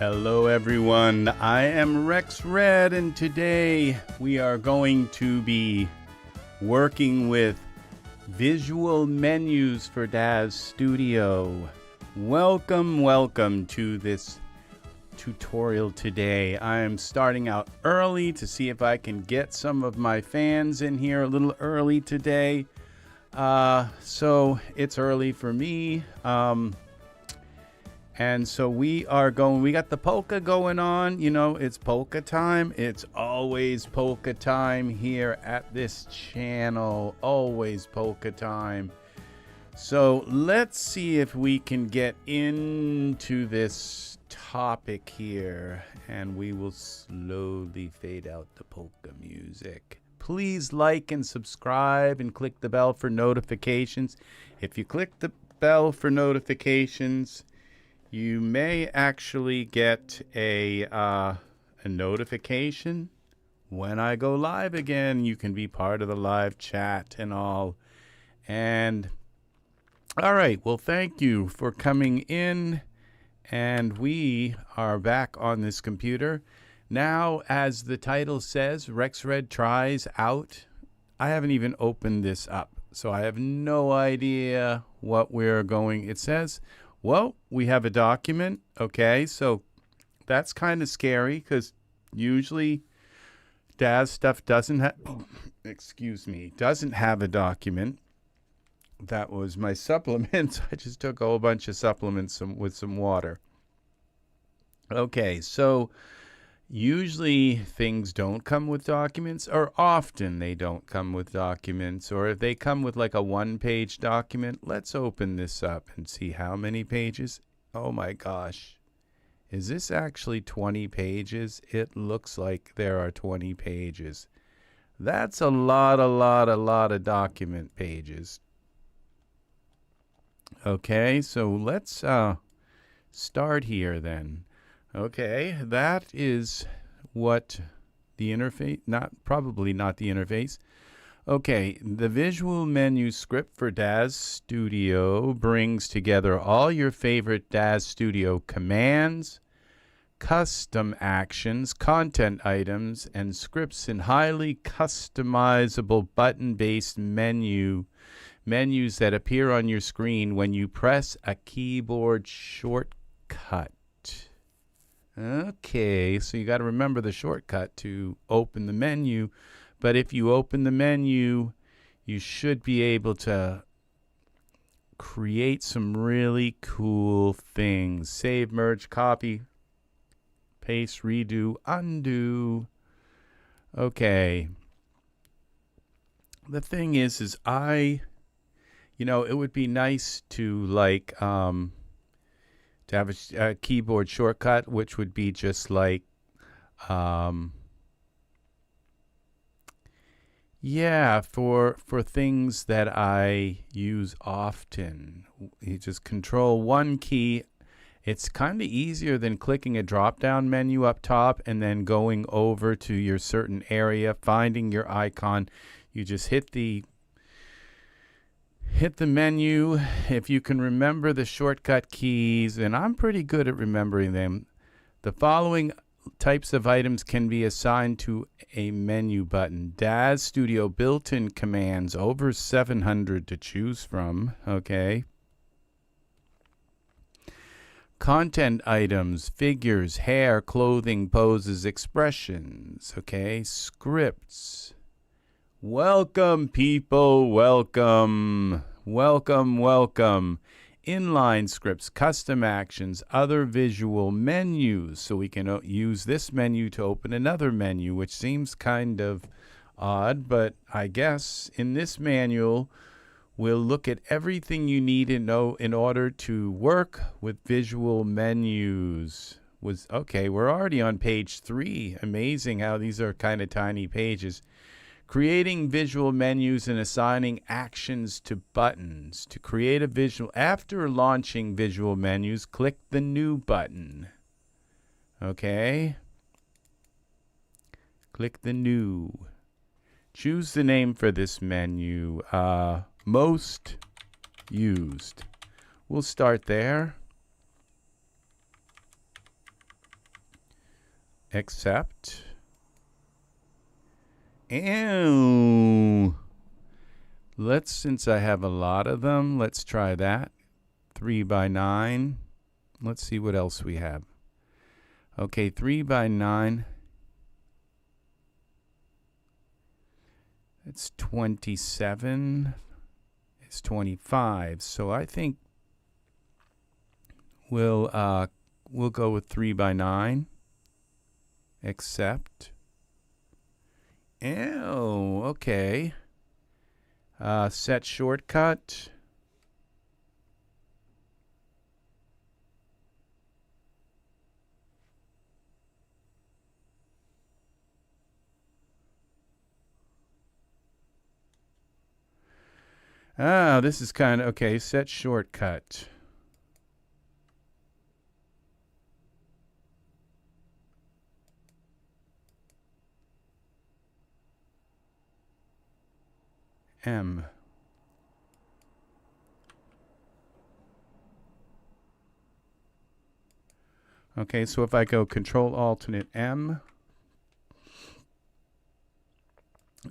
Hello everyone, I am Rex Red, and today we are going to be working with visual menus for Daz Studio. Welcome to this tutorial today. I am starting out early to see if I can get some of my fans in here a little early today. So it's early for me. And so we got the polka going on. You know, it's polka time. It's always polka time here at this channel. Always polka time. So let's see if we can get into this topic here. And we will slowly fade out the polka music. Please like and subscribe and click the bell for notifications. If you click the bell for notifications, you may actually get a notification when I go live again. You can be part of the live chat and all. And all right, well, thank you for coming in. And we are back on this computer. Now, as the title says, Rex Red tries out. I haven't even opened this up, so I have no idea what we're going. It says, well, we have a document. Okay, so that's kind of scary because usually Daz stuff doesn't have, doesn't have a document. That was my supplements. I just took a whole bunch of supplements with some water. Okay, so usually things don't come with documents, or often they don't come with documents, or if they come with like a one-page document. Let's open this up and see how many pages. Oh my gosh. Is this actually 20 pages? It looks like there are 20 pages. That's a lot of document pages. Okay, so let's start here then. Okay, that is what the interface, probably not the interface. Okay, the visual menu script for Daz Studio brings together all your favorite Daz Studio commands, custom actions, content items, and scripts in highly customizable button-based menus that appear on your screen when you press a keyboard shortcut. Okay, so you got to remember the shortcut to open the menu. But if you open the menu, you should be able to create some really cool things. Save, merge, copy, paste, redo, undo. Okay. The thing is it would be nice to like, to have a keyboard shortcut, which would be just like, for things that I use often. You just control one key. It's kind of easier than clicking a drop-down menu up top and then going over to your certain area, finding your icon. You just hit the menu. If you can remember the shortcut keys, and I'm pretty good at remembering them, the following types of items can be assigned to a menu button. Daz Studio built-in commands, over 700 to choose from. Okay. Content items, figures, hair, clothing, poses, expressions. Okay. Scripts. Welcome, people. Welcome. Inline scripts, custom actions, other visual menus. So we can use this menu to open another menu, which seems kind of odd, but I guess in this manual, we'll look at everything you need to know in order to work with visual menus. Okay, we're already on page 3. Amazing how these are kind of tiny pages. Creating visual menus and assigning actions to buttons. To create a visual, after launching visual menus, click the New button. Okay. Click the New. Choose the name for this menu. Most used. We'll start there. accept. Ew. Since I have a lot of them, let's try that. 3 by 9. Let's see what else we have. Okay, 3 by 9. It's 27. It's 25. So I think we'll go with 3 by 9. Accept. Ew, okay. Set shortcut. Ah, this is kind of okay. Set shortcut. M. Okay, so if I go Control Alternate M.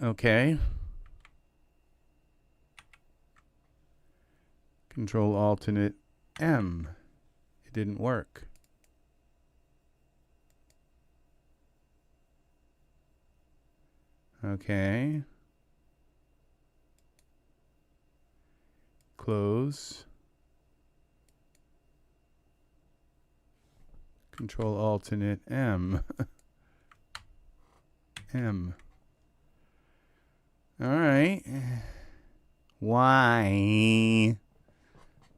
Okay. Control Alternate M. It didn't work. Okay. Close. Control Alternate M. M. All right. Why?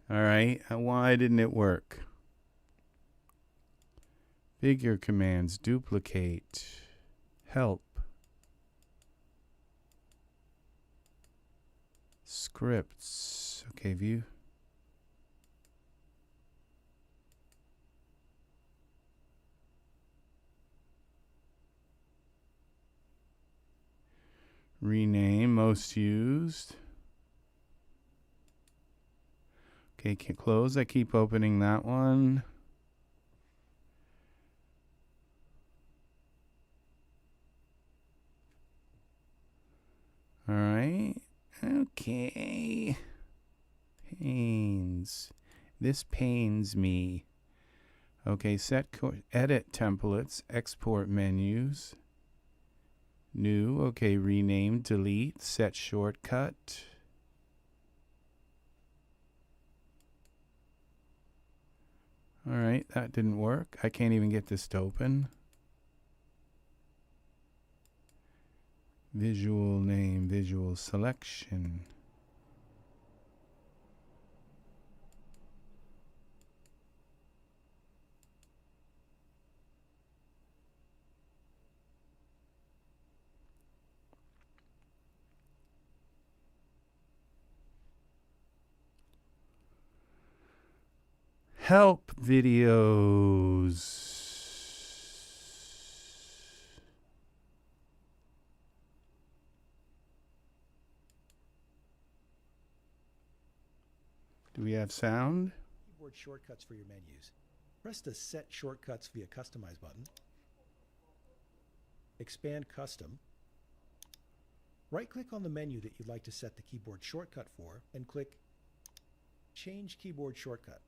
All right. Why didn't it work? Figure commands. Duplicate. Help. Scripts. Okay, view. Rename, most used. Okay, can close. I keep opening that one. All right. Okay. Pains. This pains me. Okay, edit templates, export menus. New, okay, rename, delete, set shortcut. All right, that didn't work. I can't even get this to open. Visual name, visual selection. Help videos. Do we have sound? Keyboard shortcuts for your menus. Press the Set Shortcuts via Customize button. Expand Custom. Right-click on the menu that you'd like to set the keyboard shortcut for and click Change Keyboard Shortcut.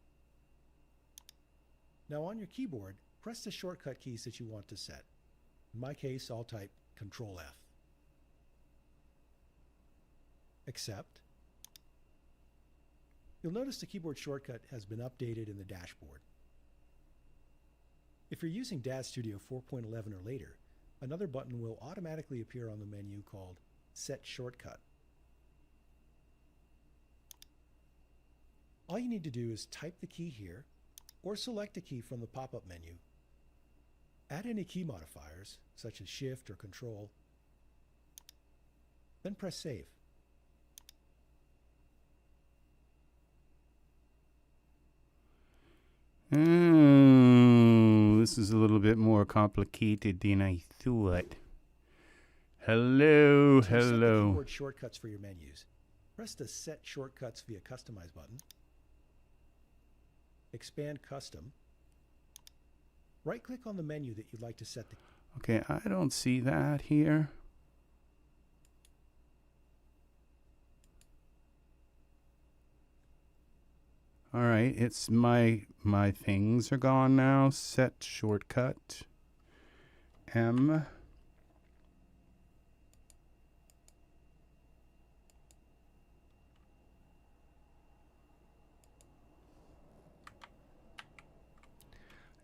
Now on your keyboard, press the shortcut keys that you want to set. In my case, I'll type Ctrl+F. Accept. You'll notice the keyboard shortcut has been updated in the dashboard. If you're using Daz Studio 4.11 or later, another button will automatically appear on the menu called Set Shortcut. All you need to do is type the key here or select a key from the pop-up menu. Add any key modifiers, such as Shift or Control, then press Save. This is a little bit more complicated than I thought. Hello, To set the hello. keyboard shortcuts for your menus, press the Set Shortcuts via Customize button. Expand Custom. Right-click on the menu that you'd like to set the... Okay, I don't see that here. All right, it's my things are gone now. Set shortcut M.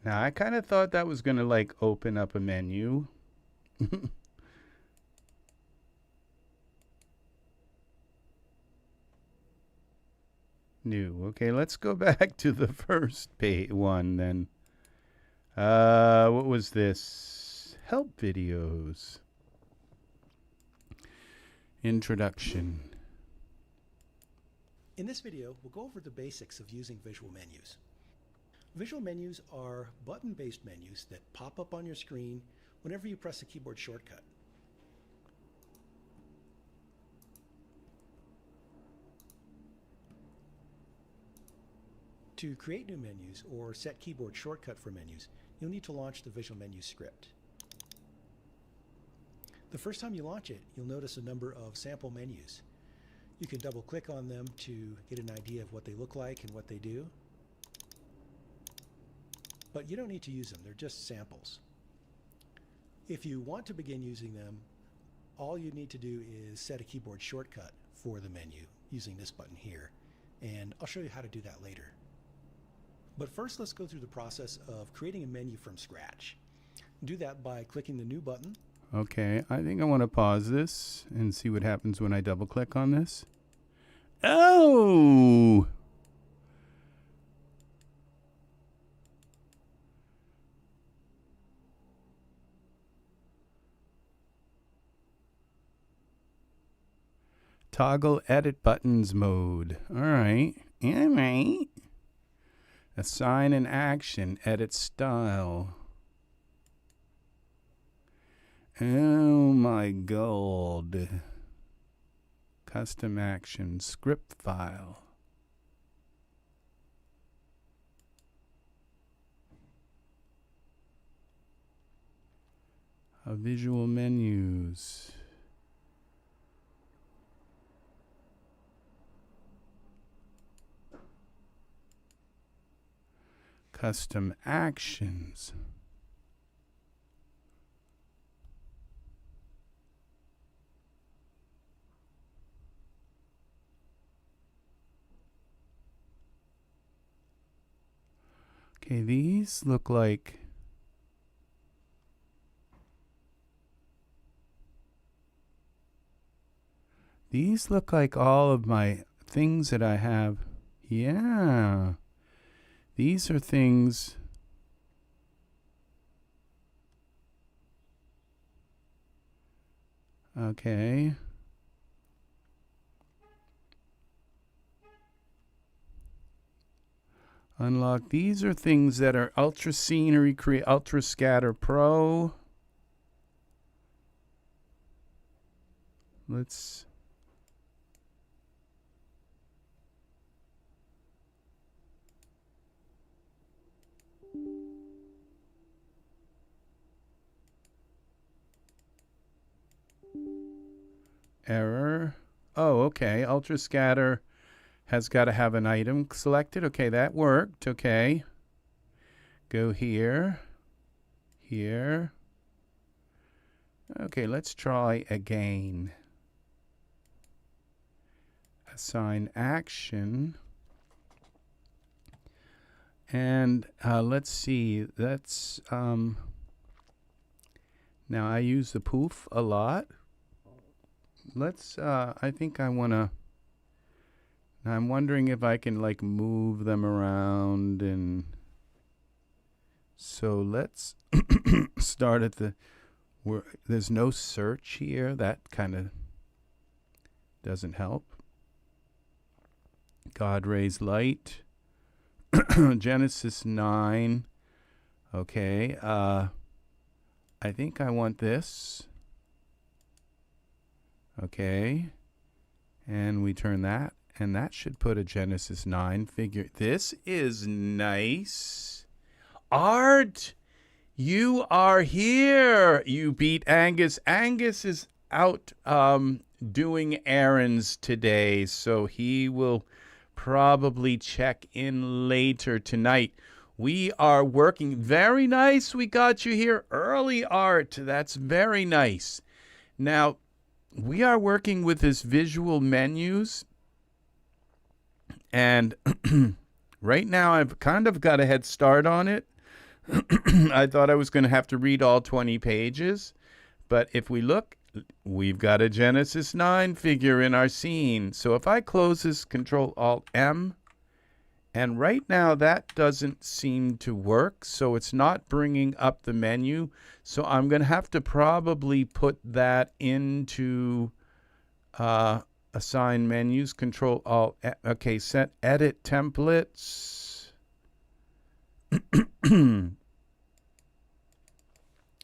Now I kind of thought that was gonna like open up a menu. New. Okay, let's go back to the first one then. What was this? Help videos. Introduction. In this video, we'll go over the basics of using visual menus. Visual menus are button-based menus that pop up on your screen whenever you press a keyboard shortcut. To create new menus or set keyboard shortcut for menus, you'll need to launch the Visual Menu script. The first time you launch it, you'll notice a number of sample menus. You can double-click on them to get an idea of what they look like and what they do. But you don't need to use them, they're just samples. If you want to begin using them, all you need to do is set a keyboard shortcut for the menu using this button here, and I'll show you how to do that later. But first, let's go through the process of creating a menu from scratch. Do that by clicking the New button. Okay, I think I want to pause this and see what happens when I double click on this. Oh! Toggle edit buttons mode. All right. All right. Assign an action. Edit style. Oh my god. Custom action. Script file. Visual menus. Custom actions. Okay, these look like all of my things that I have. Yeah. These are things. Okay. Unlock. These are things that are Ultra Scenery, Ultra Scatter Pro. Let's. Error. Oh, okay. Ultra Scatter has got to have an item selected. Okay, that worked. Okay. Go here. Here. Okay, let's try again. Assign action. And let's see. That's now I use the poof a lot. Let's I think I want to. I'm wondering if I can like move them around, and so let's start at the where there's no search here. That kind of doesn't help. God rays light. Genesis 9. Okay. I think I want this. Okay. And we turn that. And that should put a Genesis 9 figure. This is nice. Art. You are here. You beat Angus. Angus is out doing errands today, so he will probably check in later tonight. We are working. Very nice. We got you here early, Art. That's very nice. Now, we are working with this visual menus, and right now I've kind of got a head start on it. I thought I was going to have to read all 20 pages, but if we look, we've got a Genesis 9 figure in our scene. So if I close this, Control-Alt-M, and right now that doesn't seem to work, so it's not bringing up the menu. So I'm going to have to probably put that into assign menus, Control-Alt, okay, set edit templates.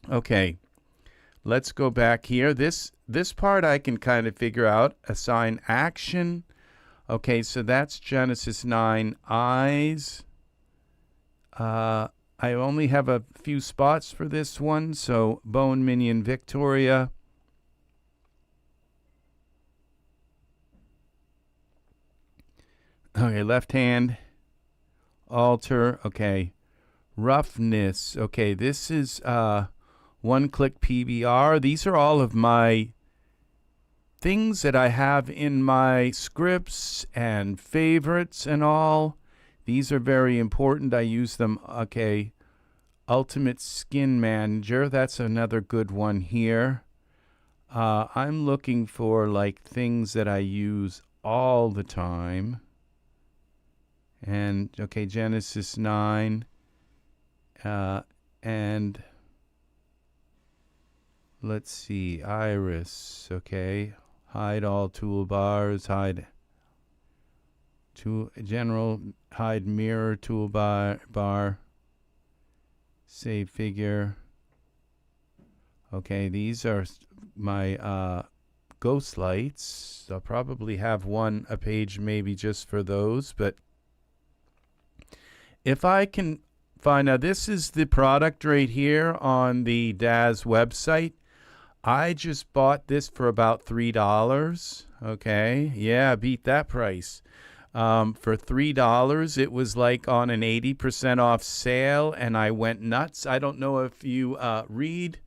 Okay, let's go back here. This part I can kind of figure out. Assign action. Okay, so that's Genesis 9 eyes. I only have a few spots for this one, so Bone Minion Victoria. Okay, left hand. Alter. Okay. Roughness. Okay, this is one-click PBR. These are all of my things that I have in my scripts and favorites and all. These are very important. I use them. Okay, Ultimate Skin Manager. That's another good one here. I'm looking for like things that I use all the time. And okay, Genesis 9. And let's see, iris. Okay, hide all toolbars, hide general, hide mirror toolbar, save figure. Okay, these are my ghost lights. I'll probably have a page maybe just for those, but if I can find, now this is the product right here on the Daz website. I just bought this for about $3. Okay, yeah, beat that price. For $3, it was like on an 80% off sale, and I went nuts. I don't know if you read.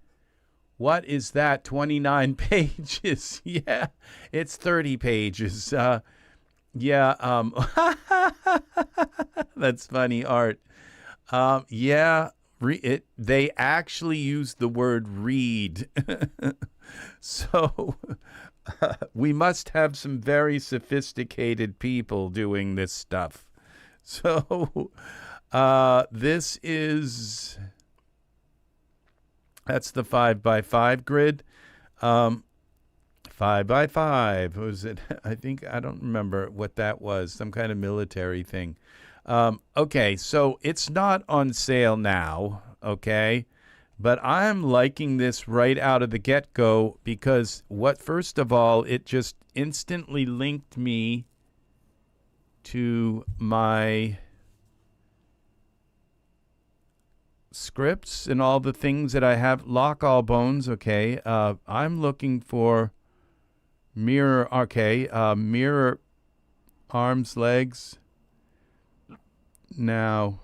What is that? 29 pages. Yeah, it's 30 pages. Yeah, that's funny, Art. Yeah, they actually use the word read. So we must have some very sophisticated people doing this stuff. So this is, that's the 5x5 grid. 5x5, what was it? I don't remember what that was, some kind of military thing. Okay, so it's not on sale now, okay? But I'm liking this right out of the get-go because first of all, it just instantly linked me to my scripts and all the things that I have. Lock all bones, okay. I'm looking for mirror, okay, mirror arms, legs. Now,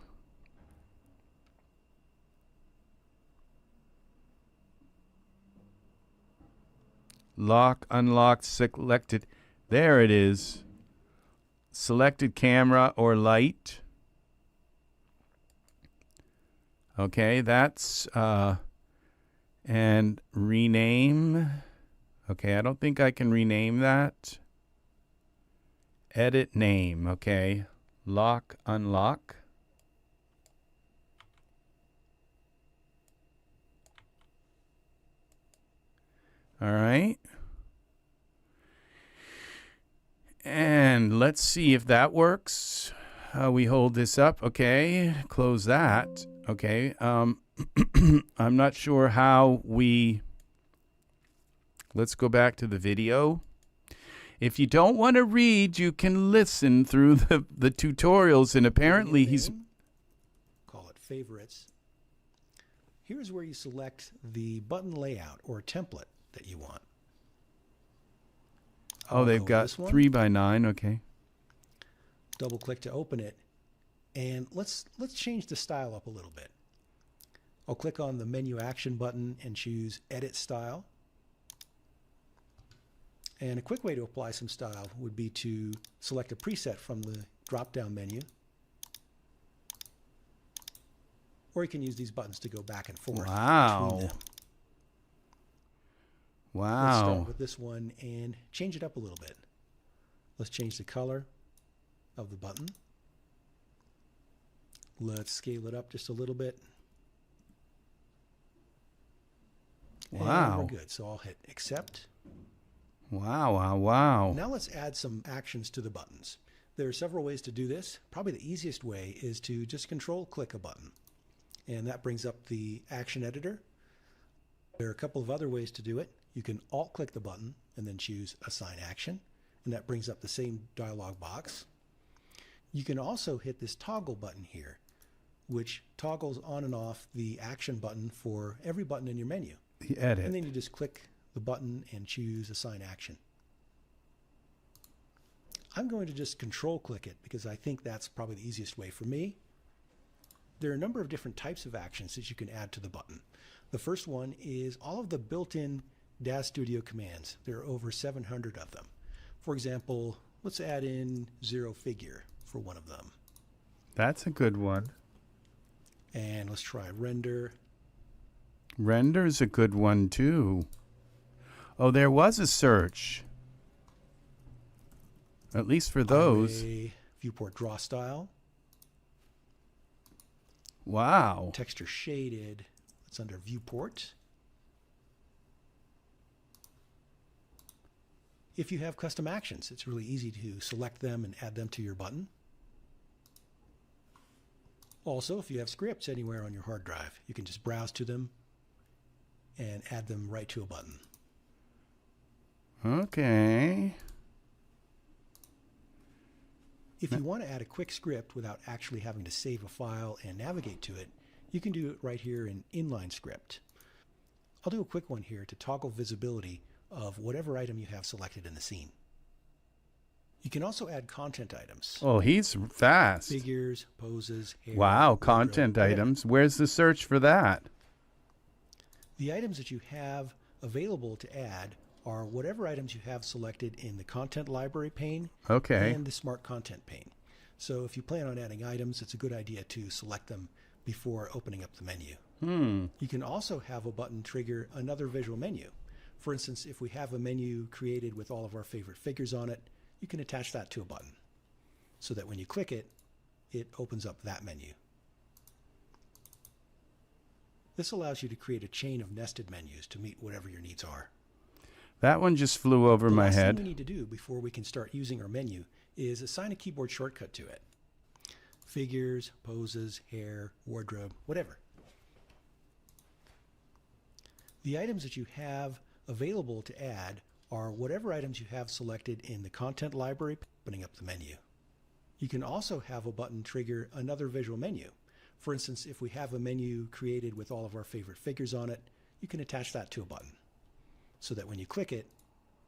lock, unlocked, selected. There it is. Selected camera or light. Okay, that's, and rename. Okay, I don't think I can rename that. Edit name, okay. Lock, unlock. All right. And let's see if that works. We hold this up. Okay, close that. Okay. I'm not sure how let's go back to the video. If you don't want to read, you can listen through the tutorials, and apparently he's... Call it favorites. here's where you select the button layout or template that you want. Oh, they've got 3 by 9. Okay. Double click to open it, and let's change the style up a little bit. I'll click on the menu action button and choose Edit Style. And a quick way to apply some style would be to select a preset from the drop-down menu. Or you can use these buttons to go back and forth between them. Wow. Let's start with this one and change it up a little bit. Let's change the color of the button. Let's scale it up just a little bit. Wow. And we're good. So I'll hit Accept. Wow. Now let's add some actions to the buttons. There are several ways to do this. Probably the easiest way is to just Control-click a button. And that brings up the action editor. There are a couple of other ways to do it. You can Alt-click the button and then choose Assign Action. And that brings up the same dialog box. You can also hit this toggle button here, which toggles on and off the action button for every button in your menu. The edit. And then you just click the button and choose Assign Action. I'm going to just Control-click it because I think that's probably the easiest way for me. There are a number of different types of actions that you can add to the button. The first one is all of the built-in Daz Studio commands. There are over 700 of them. For example, let's add in 0 figure for one of them. That's a good one. And let's try render. Render's a good one too. Oh, there was a search. At least for those. Array, viewport draw style. Wow. Texture shaded. It's under viewport. If you have custom actions, it's really easy to select them and add them to your button. Also, if you have scripts anywhere on your hard drive, you can just browse to them and add them right to a button. Okay. If you want to add a quick script without actually having to save a file and navigate to it, you can do it right here in inline script. I'll do a quick one here to toggle visibility of whatever item you have selected in the scene. You can also add content items. Oh, he's fast. Figures, poses, hair. Wow, content items. Where's the search for that? The items that you have available to add are whatever items you have selected in the content library pane and the smart content pane. So if you plan on adding items, it's a good idea to select them before opening up the menu. You can also have a button trigger another visual menu. For instance, if we have a menu created with all of our favorite figures on it, you can attach that to a button so that when you click it, it opens up that menu. This allows you to create a chain of nested menus to meet whatever your needs are. That one just flew over my head. The last thing we need to do before we can start using our menu is assign a keyboard shortcut to it. Figures, poses, hair, wardrobe, whatever. The items that you have available to add are whatever items you have selected in the content library, opening up the menu. You can also have a button trigger another visual menu. For instance, if we have a menu created with all of our favorite figures on it, you can attach that to a button so that when you click it,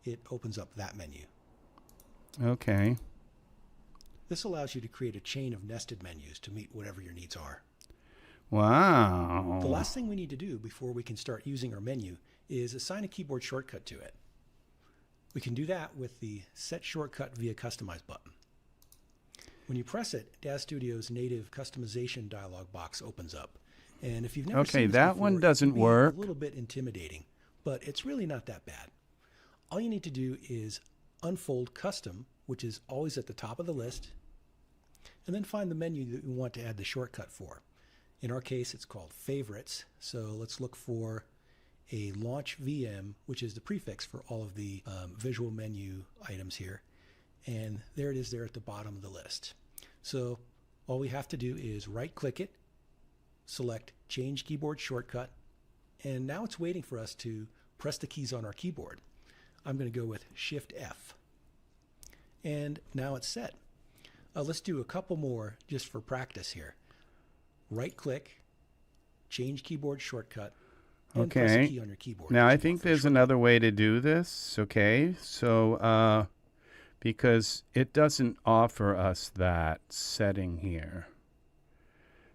it opens up that menu. Okay. This allows you to create a chain of nested menus to meet whatever your needs are. Wow. The last thing we need to do before we can start using our menu is assign a keyboard shortcut to it. We can do that with the Set Shortcut via Customize button. When you press it, Daz Studio's native customization dialog box opens up. And if you've never seen this that before, one doesn't it can be work. a little bit intimidating, but it's really not that bad. All you need to do is unfold Custom, which is always at the top of the list, and then find the menu that you want to add the shortcut for. In our case, it's called Favorites, so let's look for a Launch VM, which is the prefix for all of the visual menu items here. And there it is there at the bottom of the list. So all we have to do is right-click it, select Change Keyboard Shortcut, and now it's waiting for us to press the keys on our keyboard. I'm going to go with Shift-F. And now it's set. Let's do a couple more just for practice here. Right-click, change keyboard shortcut, and press a key on your keyboard. Now, I think there's another way to do this. Okay, so because it doesn't offer us that setting here.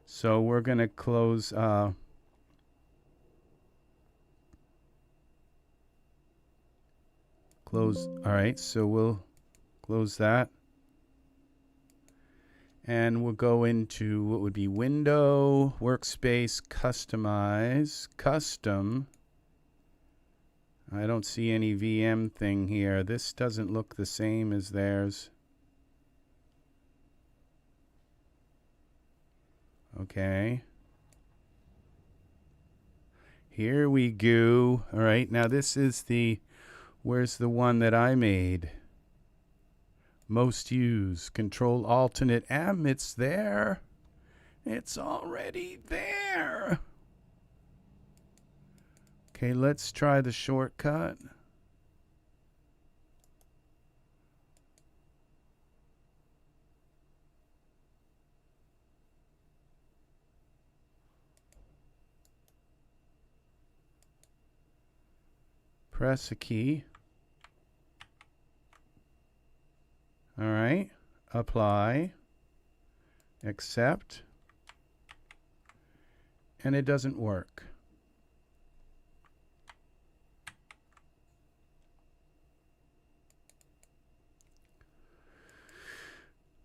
So we're going to close. Close. All right, so we'll close that. And we'll go into what would be Window, Workspace, Customize, Custom. I don't see any VM thing here. This doesn't look the same as theirs. Okay. Here we go. All right, now this is the, where's the one that I made? Most used, Control Alternate M, it's there. It's already there. Okay, let's try the shortcut. Press a key. All right, apply, accept, and it doesn't work.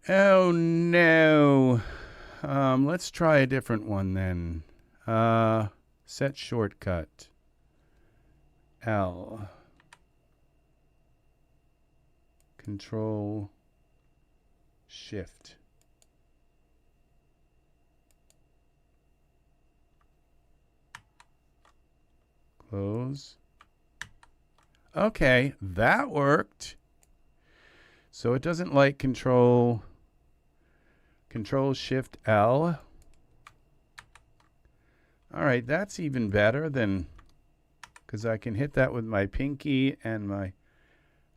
Oh no. Let's try a different one then. Set shortcut. L. Control Shift. Close. Okay, that worked. So it doesn't like Control Shift L. All right, that's even better than, because I can hit that with my pinky and my.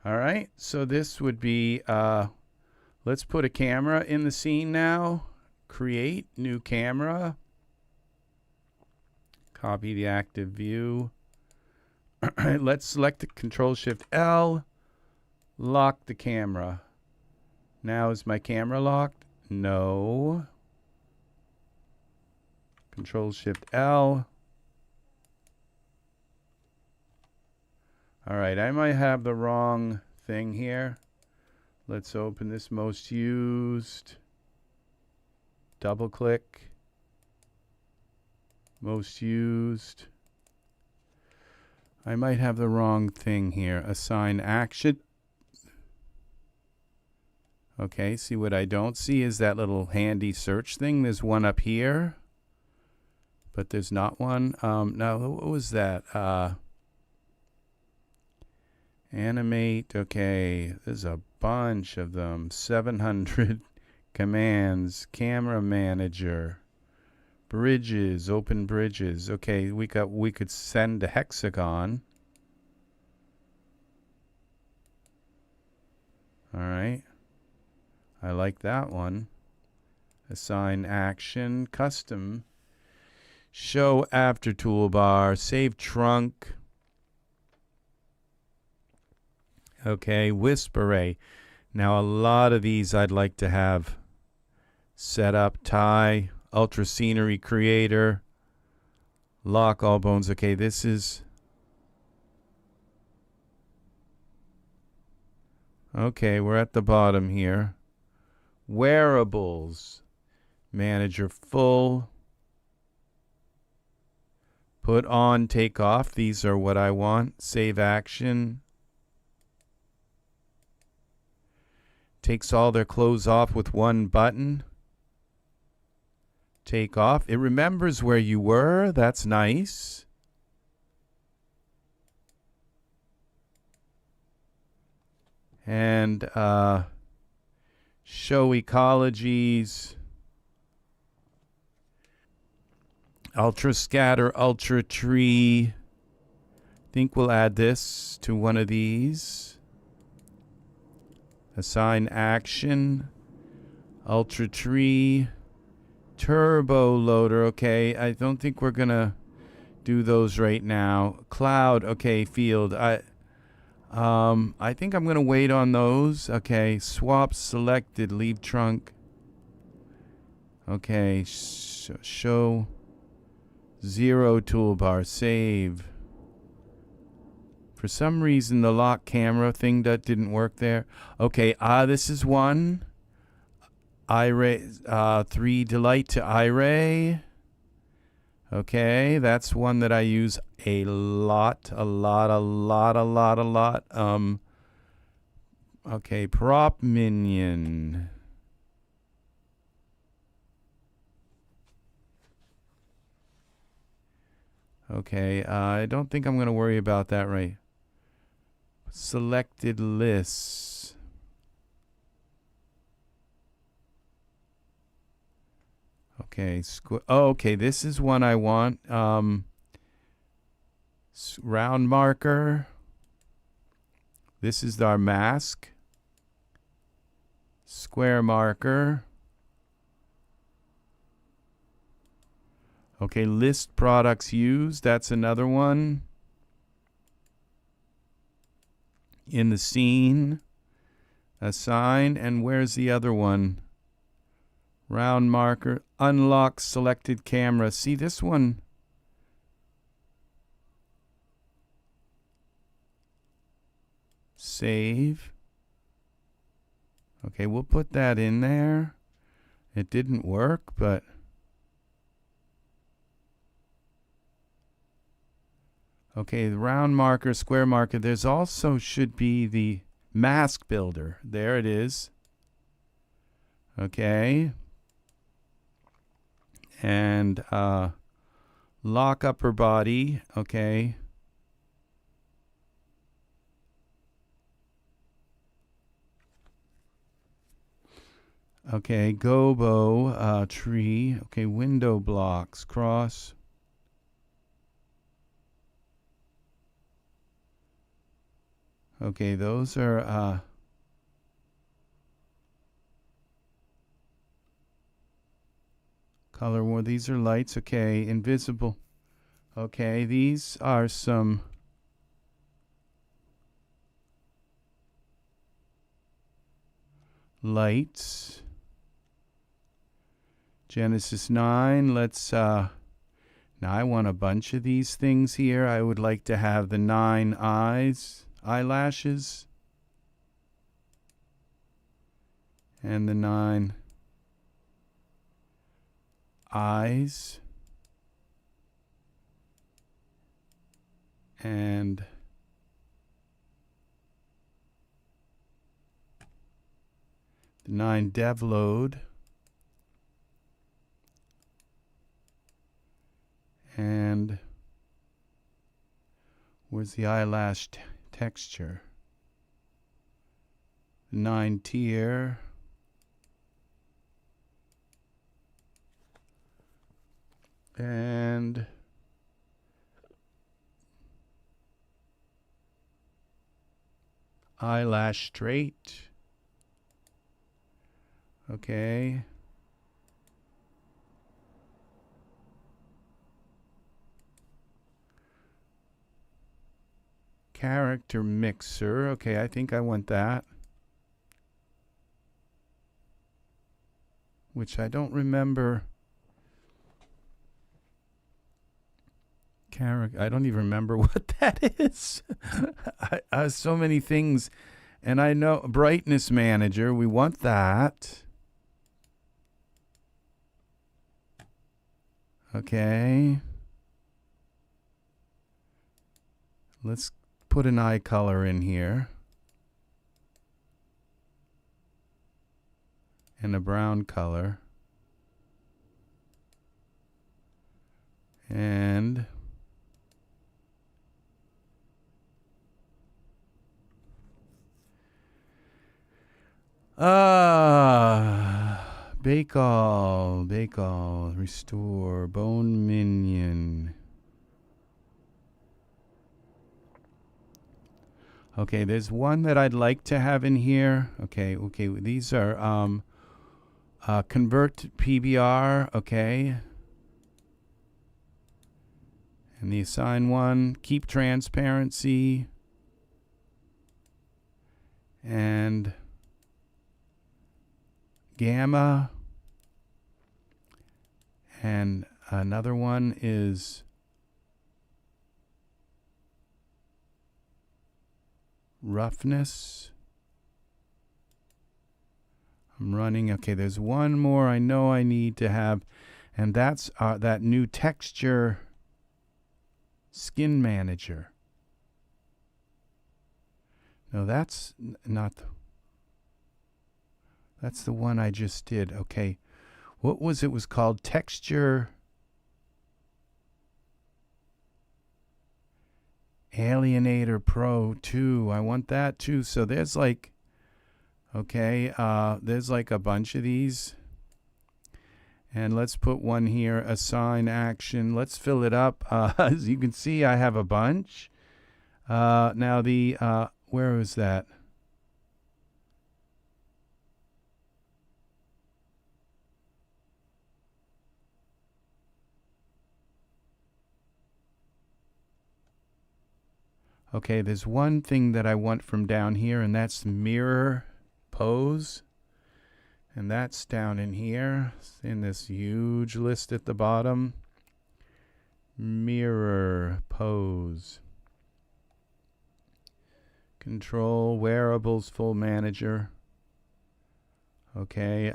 All right, so this would be, let's put a camera in the scene now. Create new camera. Copy the active view. All right, let's select the Control-Shift-L. Lock the camera. Now is my camera locked? No. Control-Shift-L. All right, I might have the wrong thing here. Let's open this most used. Double click. Most used. I might have the wrong thing here. Assign action. Okay, see what I don't see is that little handy search thing. There's one up here, but there's not one. Now, what was that? Animate. Okay, there's a bunch of them. 700 commands. Camera manager. Bridges. Open bridges. Okay, we could send a hexagon. All right. I like that one. Assign action. Custom. Show after toolbar. Save trunk. Okay, wisp array. Now a lot of these I'd like to have set up. Tie, ultra scenery creator, lock all bones. Okay, this is. Okay, we're at the bottom here. Wearables, manager full. Put on, take off. These are what I want. Save action. Takes all their clothes off with one button. Take off. It remembers where you were. That's nice. And show ecologies. Ultra scatter, ultra tree. I think we'll add this to one of these. Assign action, ultra tree, Turbo loader, okay. I don't think we're gonna do those right now. Cloud, okay. Field, I think I'm gonna wait on those. Okay, swap selected, leave trunk. Okay, show 0 toolbar, save. For some reason, the lock camera thing that didn't work there. Okay, this is one. Iray, 3 delight to Iray. Okay, that's one that I use a lot. Okay, prop minion. Okay, I don't think I'm going to worry about that right. Selected lists. Okay, okay, this is one I want. Round marker. This is our mask. Square marker. Okay, list products used. That's another one. In the scene. Assign. And where's the other one? Round marker. Unlock selected camera. See this one? Save. Okay, we'll put that in there. It didn't work, but... Okay, the round marker, square marker. There's also should be the mask builder. There it is. Okay. And lock upper body. Okay. Okay, gobo, tree. Okay, window blocks, cross. Okay, those are color war. These are lights. Okay, invisible. Okay, these are some lights. Genesis 9. Let's now I want a bunch of these things here. I would like to have the 9 eyelashes and the 9 eyes and the 9 dev load and where's the eyelash texture? 9 tier. And eyelash straight. Okay. Character mixer. Okay, I think I want that. Which I don't remember. I don't even remember what that is. I so many things. And I know brightness manager. We want that. Okay. Let's put an eye color in here. And a brown color. And bake all, restore, bone minion. Okay, there's one that I'd like to have in here. Okay, these are Convert to PBR, okay. And the assign one, keep transparency, and gamma, and another one is roughness. I'm running, okay, there's one more I know I need to have, and that's that new texture skin manager. No, that's not that's the one I just did. Okay. What was it was called? Texture Alienator Pro 2. I want that too. So there's like, okay, there's like a bunch of these. And let's put one here, assign action. Let's fill it up. As you can see, I have a bunch. Now the, where was that? Okay, there's one thing that I want from down here, and that's mirror pose. And that's down in here, in this huge list at the bottom. Mirror pose. Control, wearables, full manager. Okay,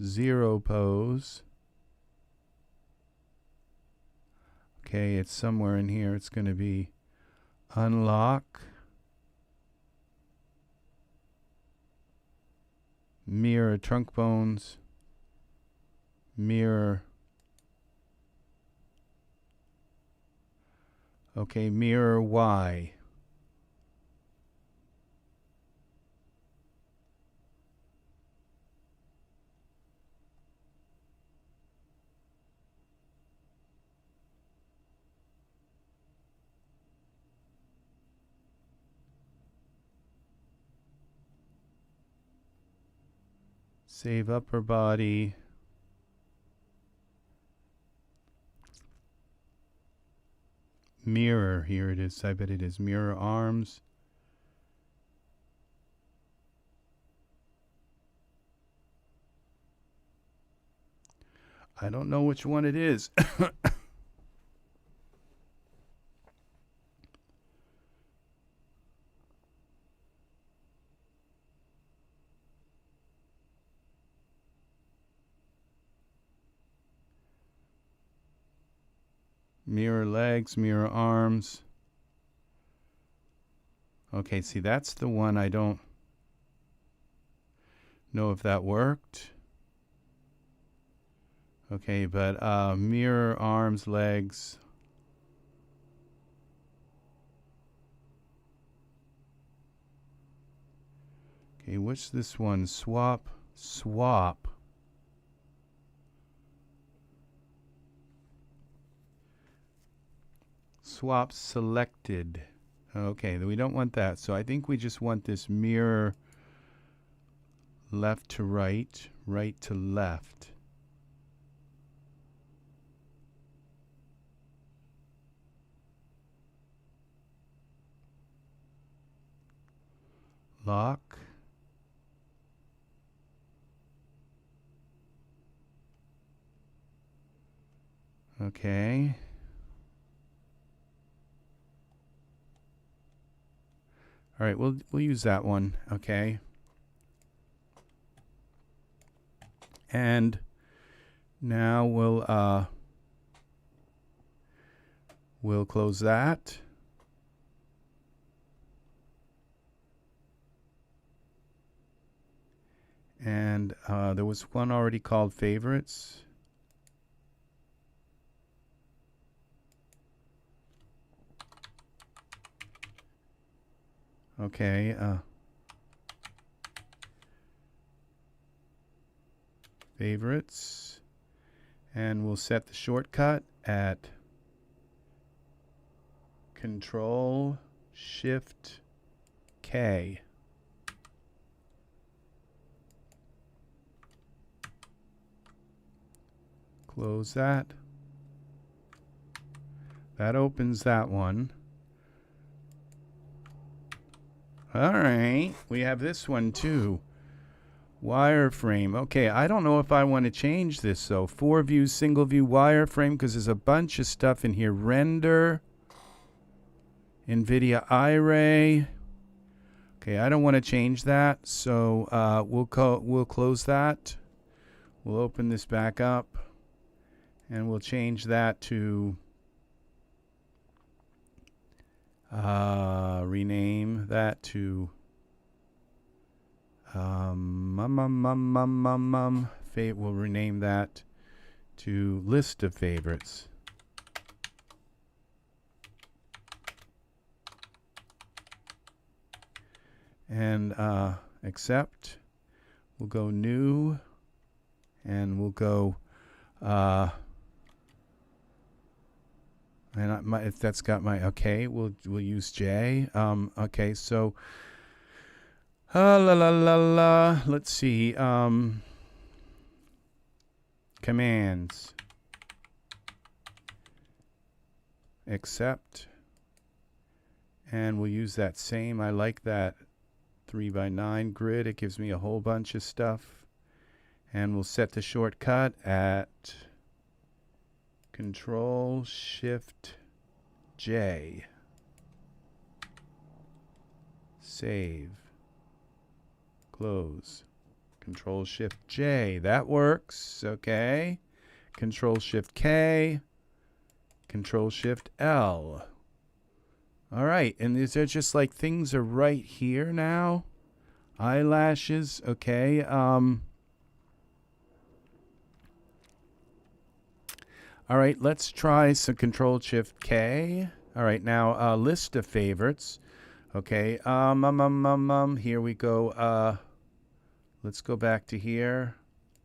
zero pose. Okay, it's somewhere in here. It's going to be unlock. Mirror trunk bones. Mirror. Okay, mirror Y. Save upper body. Mirror, here it is. I bet it is. Mirror arms. I don't know which one it is. Mirror legs, mirror arms. Okay, see, that's the one I don't know if that worked. Okay, but mirror arms, legs. Okay, what's this one? Swap, swap. Swap selected. Okay, we don't want that. So I think we just want this mirror left to right, right to left. Lock. Okay. All right, we'll use that one. Okay. And now we'll close that. And there was one already called favorites. Okay. Favorites. And we'll set the shortcut at Ctrl+Shift+K. K. Close that. That opens that one. All right, we have this one too. Wireframe. Okay, I don't know if I want to change this though. 4 view, single view wireframe, because there's a bunch of stuff in here. Render. NVIDIA iRay. Okay, I don't want to change that, so we'll close that. We'll open this back up, and we'll change that to rename that to we'll rename that to list of favorites. And accept. We'll go new, and we'll go and if that's got my okay, we'll use J. Okay, so let's see. Commands. Accept. And we'll use that same. I like that 3x9 grid. It gives me a whole bunch of stuff. And we'll set the shortcut at Ctrl+Shift+J. Save. Close. Ctrl+Shift+J. That works. Okay. Ctrl+Shift+K. Ctrl+Shift+L. All right. And these are just like things are right here now. Eyelashes. Okay. All right, let's try some Ctrl+Shift+K. All right, now list of favorites. Okay, here we go. Let's go back to here.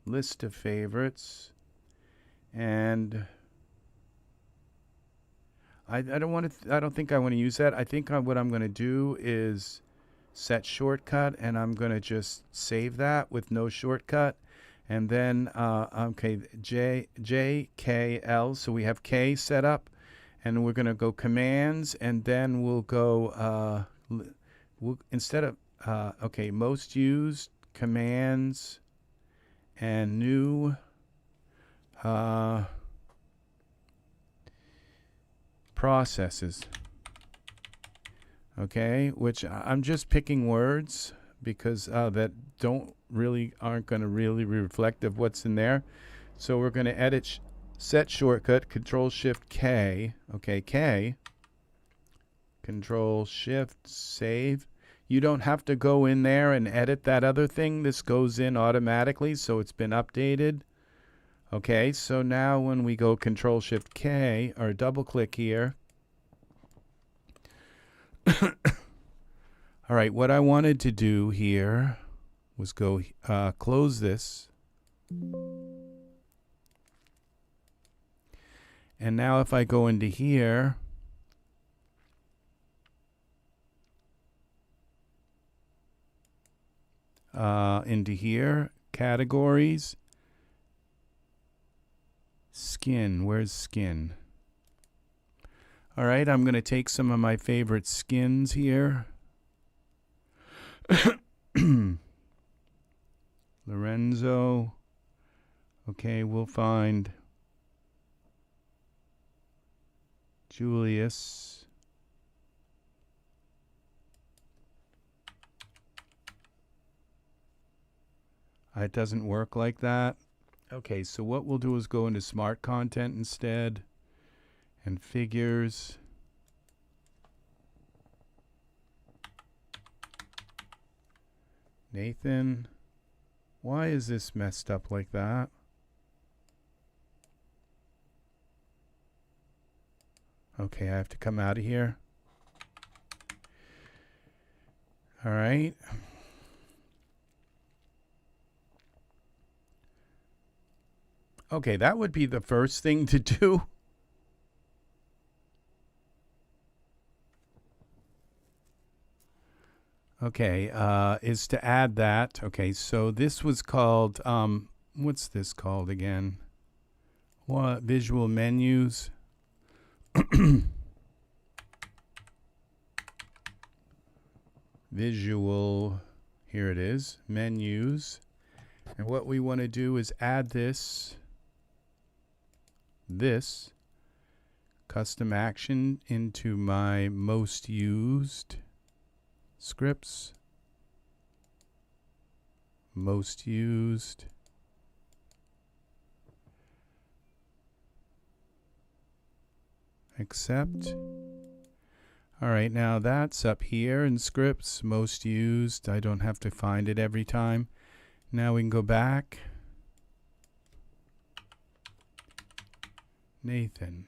List of favorites, and I don't think I want to use that. I think what I'm going to do is set shortcut, and I'm going to just save that with no shortcut. And then, okay, J, K, L. So we have K set up, and we're going to go commands, and then we'll go, instead of, okay, most used, commands, and new, processes. Okay, which I'm just picking words because that aren't going to really be reflective of what's in there. So we're going to edit set shortcut Ctrl+Shift+K. Okay, K. Ctrl+Shift, save. You don't have to go in there and edit that other thing. This goes in automatically, so it's been updated. Okay, so now when we go Ctrl+Shift+K or double click here. All right, what I wanted to do here was go close this. And now if I go into here, categories, skin, where's skin? All right, I'm going to take some of my favorite skins here. Lorenzo. Okay, we'll find Julius. It doesn't work like that. Okay, so what we'll do is go into smart content instead and figures. Nathan, why is this messed up like that? Okay, I have to come out of here. All right. Okay, that would be the first thing to do. Okay, is to add that. Okay, so this was called, what's this called again? What? Visual menus. Visual, here it is, menus. And what we want to do is add this custom action into my most used scripts. Most used. Accept. All right, now that's up here in scripts, most used. I don't have to find it every time. Now we can go back. Nathan.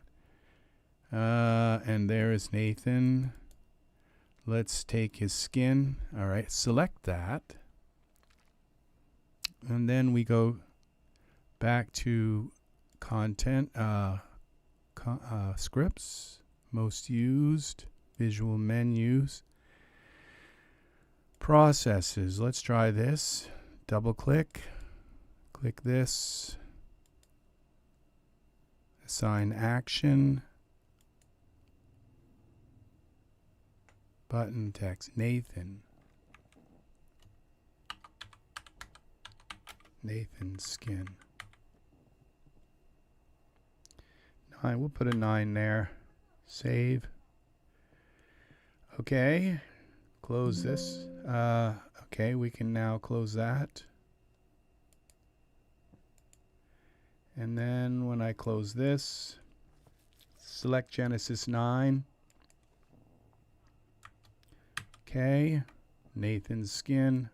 And there is Nathan. Let's take his skin. All right, select that. And then we go back to content, scripts, most used, visual menus, processes. Let's try this. Double click, click this, assign action, button text, Nathan. Nathan's skin. 9, we'll put a 9 there. Save. Okay, close this. Okay, we can now close that. And then when I close this, select Genesis 9. Okay, Nathan's skin.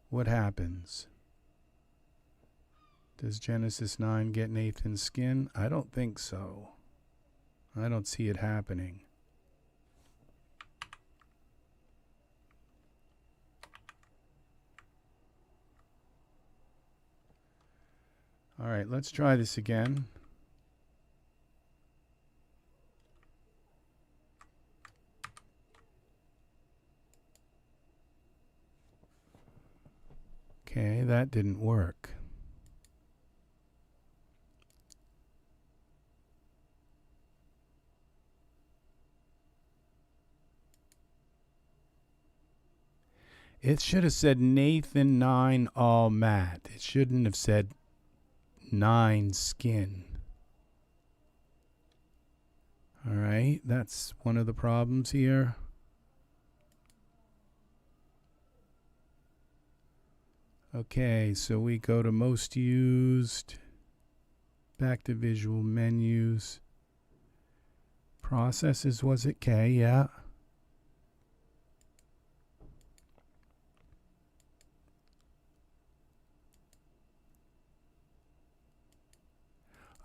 What happens? Does Genesis 9 get Nathan's skin? I don't think so. I don't see it happening. All right, let's try this again. Okay, that didn't work. It should have said Nathan 9 all matte. It shouldn't have said 9 skin. All right, that's one of the problems here. Okay, so we go to most used, back to visual menus, processes, was it K? Yeah.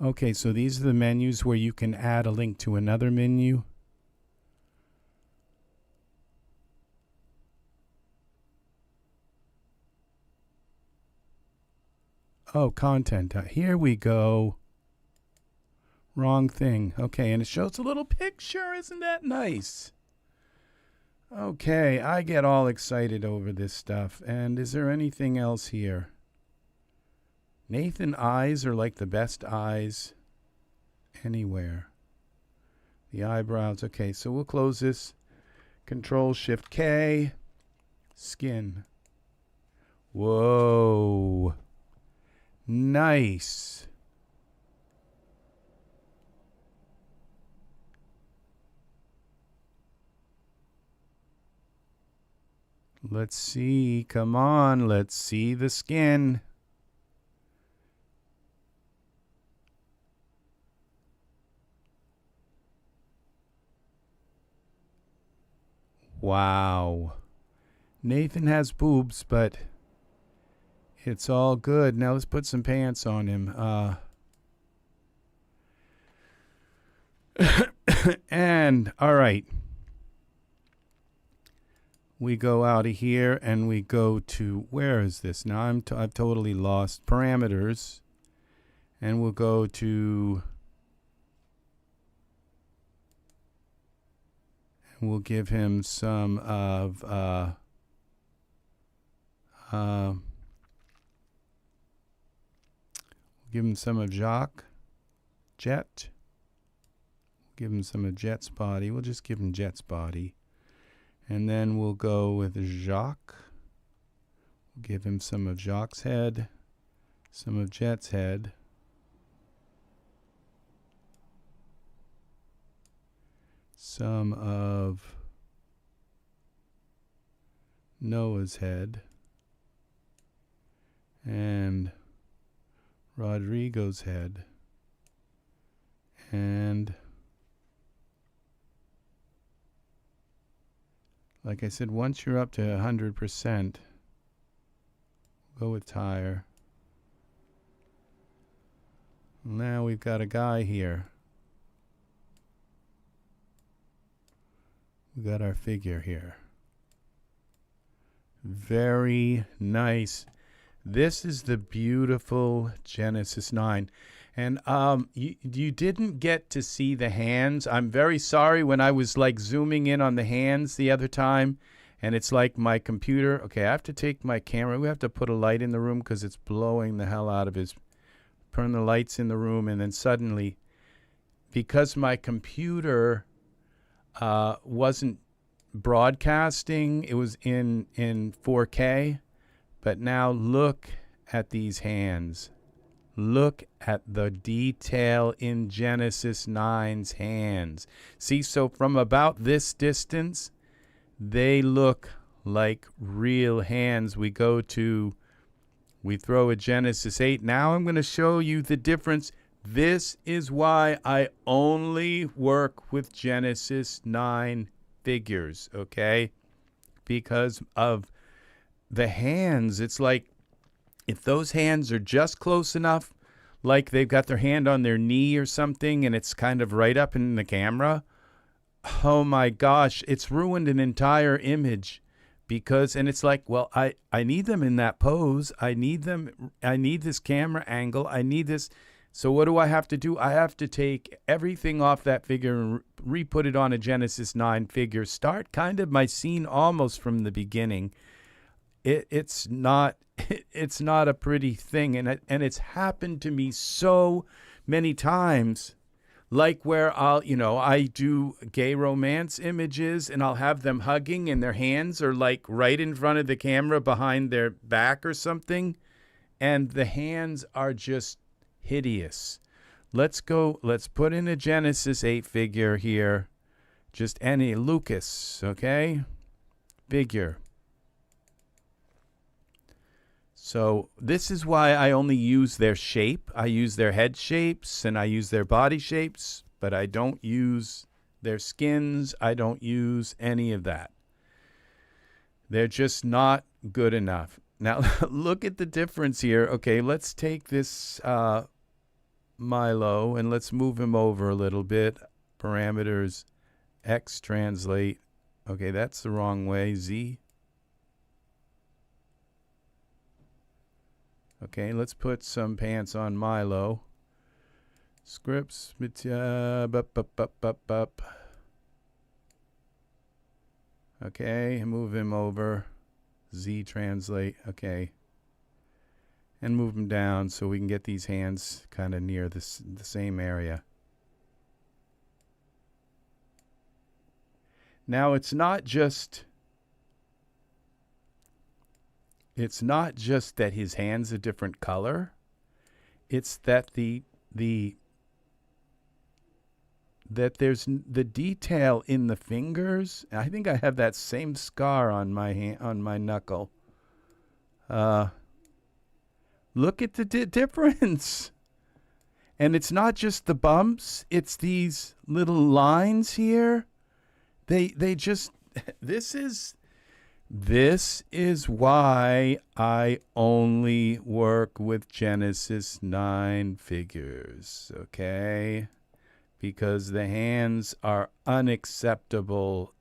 Okay, so these are the menus where you can add a link to another menu. Oh, content. Here we go. Wrong thing. Okay, and it shows a little picture. Isn't that nice? Okay, I get all excited over this stuff. And is there anything else here? Nathan eyes are like the best eyes anywhere. The eyebrows. Okay, so we'll close this. Ctrl+Shift+K. Skin. Whoa. Nice. Let's see. Come on. Let's see the skin. Wow. Nathan has boobs, but it's all good. Now let's put some pants on him. And, all right. We go out of here and we go to, where is this? Now I've totally lost parameters. And we'll go to We'll give him some of Jacques Jet. Give him some of Jet's body. We'll just give him Jet's body. And then we'll go with Jacques. We'll give him some of Jacques' head, some of Jet's head. Some of Noah's head. And Rodrigo's head. And like I said, once you're up to 100%, go with tire. Now we've got a guy here. We got our figure here. Very nice. This is the beautiful Genesis 9. And you didn't get to see the hands. I'm very sorry. When I was like zooming in on the hands the other time, and it's like my computer. Okay, I have to take my camera. We have to put a light in the room because it's blowing the hell out of his. Turn the lights in the room, and then suddenly, because my computer wasn't broadcasting, it was in 4K. But now look at these hands. Look at the detail in Genesis 9's hands. See, so from about this distance, they look like real hands. We throw a Genesis 8. Now I'm going to show you the difference. This is why I only work with Genesis 9 figures, okay? Because of the hands. It's like, if those hands are just close enough, like they've got their hand on their knee or something, and it's kind of right up in the camera, oh my gosh, it's ruined an entire image. Because, and it's like, well, I need them in that pose. I need this camera angle. I need this. So what do I have to do? I have to take everything off that figure and re-put it on a Genesis 9 figure. Start kind of my scene almost from the beginning. It's not a pretty thing, and it's happened to me so many times, like where I do gay romance images, and I'll have them hugging, and their hands are like right in front of the camera behind their back or something, and the hands are just hideous. Let's put in a Genesis 8 figure here, just any Lucas, okay, figure. So this is why I only use their shape. I use their head shapes and I use their body shapes, but I don't use their skins. I don't use any of that. They're just not good enough. Now, look at the difference here. Okay, let's take this Milo and let's move him over a little bit. Parameters, X translate. Okay, that's the wrong way. Z. Okay, let's put some pants on Milo. Scripts, okay, move him over. Z translate, okay. And move him down so we can get these hands kind of near the same area. Now, it's not just that his hand's a different color. It's that that there's the detail in the fingers. I think I have that same scar on my hand, on my knuckle. Look at the difference. And it's not just the bumps, it's these little lines here. They just This is why I only work with Genesis 9 figures, okay? Because the hands are unacceptable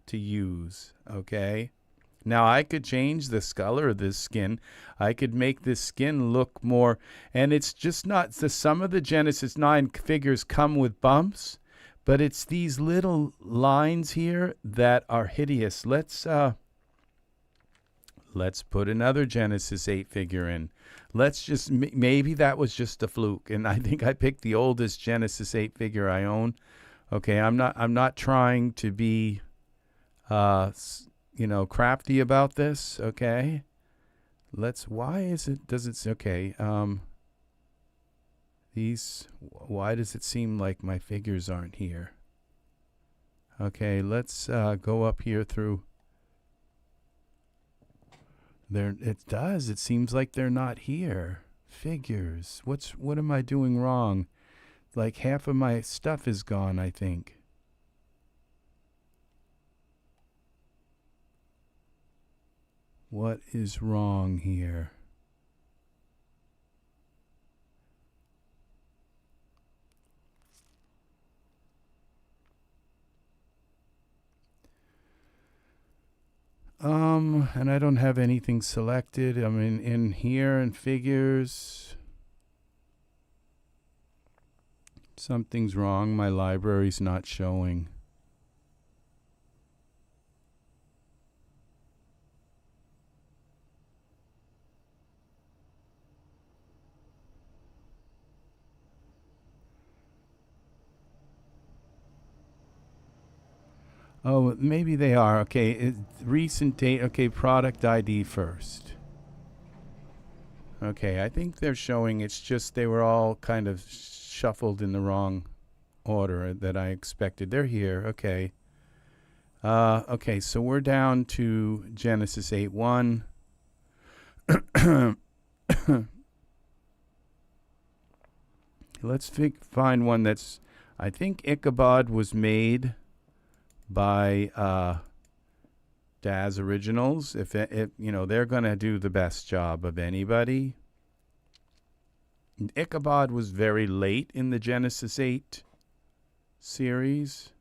to use, okay? Now, I could change the color of this skin. I could make this skin look more, and it's just not, some of the Genesis 9 figures come with bumps, But it's these little lines here that are hideous. Let's put another Genesis 8 figure in. Let's just, maybe that was just a fluke. And I think I picked the oldest Genesis 8 figure I own. Okay, I'm not trying to be, crafty about this. Okay, why does it seem like my figures aren't here? Okay, let's go up here through. It seems like they're not here. Figures. What am I doing wrong? Like half of my stuff is gone, I think. What is wrong here? And I don't have anything selected. I'm in here in figures. Something's wrong. My library's not showing. Oh, maybe they are. Okay, recent date. Okay, product ID first. Okay, I think they're showing. It's just they were all kind of shuffled in the wrong order that I expected. They're here. Okay. Okay, so we're down to Genesis 8.1. Let's find one that's. I think Ichabod was made by Daz Originals. If they're gonna do the best job of anybody. Ichabod was very late in the Genesis 8 series.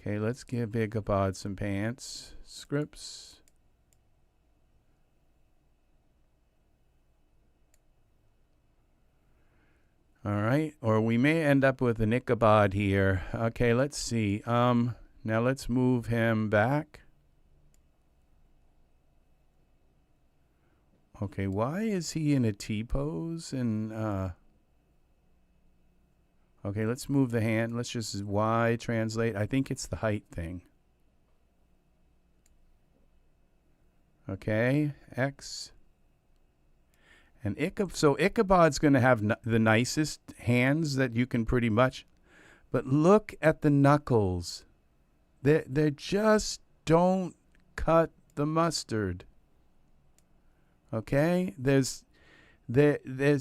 Okay, let's give Ichabod some pants scripts. All right, or we may end up with an Ichabod here. Okay, let's see. Now let's move him back. Okay, why is he in a T pose? And okay, let's move the hand. Let's just Y translate. I think it's the height thing. Okay, X. And Ichabod's going to have the nicest hands that you can pretty much. But look at the knuckles. They just don't cut the mustard. Okay? There's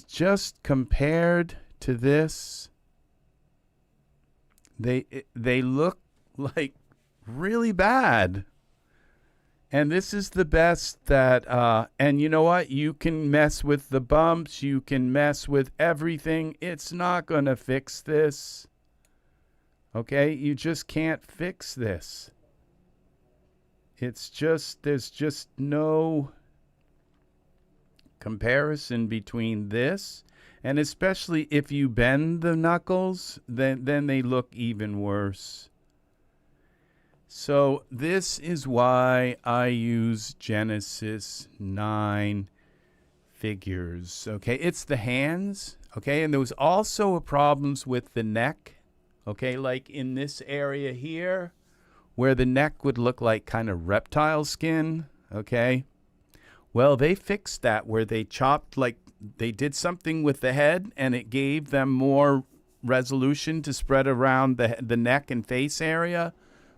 just compared to this, they look like really bad. And this is the best that, and you know what? You can mess with the bumps. You can mess with everything. It's not going to fix this. Okay? You just can't fix this. It's just, there's just no comparison between this. And especially if you bend the knuckles, then they look even worse. So this is why I use Genesis 9 figures. Okay, it's the hands. Okay, and there was also problems with the neck. Okay, like in this area here, where the neck would look like kind of reptile skin. Okay, well, they fixed that where they chopped, like they did something with the head, and it gave them more resolution to spread around the neck and face area.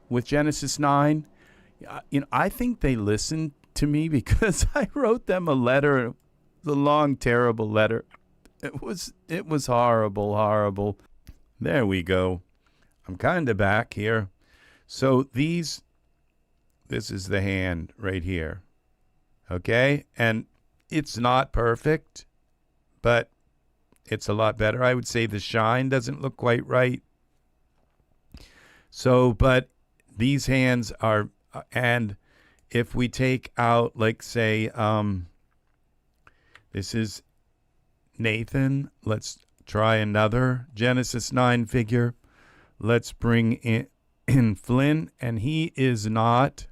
With Genesis 9, I think they listened to me because I wrote them a letter, the long, terrible letter. It was horrible, horrible. There we go. I'm kind of back here. So this is the hand right here. Okay? And it's not perfect, but it's a lot better. I would say the shine doesn't look quite right. So, but these hands are, and if we take out, like, say, this is Nathan. Let's try another Genesis 9 figure. let's bring in Flynn, and he is not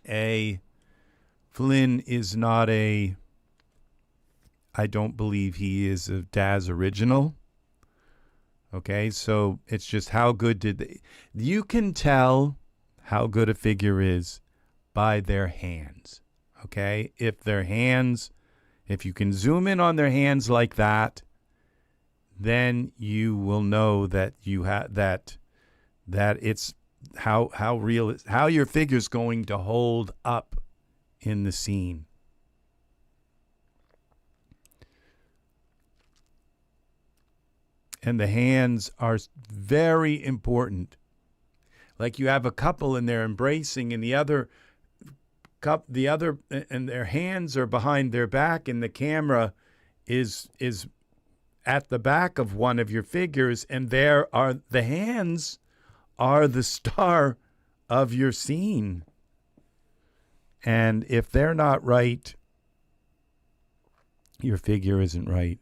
a, Flynn is not a, I don't believe he is a Daz original. Okay, so it's just how good did they, you can tell how good a figure is by their hands. Okay, if their hands, if you can zoom in on their hands like that, then you will know that you have that it's how real, how your figure's going to hold up in the scene. And the hands are very important. Like you have a couple and they're embracing, and the other and their hands are behind their back, and the camera is at the back of one of your figures, and there are the hands are the star of your scene. And if they're not right, your figure isn't right.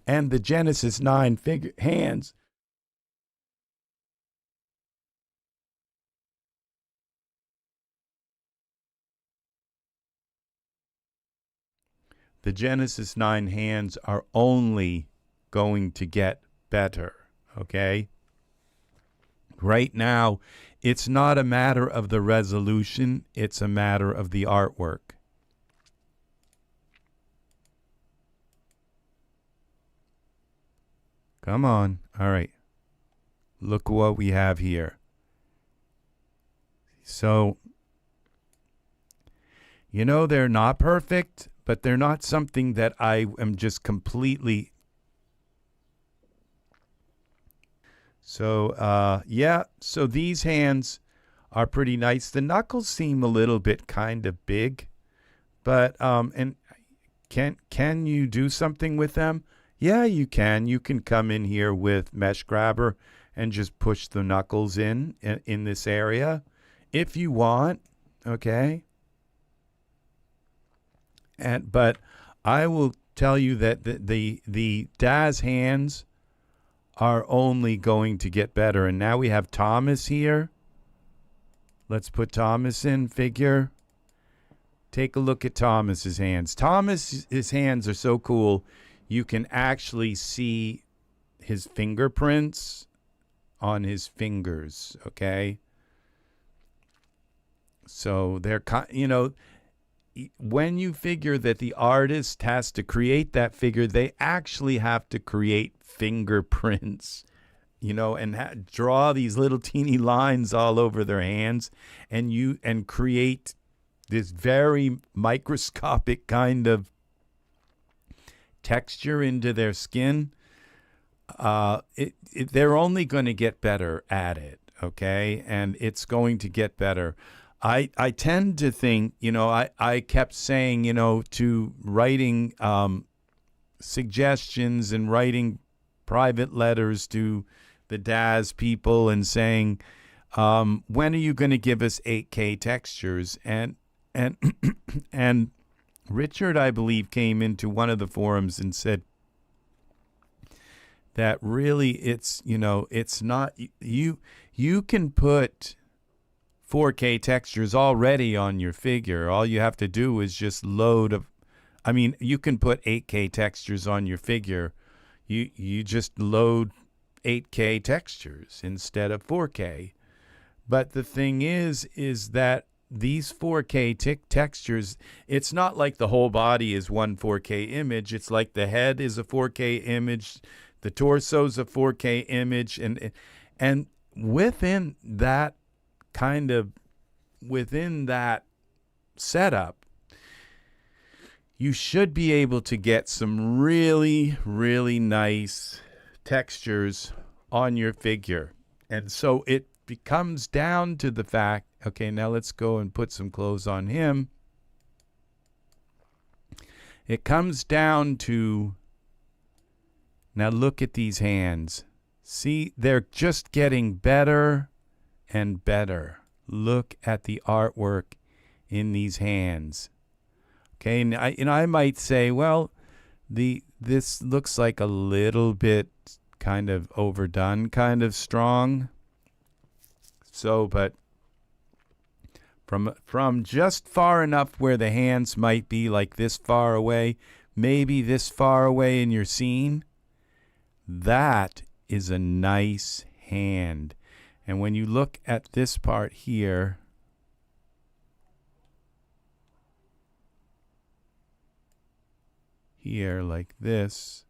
And the Genesis 9 hands, the Genesis 9 hands are only going to get better, okay? Right now, it's not a matter of the resolution, it's a matter of the artwork. Come on. All right. Look what we have here. So, you know, they're not perfect, but they're not something that I am just completely. So, yeah. So these hands are pretty nice. The knuckles seem a little bit kind of big, but, and can you do something with them? Yeah, you can. You can come in here with Mesh Grabber and just push the knuckles in this area if you want, okay? But I will tell you that the Daz hands are only going to get better. And now we have Thomas here. Let's put Thomas in figure. Take a look at Thomas's hands. Thomas's hands are so cool. You can actually see his fingerprints on his fingers, okay? So they're, you know, when you figure that the artist has to create that figure, they actually have to create fingerprints, you know, and draw these little teeny lines all over their hands, and create this very microscopic kind of texture into their skin. They're only going to get better at it, okay? And it's going to get better. I tend to think, you know, I kept saying, you know, to writing suggestions and writing private letters to the Daz people and saying, when are you going to give us 8K textures? And and Richard, I believe, came into one of the forums and said that really it's, you know, it's not, you can put 4K textures already on your figure. All you have to do is just you can put 8K textures on your figure. You just load 8K textures instead of 4K. But the thing is that these 4K textures, it's not like the whole body is one 4K image. It's like the head is a 4K image, the torso's a 4K image, and within that setup, you should be able to get some really, really nice textures on your figure. And so it comes down to the fact, okay, now let's go and put some clothes on him. It comes down to, now look at these hands. See, they're just getting better and better. Look at the artwork in these hands. Okay, and I might say, well, this looks like a little bit kind of overdone, kind of strong. So, but from just far enough where the hands might be, like this far away, maybe this far away in your scene, that is a nice hand. And when you look at this part here, like this,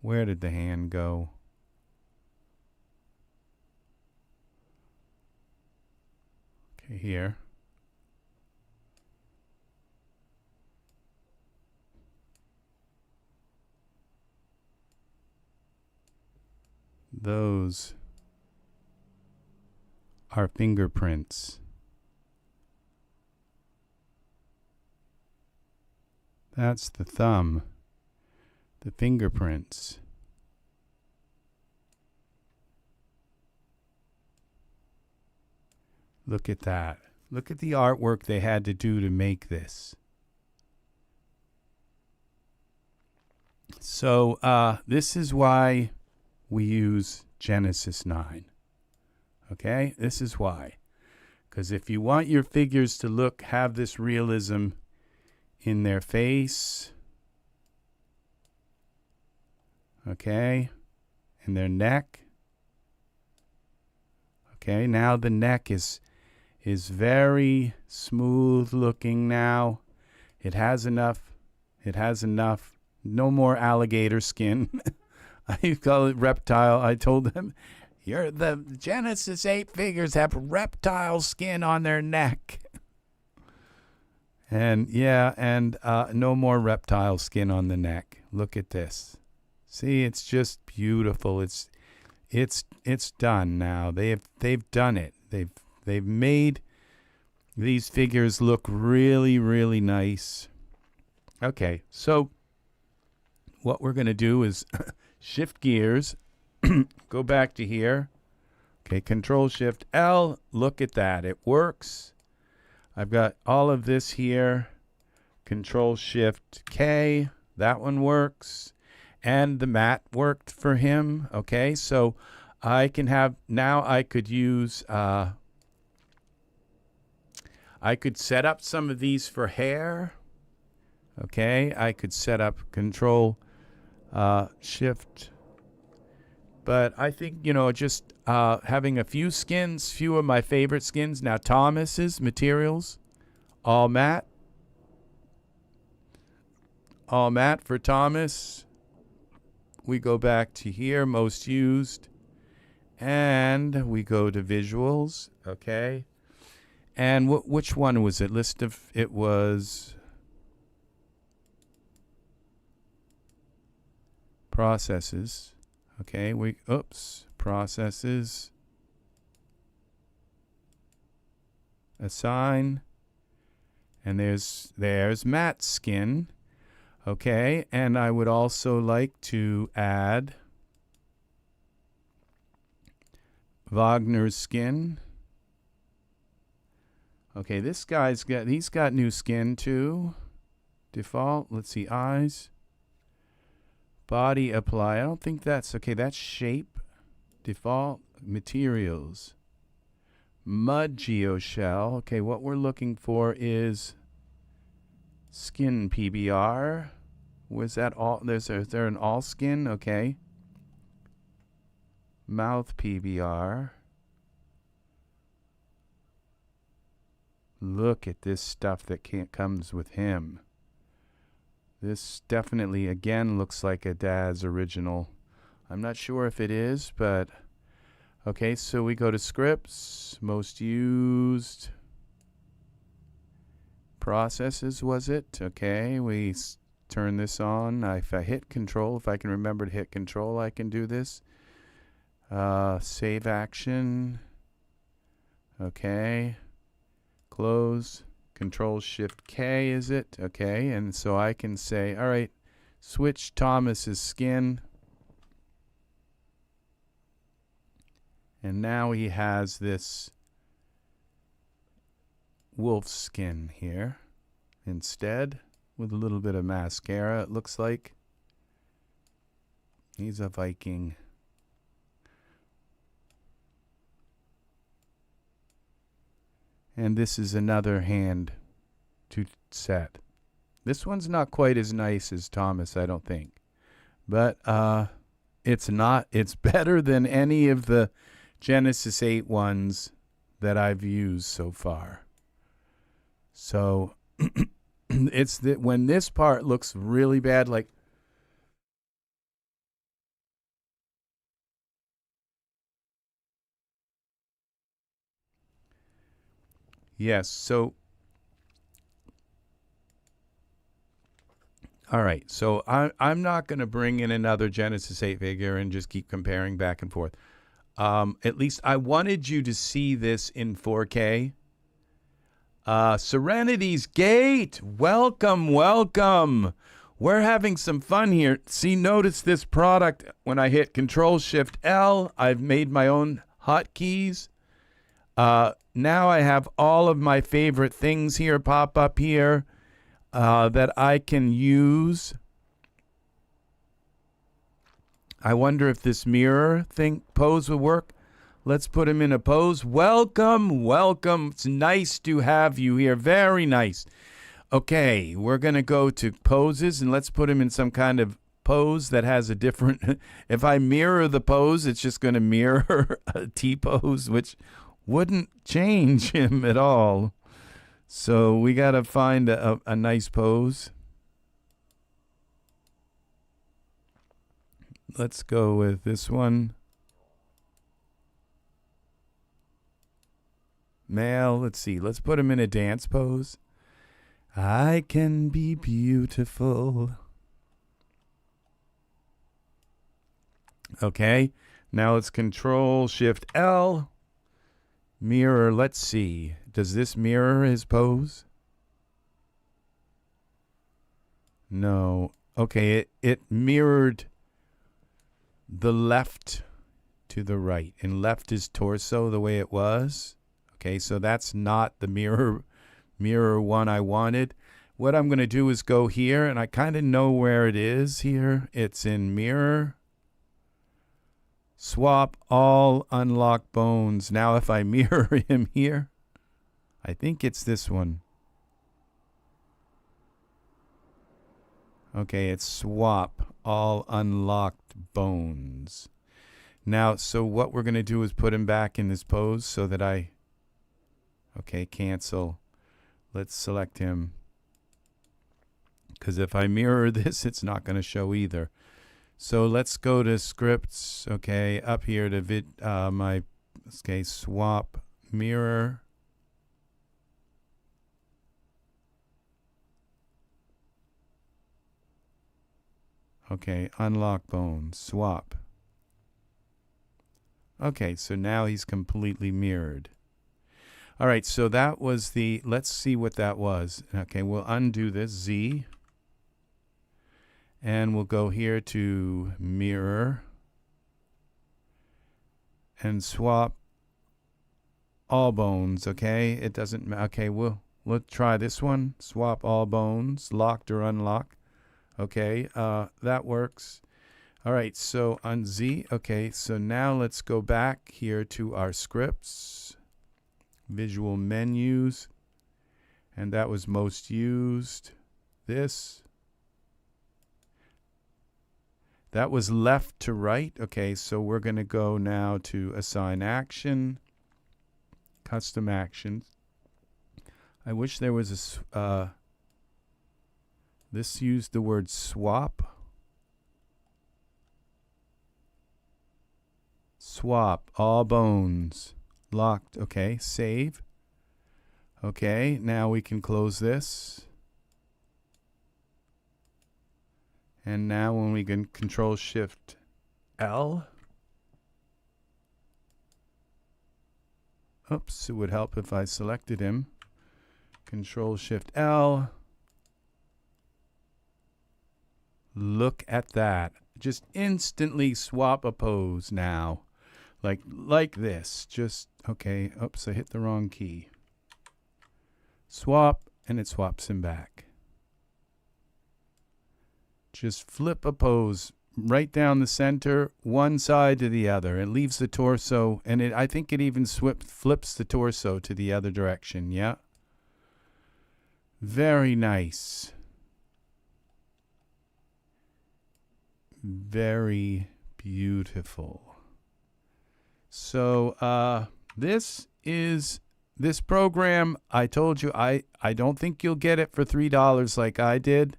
where did the hand go? Okay, here. Those are fingerprints. That's the thumb, the fingerprints. Look at that. Look at the artwork they had to do to make this. So this is why we use Genesis 9. Okay? This is why. Because if you want your figures to have this realism in their face, okay, in their neck, okay, now the neck is very smooth looking now. It has enough, no more alligator skin. I call it reptile. I told them, the Genesis 8 figures have reptile skin on their neck. And yeah, and no more reptile skin on the neck. Look at this. See, it's just beautiful. It's done now. They've done it. They've made these figures look really, really nice. Okay, so what we're gonna do is shift gears, go back to here. Okay, Ctrl+Shift+L. Look at that. It works. I've got all of this here. Ctrl+Shift+K. That one works. And the matte worked for him. Okay, so I can have, now I could use, I could set up some of these for hair. Okay, I could set up Ctrl+Shift. But I think, just having a few skins, few of my favorite skins. Now, Thomas's materials, all matte. All matte for Thomas. We go back to here, most used. And we go to visuals, okay. And which one was it? It was processes. Okay, processes, assign, and there's matte skin. Okay, and I would also like to add Wagner's skin. Okay, he's got new skin too. Default, let's see, eyes. Body apply. I don't think that's okay. That's shape. Default materials. Mud geoshell. Okay, what we're looking for is skin PBR. Was that all? Is there an all skin? Okay. Mouth PBR. Look at this stuff that comes with him. This definitely, again, looks like a Daz original. I'm not sure if it is, but... Okay, so we go to scripts, most used. Processes, was it? Okay, we turn this on. If I hit Control, if I can remember to hit Control, I can do this. Save action. Okay. Close. Ctrl+Shift+K, is it? Okay, and so I can say, all right, switch Thomas's skin. And now he has this wolf skin here instead, with a little bit of mascara, it looks like. He's a Viking. And this is another hand to set. This one's not quite as nice as Thomas, I don't think. But it's better than any of the Genesis 8 ones that I've used so far. So it's that when this part looks really bad, like yes, so all right, so I'm not going to bring in another Genesis 8 figure and just keep comparing back and forth. At least I wanted you to see this in 4K. Serenity's Gate, welcome, welcome. We're having some fun here. See, notice this product. When I hit Ctrl+Shift+L, I've made my own hotkeys. Now I have all of my favorite things here pop up here that I can use. I wonder if this mirror thing pose will work. Let's put him in a pose. Welcome, welcome. It's nice to have you here. Very nice. Okay, we're going to go to poses, and let's put him in some kind of pose that has a different... If I mirror the pose, it's just going to mirror a T-pose, which wouldn't change him at all. So we got to find a nice pose. Let's go with this one. Male, let's see. Let's put him in a dance pose. I can be beautiful. Okay. Now let's Ctrl+Shift+L. Mirror, let's see. Does this mirror his pose? No. Okay, it mirrored the left to the right. And left is torso the way it was. Okay, so that's not the mirror one I wanted. What I'm going to do is go here, and I kind of know where it is here. It's in mirror. Swap all unlock bones. Now if I mirror him here, I think it's this one. Okay, it's swap all unlocked bones. Now, so what we're going to do is put him back in this pose so that I... Okay, cancel. Let's select him. Because if I mirror this, it's not going to show either. So let's go to scripts. Okay, up here to swap mirror. Okay, unlock bones, swap. Okay, so now he's completely mirrored. All right, so that was the, let's see what that was. Okay, we'll undo this, Z. And we'll go here to mirror. And swap all bones, okay? It doesn't, okay, we'll try this one. Swap all bones, locked or unlocked. Okay, that works. All right, so on Z, okay, so now let's go back here to our scripts. Visual menus, and that was most used. This, that was left to right. Okay, so we're going to go now to assign action, custom actions. I wish there was a this used the word swap. Swap all bones. Locked. Okay, save. Okay, now we can close this. And now when we can Ctrl+Shift+L. Oops, it would help if I selected him. Ctrl+Shift+L. Look at that. Just instantly swap a pose now. Like this. Just, okay, oops, I hit the wrong key. Swap, and it swaps him back. Just flip a pose right down the center, one side to the other. It leaves the torso, and I think it even flips the torso to the other direction. Yeah. Very nice. Very beautiful. So this program, I told you, I don't think you'll get it for $3 like I did.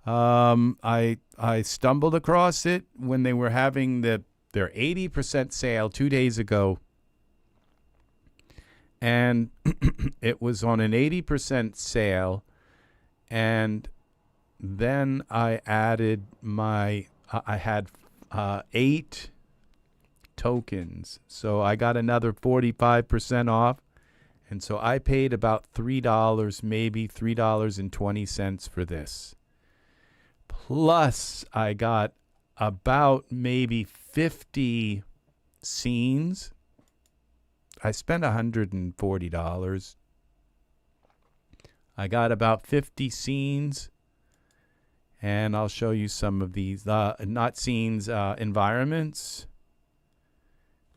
I stumbled across it when they were having their 80% sale 2 days ago. And it was on an 80% sale. And then I added I had 8 tokens. So I got another 45% off. And so I paid about $3, maybe $3.20 for this. Plus, I got about maybe 50 scenes. I spent $140. I got about 50 scenes. And I'll show you some of these, not scenes, environments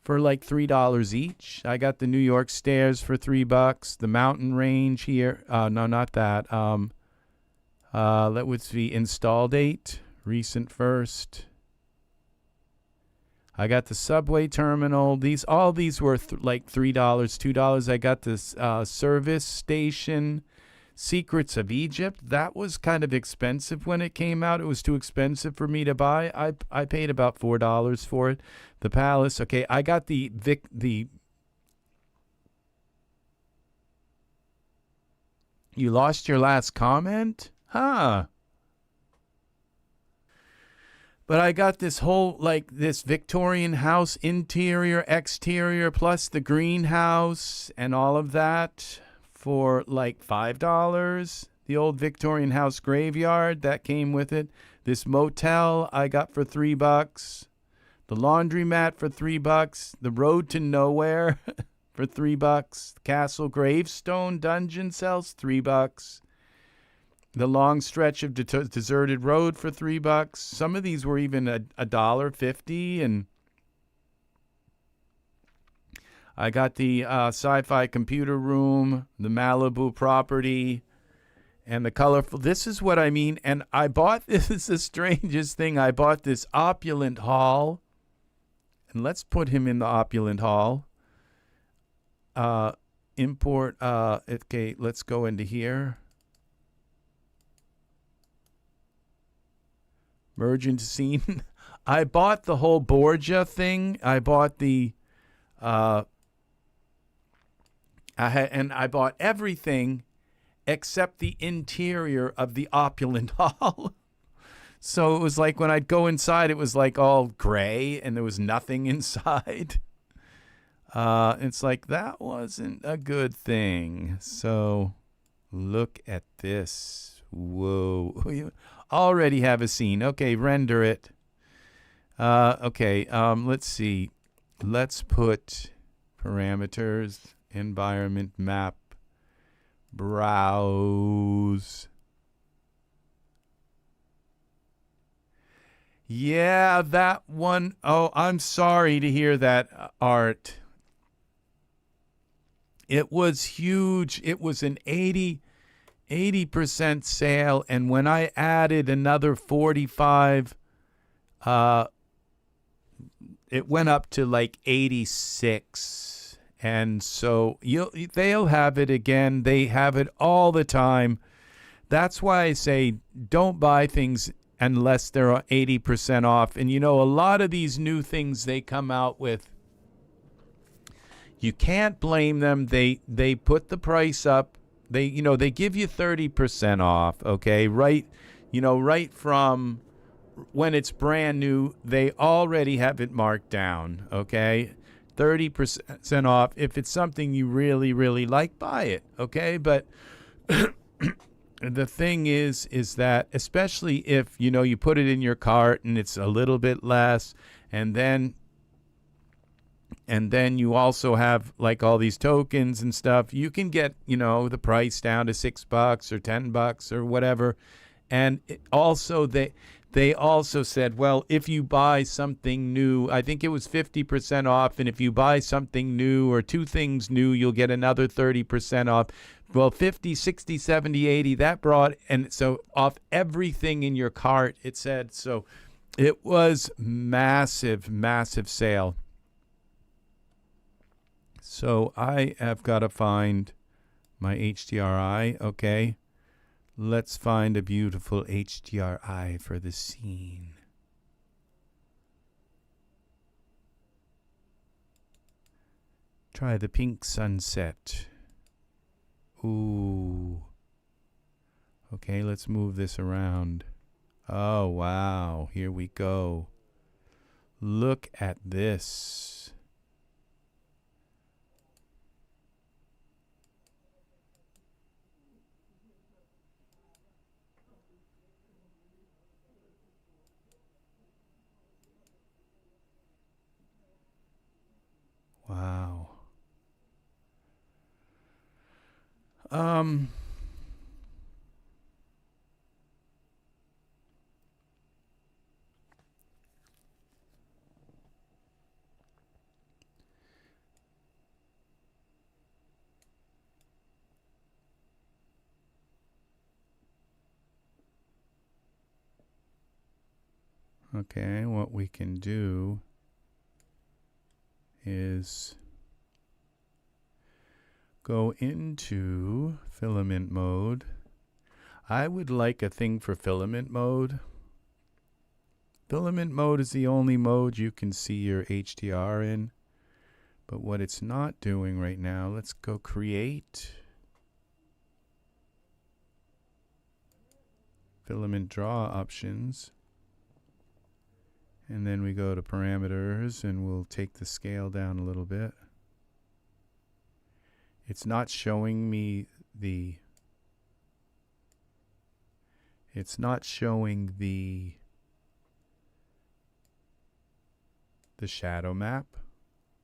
for like $3 each. I got the New York stairs for $3. The mountain range here. No, not that. Let's see, install date, recent first. I got the subway terminal. All these were like $3, $2. I got this service station, Secrets of Egypt. That was kind of expensive when it came out. It was too expensive for me to buy. I paid about $4 for it. The Palace. Okay, I got the You lost your last comment? Huh. But I got this whole, like, this Victorian house interior, exterior, plus the greenhouse and all of that for like $5. The old Victorian house graveyard, that came with it. This motel I got for $3. The laundromat for $3. The road to nowhere for $3. Castle gravestone dungeon cells, $3. The long stretch of deserted road for $3. Some of these were even $1.50, and I got the sci-fi computer room, the Malibu property, and the colorful. This is what I mean. And I bought this. Is the strangest thing. I bought this opulent hall, and let's put him in the opulent hall. Import. Okay, let's go into here. Merge into scene. I bought the whole Borgia thing. I bought the I bought everything except the interior of the opulent hall. So it was like when I'd go inside, it was like all gray and there was nothing inside. It's like that wasn't a good thing. So look at this. Whoa. You already have a scene. Okay, render it. Okay, let's see. Let's put parameters, environment map, browse. Yeah, that one. Oh, I'm sorry to hear that, Art. It was huge. It was an 80% sale, and when I added another 45, it went up to like 86. And so they'll have it again. They have it all the time. That's why I say don't buy things unless they're 80% off. And a lot of these new things they come out with, you can't blame them. They put the price up. They give you 30% off, okay? Right from when it's brand new, they already have it marked down, okay? 30% off. If it's something you really, really like, buy it, okay? But the thing is that especially if, you put it in your cart and it's a little bit less, and then you also have like all these tokens and stuff, you can get, the price down to $6 or $10 or whatever. And also they also said, well, if you buy something new, I think it was 50% off, and if you buy something new or two things new, you'll get another 30% off. Well, 50, 60, 70, 80, that brought, and so off everything in your cart, it said. So it was massive, massive sale. So I have got to find my HDRI, okay? Let's find a beautiful HDRI for the scene. Try the pink sunset. Ooh. Okay, let's move this around. Oh, wow. Here we go. Look at this. Wow. Okay, what we can do is go into filament mode. I would like a thing for filament mode. Filament mode is the only mode you can see your HDR in. But what it's not doing right now, let's go create. Filament draw options. And then we go to parameters and we'll take the scale down a little bit. It's not showing me the shadow map,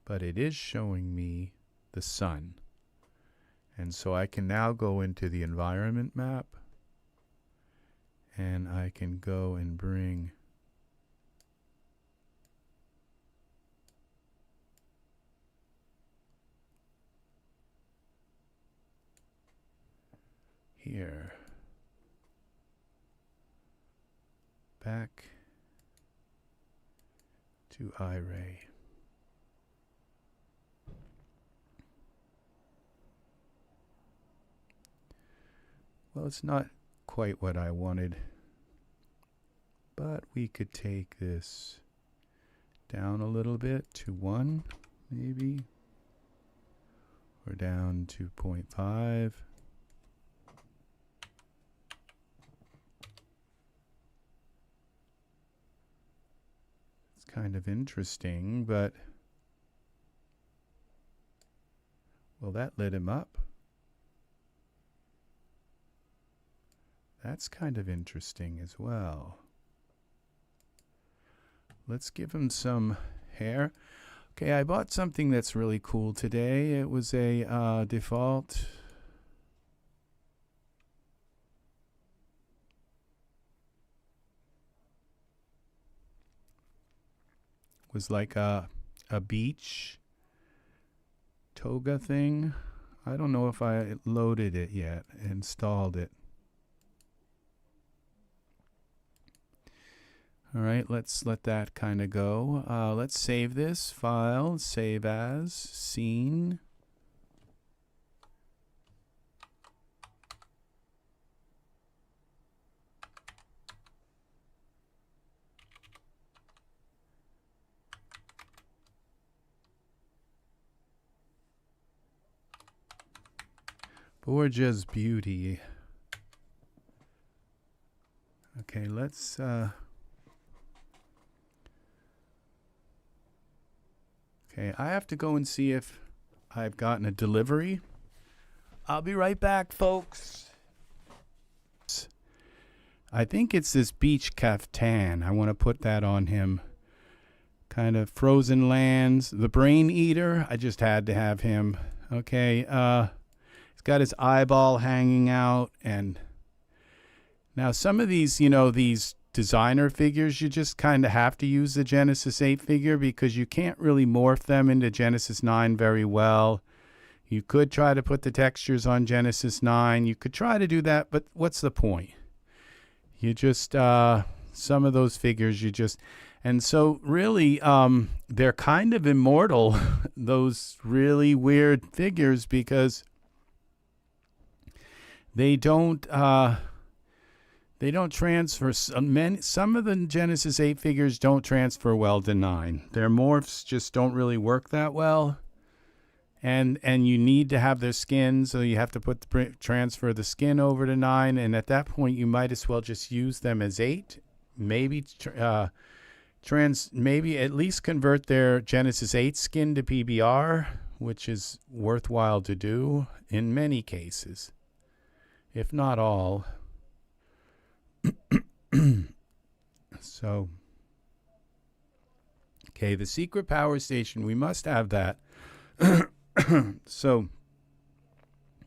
but it is showing me the sun. And so I can now go into the environment map and I can go and bring here back to iRay. Well, it's not quite what I wanted, but we could take this down a little bit to 1 maybe, or down to 0.5. Kind of interesting, but well, that lit him up. That's kind of interesting as well. Let's give him some hair. Okay, I bought something that's really cool today. It was a default was like a beach toga thing. I don't know if I loaded it yet, installed it. All right, let's let that kind of go. Let's save this file, save as, scene. Borges Beauty. Okay, let's okay, I have to go and see if I've gotten a delivery. I'll be right back, folks. I think it's this beach caftan. I want to put that on him. Kind of frozen lands. The brain eater. I just had to have him. Okay, got his eyeball hanging out, and now some of these, you know, these designer figures, you just kind of have to use the Genesis 8 figure because you can't really morph them into Genesis 9 very well. You could try to put the textures on Genesis 9. You could try to do that, but what's the point? You just, some of those figures you just, and so really they're kind of immortal, those really weird figures, because they don't transfer. Some of the Genesis 8 figures don't transfer well to 9. Their morphs just don't really work that well. And you need to have their skin, so you have to transfer the skin over to 9. And at that point, you might as well just use them as 8. Maybe maybe at least convert their Genesis 8 skin to PBR, which is worthwhile to do in many cases, if not all. So, okay, the secret power station, we must have that. So,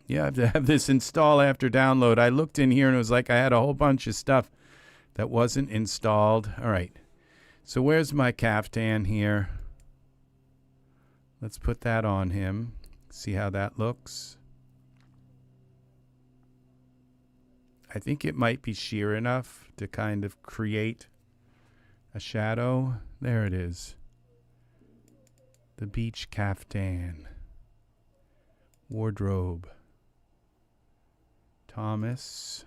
yeah, I have to have this install after download. I looked in here and it was like I had a whole bunch of stuff that wasn't installed. All right, so where's my caftan here? Let's put that on him. See how that looks. I think it might be sheer enough to kind of create a shadow. There it is. The beach caftan. Wardrobe. Thomas.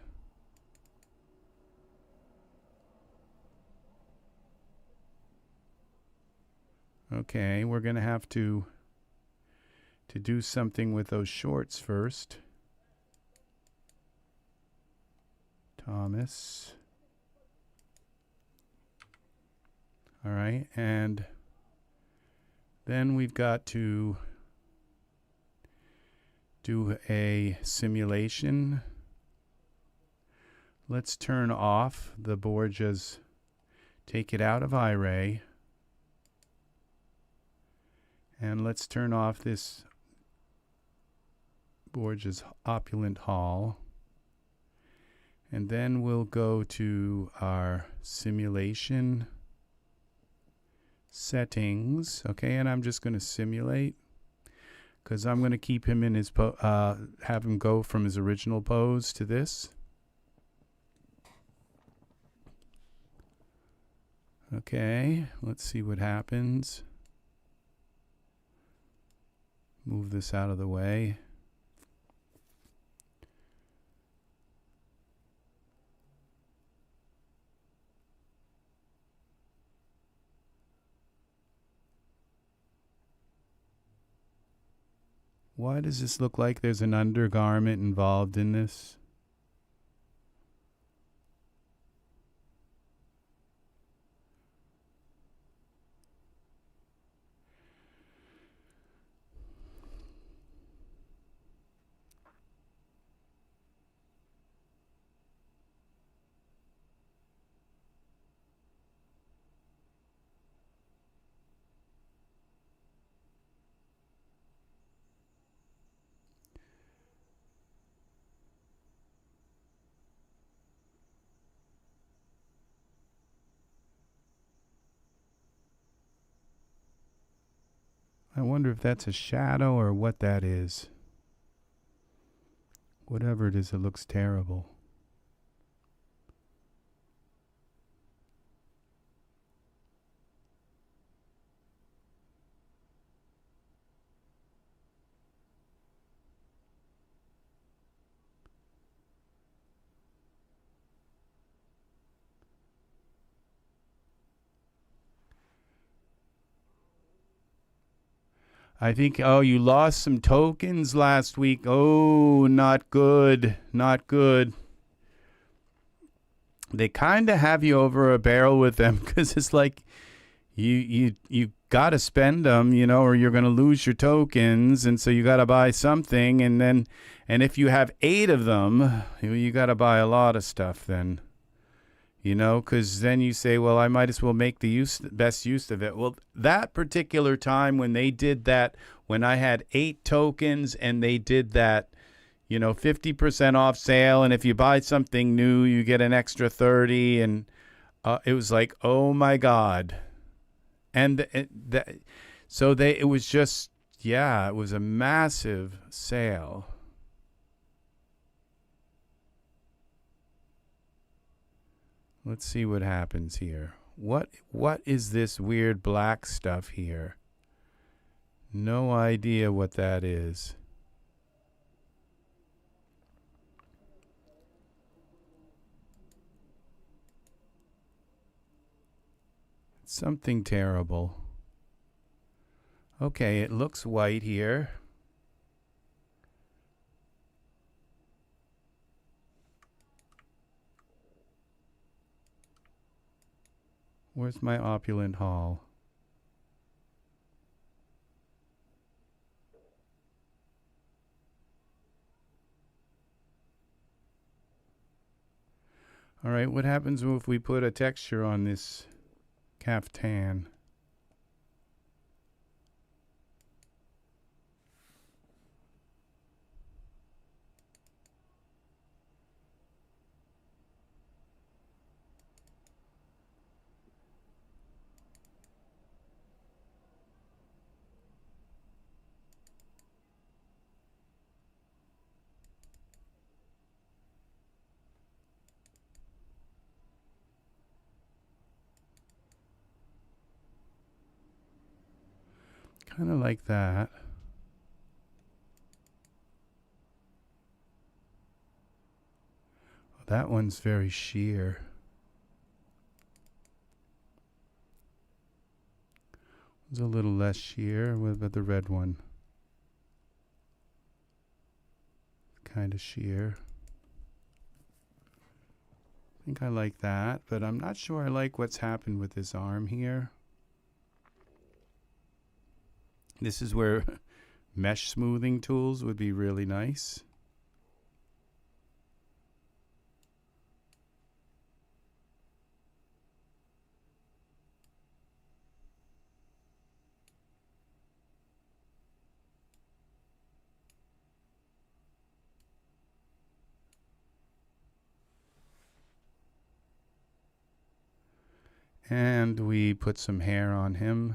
Okay, we're going to have to do something with those shorts first. Thomas. All right, and then we've got to do a simulation. Let's turn off the Borges, take it out of iRay, and let's turn off this Borges Opulent Hall. And then we'll go to our simulation settings. Okay, and I'm just going to simulate because I'm going to keep him in his have him go from his original pose to this. Okay, let's see what happens. Move this out of the way. Why does this look like there's an undergarment involved in this? I wonder if that's a shadow or what that is. Whatever it is, it looks terrible. I think, oh, you lost some tokens last week. Oh, not good. Not good. They kind of have you over a barrel with them because it's like you got to spend them, you know, or you're going to lose your tokens. And so you got to buy something. And if you have 8 of them, you got to buy a lot of stuff then. You know, because then you say, well, I might as well make the best use of it. Well, that particular time when they did that, when I had 8 tokens and they did that, you know, 50% off sale, and if you buy something new, you get an extra 30. And it was like, oh my God. And it was just, yeah, it was a massive sale. Let's see what happens here. What is this weird black stuff here? No idea what that is. It's something terrible. Okay, it looks white here. Where's my Opulent haul? All right, what happens if we put a texture on this caftan? Kind of like that. Oh, that one's very sheer. It's a little less sheer. What about the red one? Kind of sheer. I think I like that, but I'm not sure I like what's happened with this arm here. This is where mesh smoothing tools would be really nice. And we put some hair on him.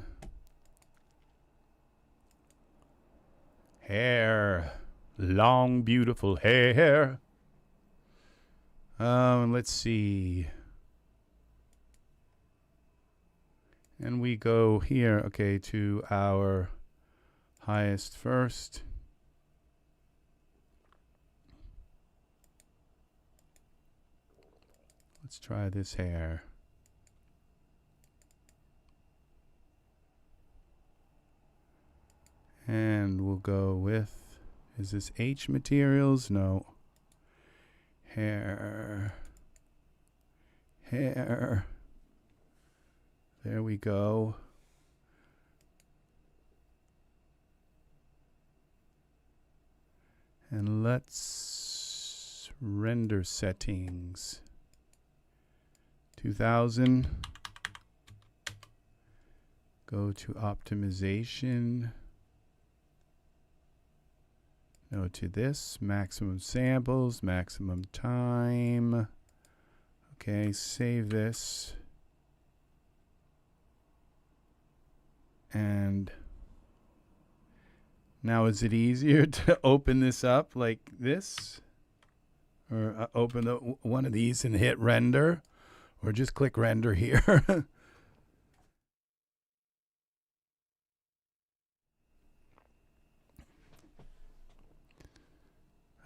Hair. Long, beautiful hair. Let's see. And we go here, okay, to our highest first. Let's try this hair. And we'll go with, is this H materials? No. Hair. Hair. There we go. And let's render settings. 2000. Go to optimization. No, to this, maximum samples, maximum time. Okay, save this. And now is it easier to open this up like this? Or open one of these and hit render? Or just click render here?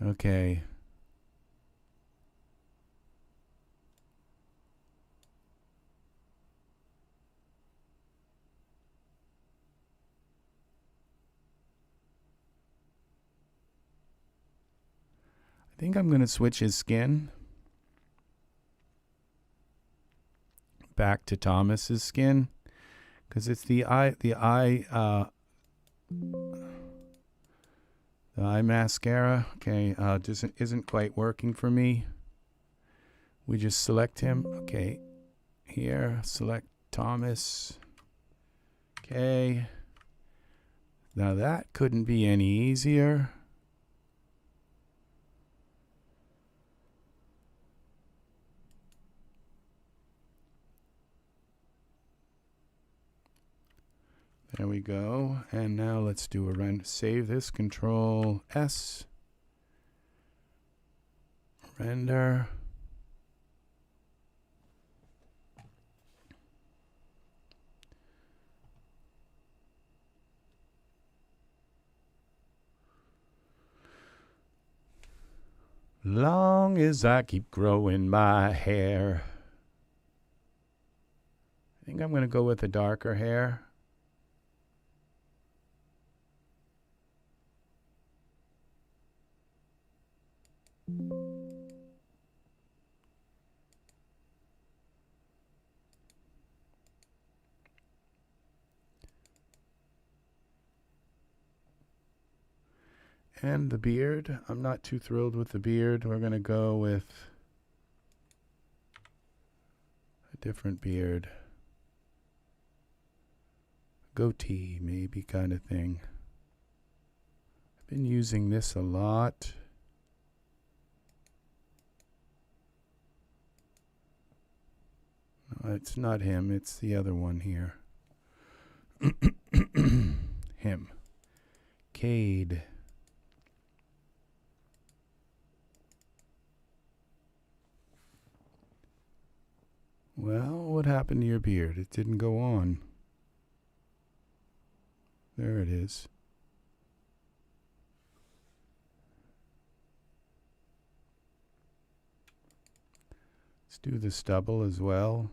Okay. I think I'm going to switch his skin back to Thomas's skin because it's the eye mascara. Okay, just isn't quite working for me. We just select him. Okay, here, select Thomas. Okay. Now that couldn't be any easier. There we go. And now let's do a render. Save this. Control S. Render. Long as I keep growing my hair. I think I'm going to go with a darker hair. And the beard, I'm not too thrilled with the beard. We're going to go with a different beard. Goatee, maybe, kind of thing. I've been using this a lot. No, it's not him, it's the other one here. Him. Cade. Well, what happened to your beard? It didn't go on. There it is. Let's do the stubble as well.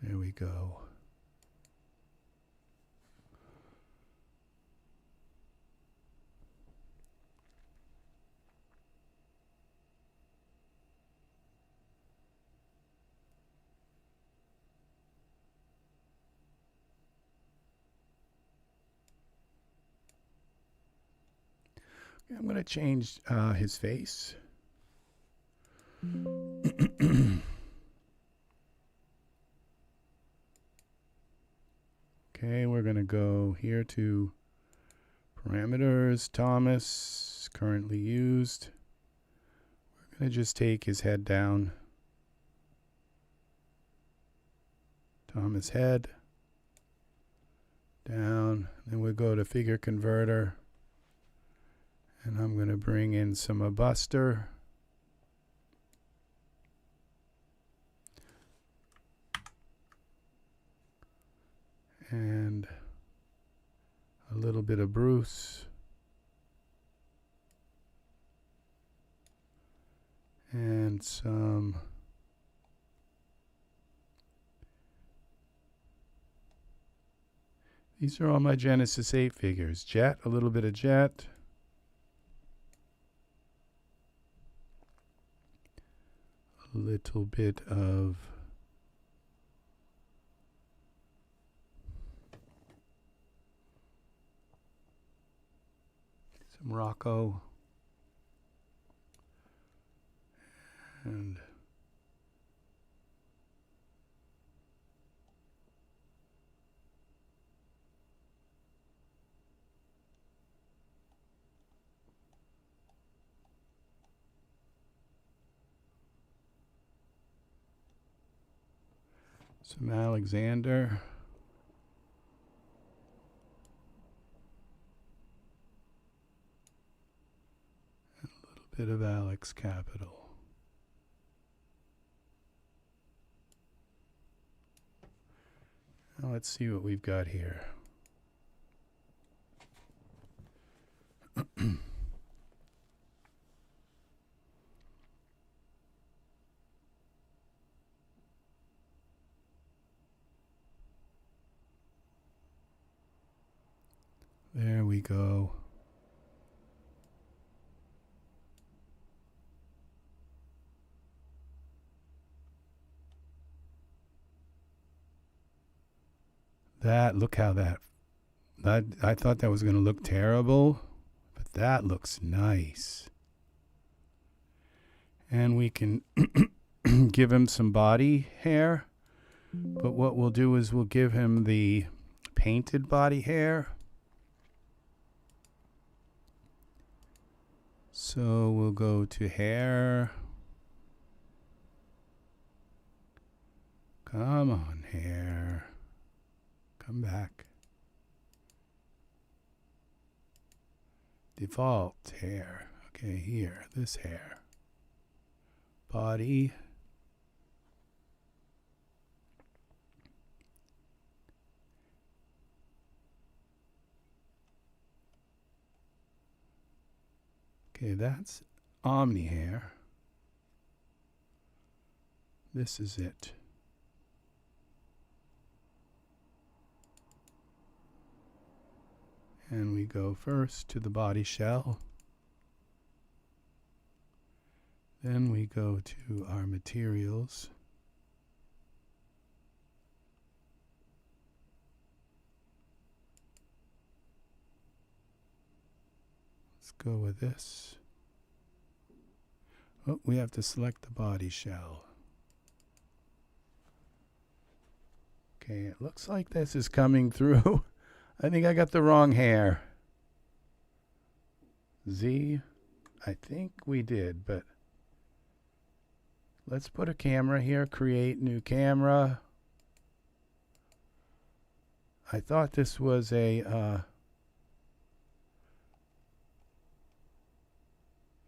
There we go. I'm going to change his face. Okay, we're going to go here to parameters, Thomas, currently used. We're going to just take his head down. Thomas head. Down. Then we'll go to figure converter. And I'm going to bring in some abuster. And a little bit of Bruce. And some these are all my Genesis 8 figures. Jet, a little bit of Jet. A little bit of some Rocco and some Alexander. And a little bit of Alex Capital. Now let's see what we've got here. There we go. That, look how that I thought that was going to look terrible, but that looks nice. And we can give him some body hair, but what we'll do is we'll give him the painted body hair. So we'll go to hair. Come on, hair. Come back. Default hair. Okay, here, this hair. Body. Okay, that's Omni hair. This is it. And we go first to the body shell. Then we go to our materials. Let's go with this. Oh, we have to select the body shell. Okay, it looks like this is coming through. I think I got the wrong hair. Z, I think we did, but let's put a camera here, create new camera. I thought this was a,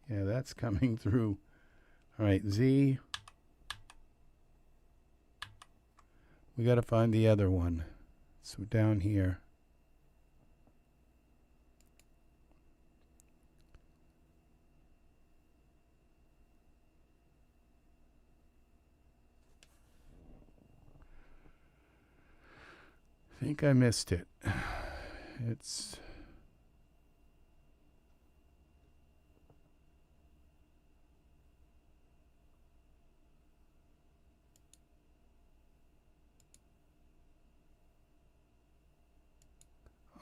yeah, that's coming through. All right, Z. We got to find the other one. So down here. I think I missed it. It's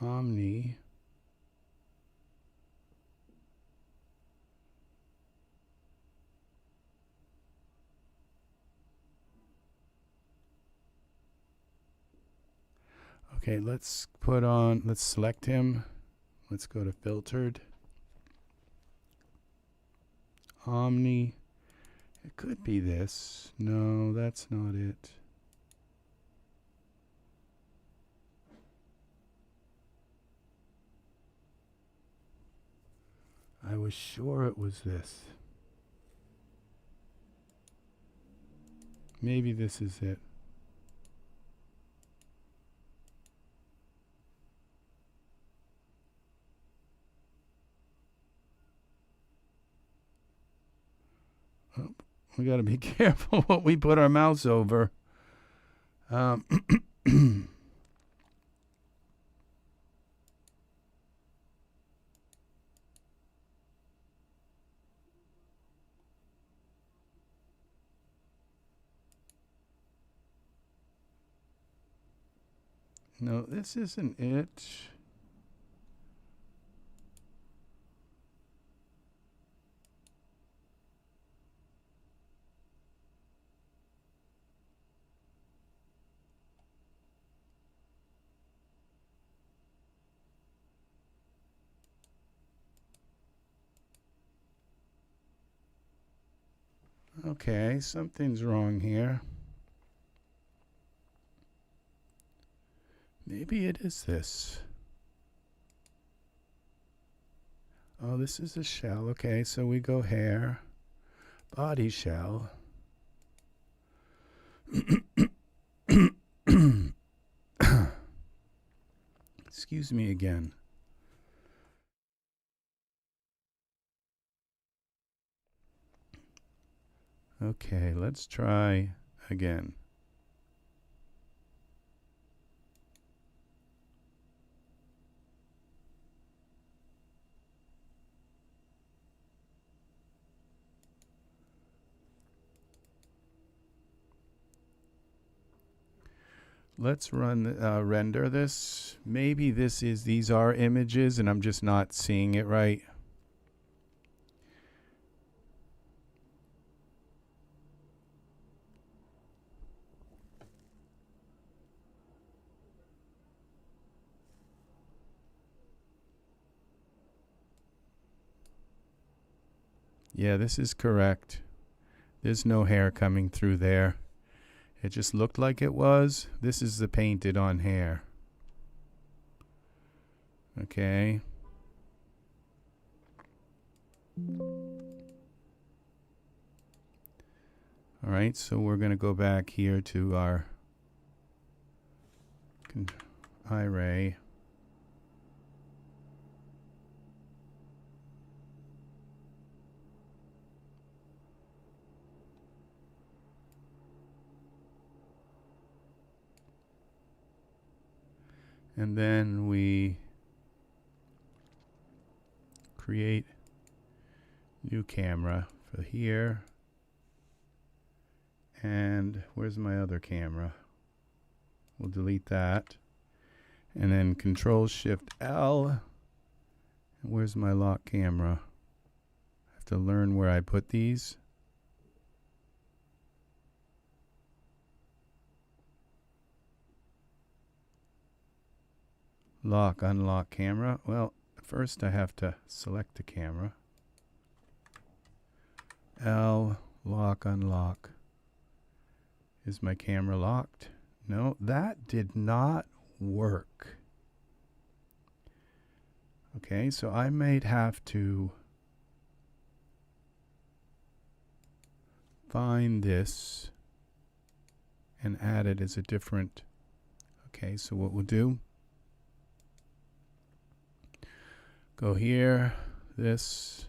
Omni. Okay, let's select him. Let's go to filtered. Omni. It could be this. No, that's not it. I was sure it was this. Maybe this is it. Oh, we got to be careful what we put our mouse over. No, this isn't it. Okay, something's wrong here. Maybe it is this. Oh, this is a shell. Okay, so we go hair, body shell. Excuse me again. Okay, let's try again. Let's render this. Maybe these are images and I'm just not seeing it right. Yeah, this is correct. There's no hair coming through there. It just looked like it was. This is the painted on hair. Okay. All right, so we're going to go back here to our array. And then we create new camera for here. And where's my other camera? We'll delete that. And then Ctrl+Shift+L. And where's my lock camera? I have to learn where I put these. Lock, unlock camera. Well, first I have to select the camera. L, lock, unlock. Is my camera locked? No, that did not work. Okay, so I might have to find this and add it as a different. Okay, so what we'll do, go here, this,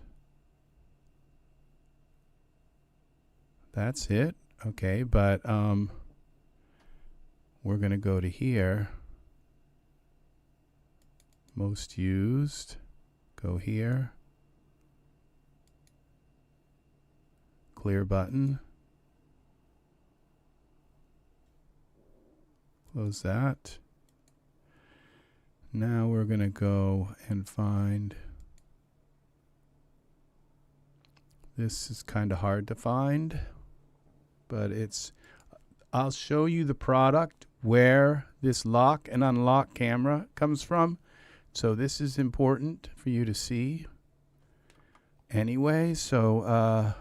that's it. Okay, but we're going to go to here, most used, go here, clear button, close that. Now we're going to go and find, this is kind of hard to find, but it's, I'll show you the product where this lock and unlock camera comes from. So this is important for you to see. Anyway, so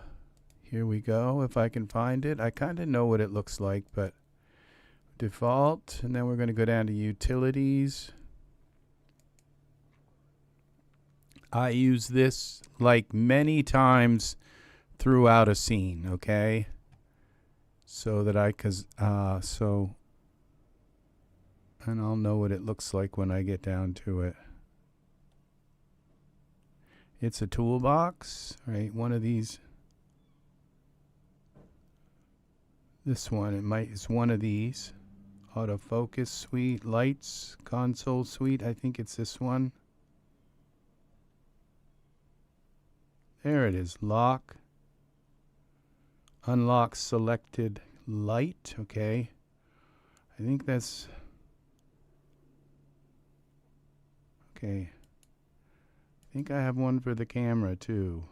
here we go. If I can find it, I kind of know what it looks like, but default, and then we're going to go down to utilities. I use this like many times throughout a scene, okay? So that and I'll know what it looks like when I get down to it. It's a toolbox, right? One of these. This one, it's one of these. Autofocus Suite, lights, console suite. I think it's this one. There it is, lock. Unlock selected light, okay. I think that's, okay. I think I have one for the camera too.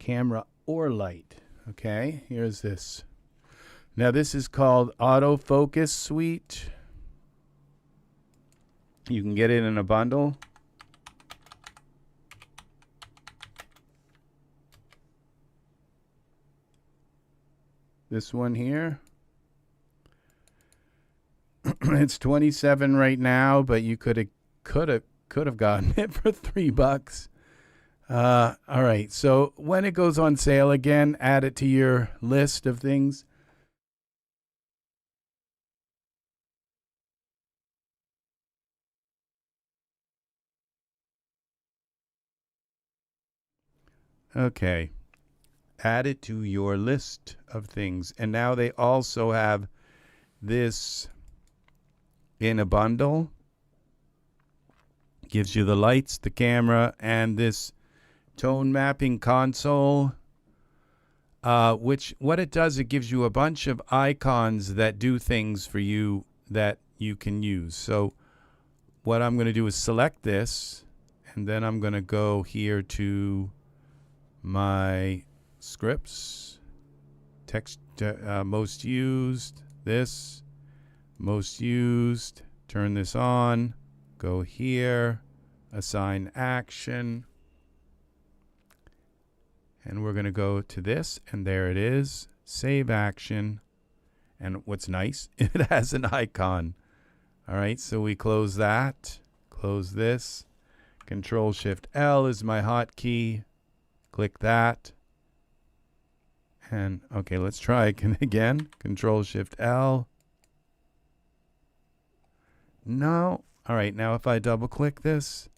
Camera or light, okay. Here's this. Now this is called Autofocus Suite. You can get it in a bundle. This one here. It's $27 right now, but you could have gotten it for $3. All right. So when it goes on sale again, add it to your list of things. Okay. Add it to your list of things. And now they also have this in a bundle. Gives you the lights, the camera, and this tone mapping console. Which what it does, it gives you a bunch of icons that do things for you that you can use. So what I'm going to do is select this, and then I'm going to go here to my scripts, text, most used, this, most used, turn this on, go here, assign action, and we're going to go to this, and there it is, save action. And what's nice, it has an icon. All right, so we close that, close this. Ctrl+Shift+L is my hotkey. Click that. And okay, let's try again. Ctrl+Shift+L. No. All right, now if I double click this,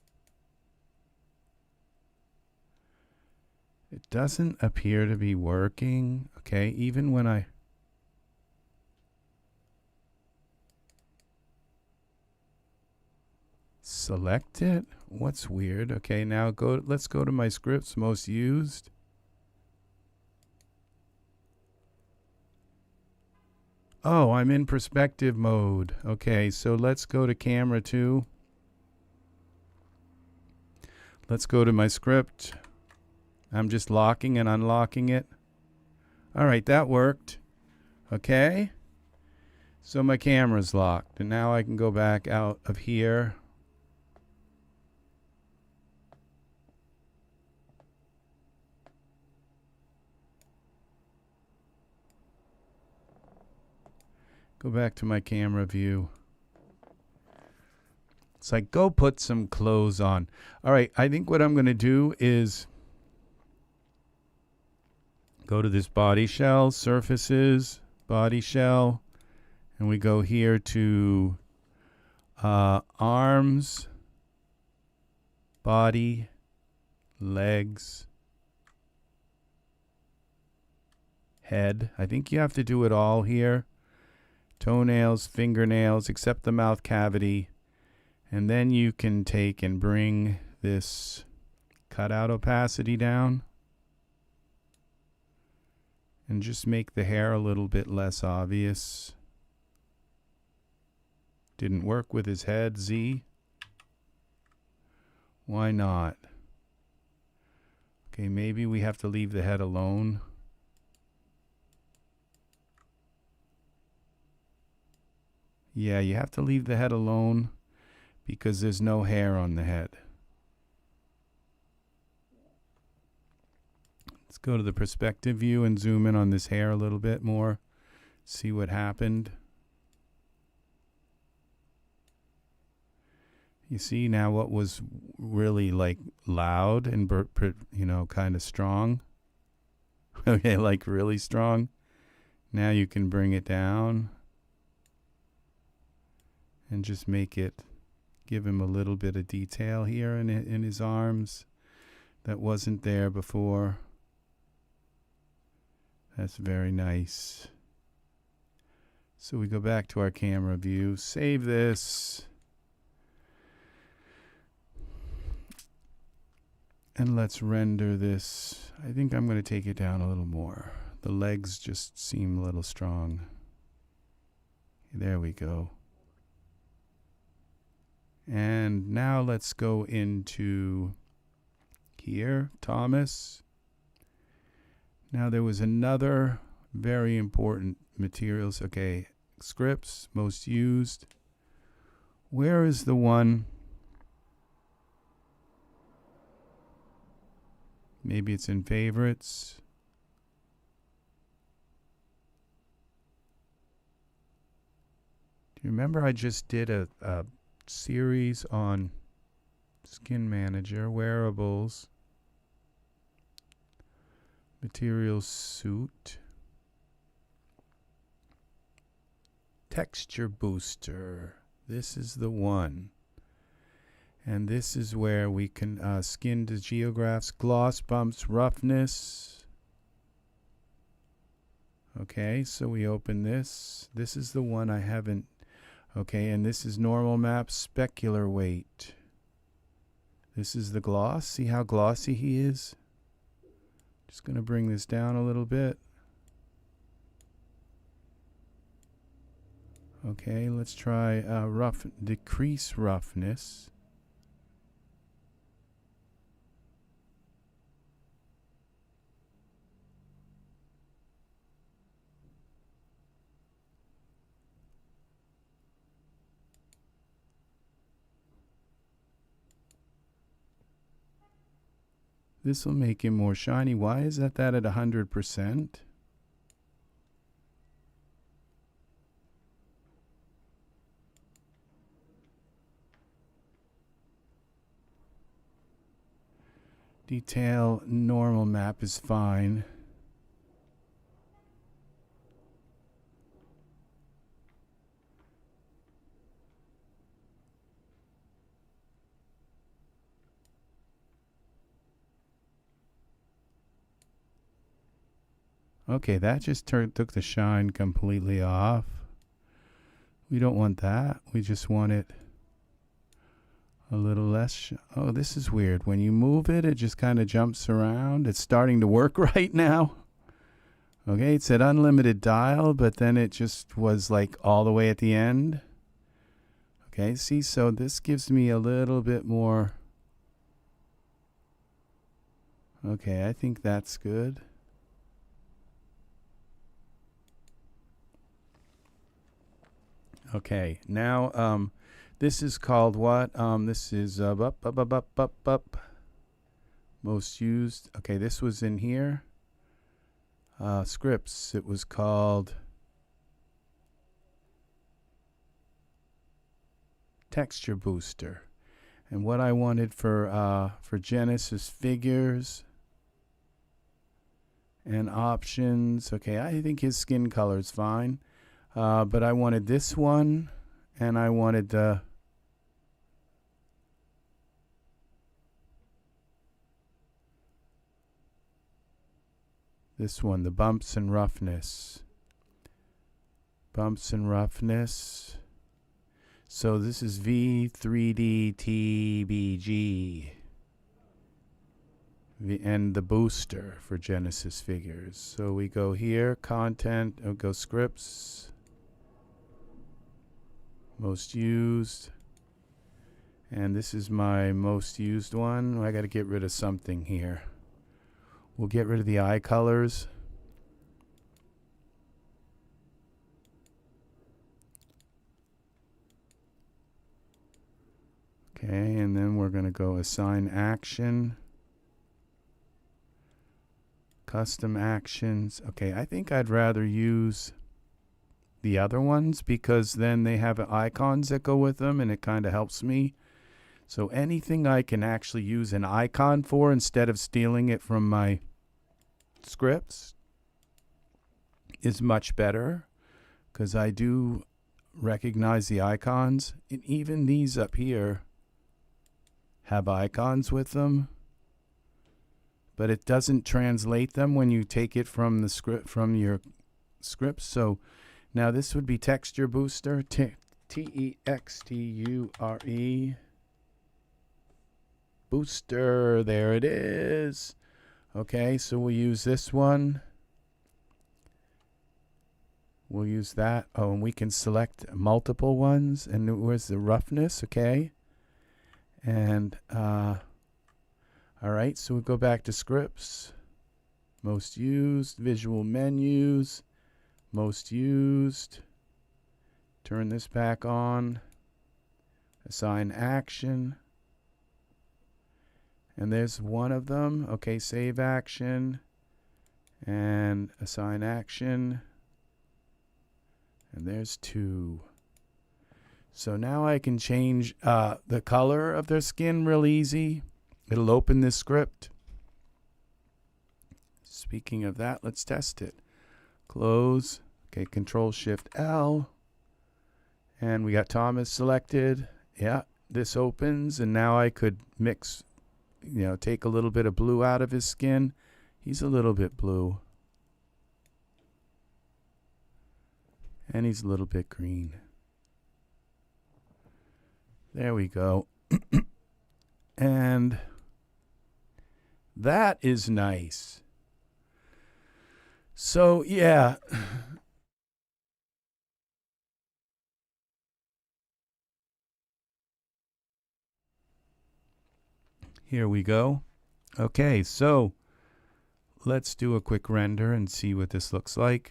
it doesn't appear to be working. Okay, even when I select it. What's weird? Okay, now let's go to my scripts most used. Oh, I'm in perspective mode. Okay, so let's go to camera 2. Let's go to my script. I'm just locking and unlocking it. All right, that worked. Okay. So my camera's locked, and now I can go back out of here. Go back to my camera view. It's like, go put some clothes on. All right, I think what I'm going to do is go to this body shell, surfaces, body shell, and we go here to arms, body, legs, head. I think you have to do it all here. Toenails, fingernails, except the mouth cavity. And then you can take and bring this cutout opacity down. And just make the hair a little bit less obvious. Didn't work with his head, Z. Why not? Okay, maybe we have to leave the head alone. Yeah, you have to leave the head alone because there's no hair on the head. Let's go to the perspective view and zoom in on this hair a little bit more. See what happened. You see now what was really like loud and kind of strong. Okay, like really strong. Now you can bring it down. And just make it, give him a little bit of detail here in his arms that wasn't there before. That's very nice. So we go back to our camera view, save this. And let's render this. I think I'm going to take it down a little more. The legs just seem a little strong. There we go. And now let's go into here, Thomas. Now there was another very important materials. Okay, scripts, most used. Where is the one? Maybe it's in favorites. Do you remember I just did a series on Skin Manager, wearables, materials suit, texture booster. This is the one. And this is where we can skin to geographs, gloss bumps, roughness. Okay, so we open this. This is the one I haven't. Okay, and this is normal map, specular weight. This is the gloss. See how glossy he is? Just going to bring this down a little bit. Okay, let's try decrease roughness. This will make him more shiny. Why is that at 100%? Detail normal map is fine. Okay, that just took the shine completely off. We don't want that. We just want it a little less. Oh, this is weird. When you move it, it just kind of jumps around. It's starting to work right now. Okay, it said unlimited dial, but then it just was like all the way at the end. Okay, see, so this gives me a little bit more. Okay, I think that's good. Okay, now this is called what? This is most used. Okay, this was in here. Scripts. It was called Texture Booster. And what I wanted for Genesis figures and options. Okay, I think his skin color is fine. But I wanted this one, and I wanted this one, the bumps and roughness. Bumps and roughness. So this is EZ3DTV and the booster for Genesis figures. So we go here, content, go scripts. Most used, and this is my most used one. I got to get rid of something here. We'll get rid of the eye colors. Okay, and then we're going to go assign action, custom actions. Okay, I think I'd rather use the other ones because then they have icons that go with them, and it kind of helps me. So anything I can actually use an icon for instead of stealing it from my scripts is much better, because I do recognize the icons, and even these up here have icons with them, but it doesn't translate them when you take it from the script, from your scripts. So now this would be Texture Booster, Texture Booster. There it is. Okay, so we'll use this one. We'll use that. Oh, and we can select multiple ones. And where's the roughness? Okay. And all right, so we'll go back to scripts. Most used, visual menus. Most used. Turn this back on. Assign action. And there's one of them. Okay, save action. And assign action. And there's two. So now I can change the color of their skin real easy. It'll open this script. Speaking of that, let's test it. Close. Okay, Ctrl+Shift+L. And we got Thomas selected. Yeah, this opens, and now I could mix, you know, take a little bit of blue out of his skin. He's a little bit blue. And he's a little bit green. There we go. And that is nice. So, yeah. Here we go. Okay, so let's do a quick render and see what this looks like.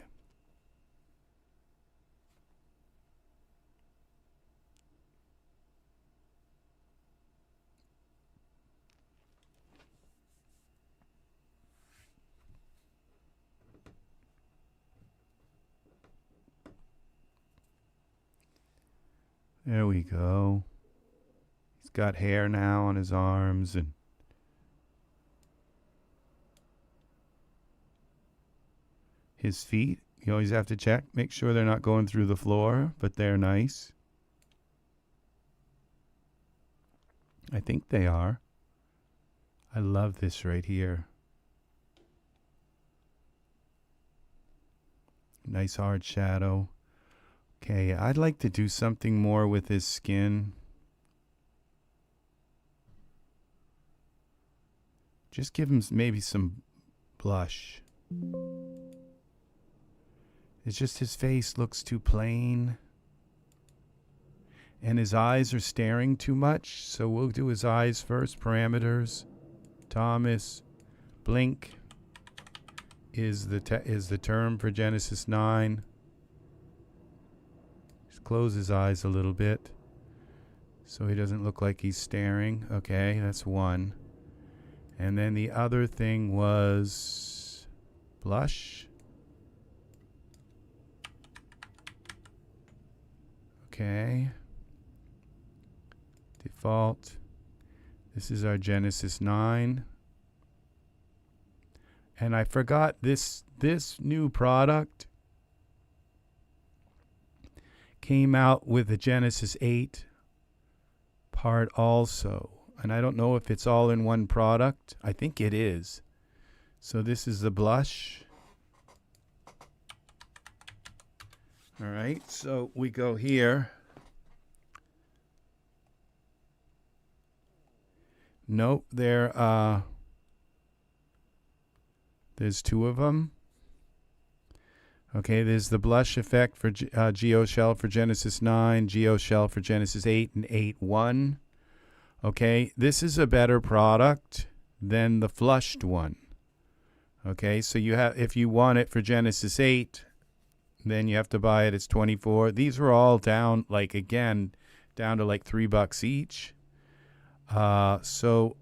There we go. He's got hair now on his arms and his feet. You always have to check, make sure they're not going through the floor, but they're nice. I think they are. I love this right here. Nice hard shadow. Okay, I'd like to do something more with his skin. Just give him maybe some blush. It's just his face looks too plain. And his eyes are staring too much, so we'll do his eyes first. Parameters. Thomas. Blink is the term for Genesis 9. Just close his eyes a little bit so he doesn't look like he's staring. Okay, that's one. And then the other thing was blush. Okay. Default. This is our Genesis 9. And I forgot this new product came out with the Genesis 8 part also. And I don't know if it's all in one product. I think it is. So this is the blush. All right, so we go here. Nope, there's two of them. Okay, there's the blush effect for geoshell for Genesis 9, geoshell for Genesis 8 and 8.1. Okay, this is a better product than the flushed one. Okay, so you have, if you want it for Genesis 8, then you have to buy it. It's $24. These are all down, like, again, down to like $3 each. So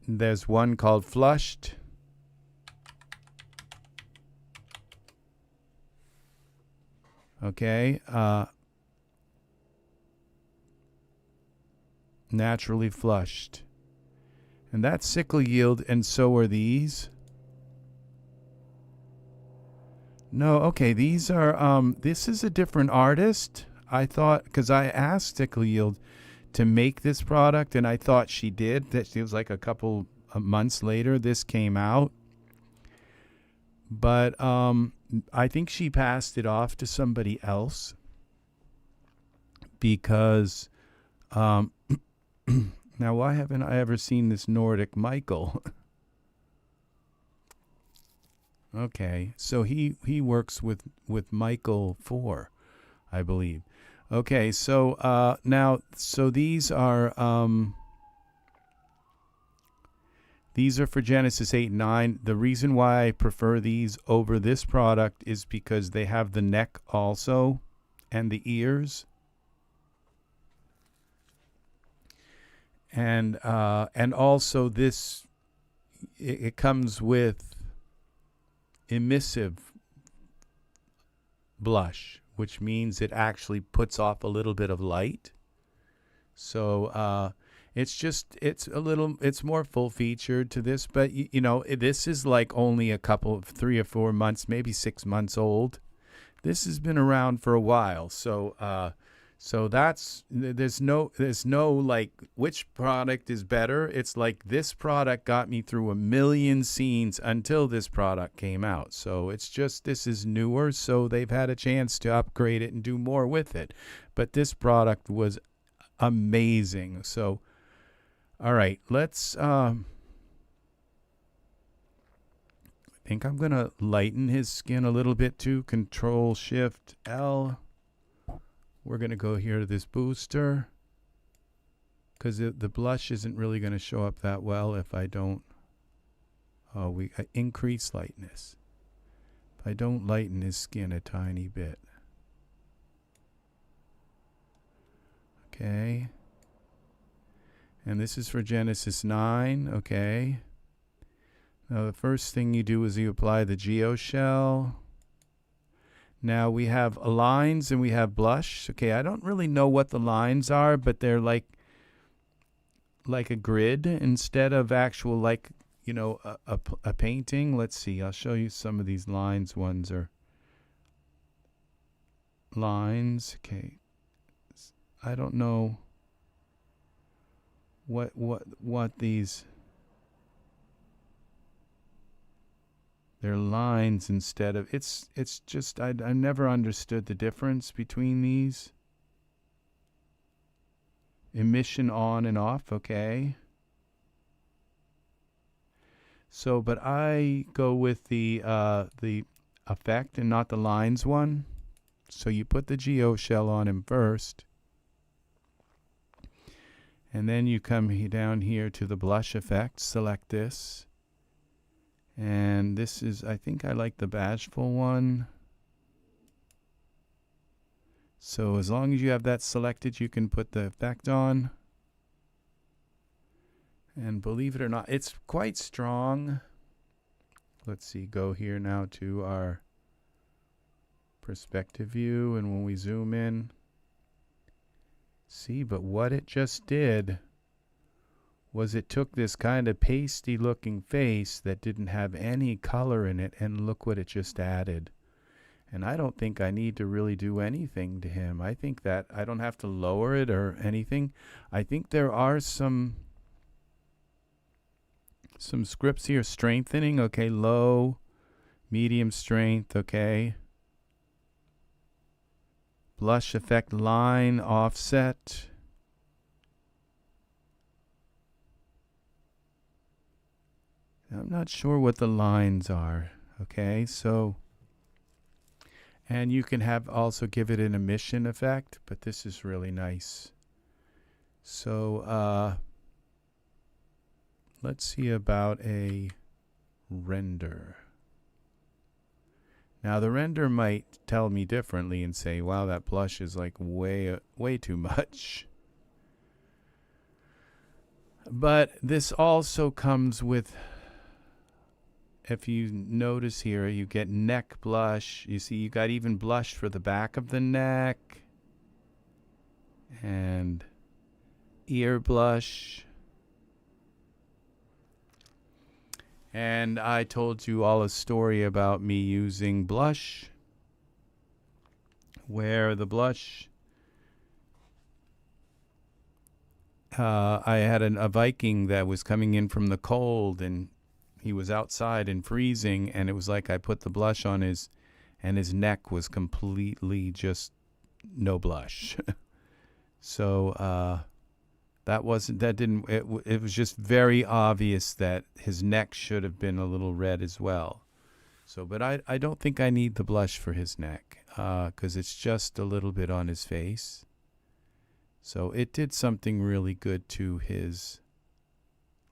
there's one called flushed. Okay. Naturally flushed. And that's sickle yield, and so are these. No, okay, these are, this is a different artist. I thought, because I asked Sickle Yield to make this product, and I thought she did. That it was like a couple of months later this came out. But I think she passed it off to somebody else because, now why haven't I ever seen this Nordic Michael? Okay, so he works with Michael 4, I believe. Okay, so now, so these are for Genesis 8 and 9. The reason why I prefer these over this product is because they have the neck also and the ears. And also this, it comes with emissive blush, which means it actually puts off a little bit of light. So it's more full featured to this, but you know, this is like only a couple of 3 or 4 months, maybe 6 months old. This has been around for a while. So that's, there's no like which product is better. It's like this product got me through a million scenes until this product came out. So it's just, this is newer, so they've had a chance to upgrade it and do more with it. But this product was amazing. So, all right, let's, I think I'm going to lighten his skin a little bit too. Ctrl+Shift+L. We're going to go here to this booster because the blush isn't really going to show up that well if I don't, we increase lightness. If I don't lighten his skin a tiny bit. Okay. And this is for Genesis 9. Okay. Now the first thing you do is you apply the geoshell. Now we have lines and we have blush. Okay, I don't really know what the lines are, but they're like a grid instead of actual, like, you know, a painting. Let's see. I'll show you some of these lines. Ones are lines. Okay. I don't know what these. They're lines instead of, it's just, I never understood the difference between these. Emission on and off, okay. So, but I go with the effect and not the lines one. So you put the geoshell on him first. And then you come down here to the blush effect, select this. And this is, I think I like the bashful one. So as long as you have that selected, you can put the effect on. And believe it or not, it's quite strong. Let's see, go here now to our perspective view. And when we zoom in, see, but what it just did was it took this kind of pasty looking face that didn't have any color in it, and look what it just added. And I don't think I need to really do anything to him. I think that I don't have to lower it or anything. I think there are some scripts here. Strengthening, okay, low, medium strength, okay. Blush effect, line, offset. I'm not sure what the lines are, okay, so, and you can have also give it an emission effect, but this is really nice. So, let's see about a render. Now the render might tell me differently and say, wow, that blush is like way too much. But this also comes with, if you notice here, you get neck blush. You see, you got even blush for the back of the neck. And ear blush. And I told you all a story about me using blush, where the blush, I had a Viking that was coming in from the cold, and he was outside and freezing, and it was like I put the blush on his, and his neck was completely just no blush. So it was just very obvious that his neck should have been a little red as well. So, but I don't think I need the blush for his neck, because it's just a little bit on his face. So it did something really good to his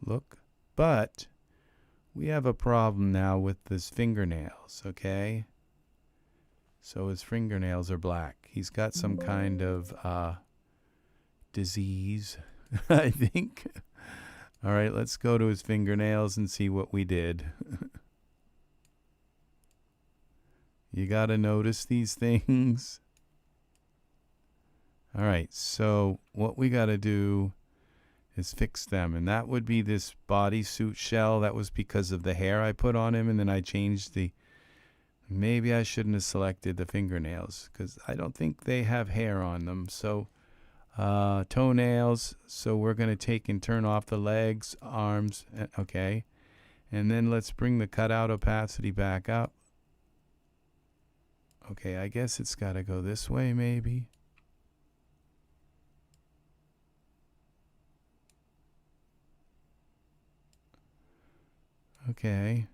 look. But we have a problem now with his fingernails, okay? So his fingernails are black. He's got some kind of disease, I think. All right, let's go to his fingernails and see what we did. You got to notice these things. All right, so what we got to do is fix them, and that would be this bodysuit shell. That was because of the hair I put on him, and then I changed the, maybe I shouldn't have selected the fingernails because I don't think they have hair on them. So toenails, so we're going to take and turn off the legs, arms, okay, and then let's bring the cutout opacity back up. Okay, I guess it's got to go this way maybe. Okay.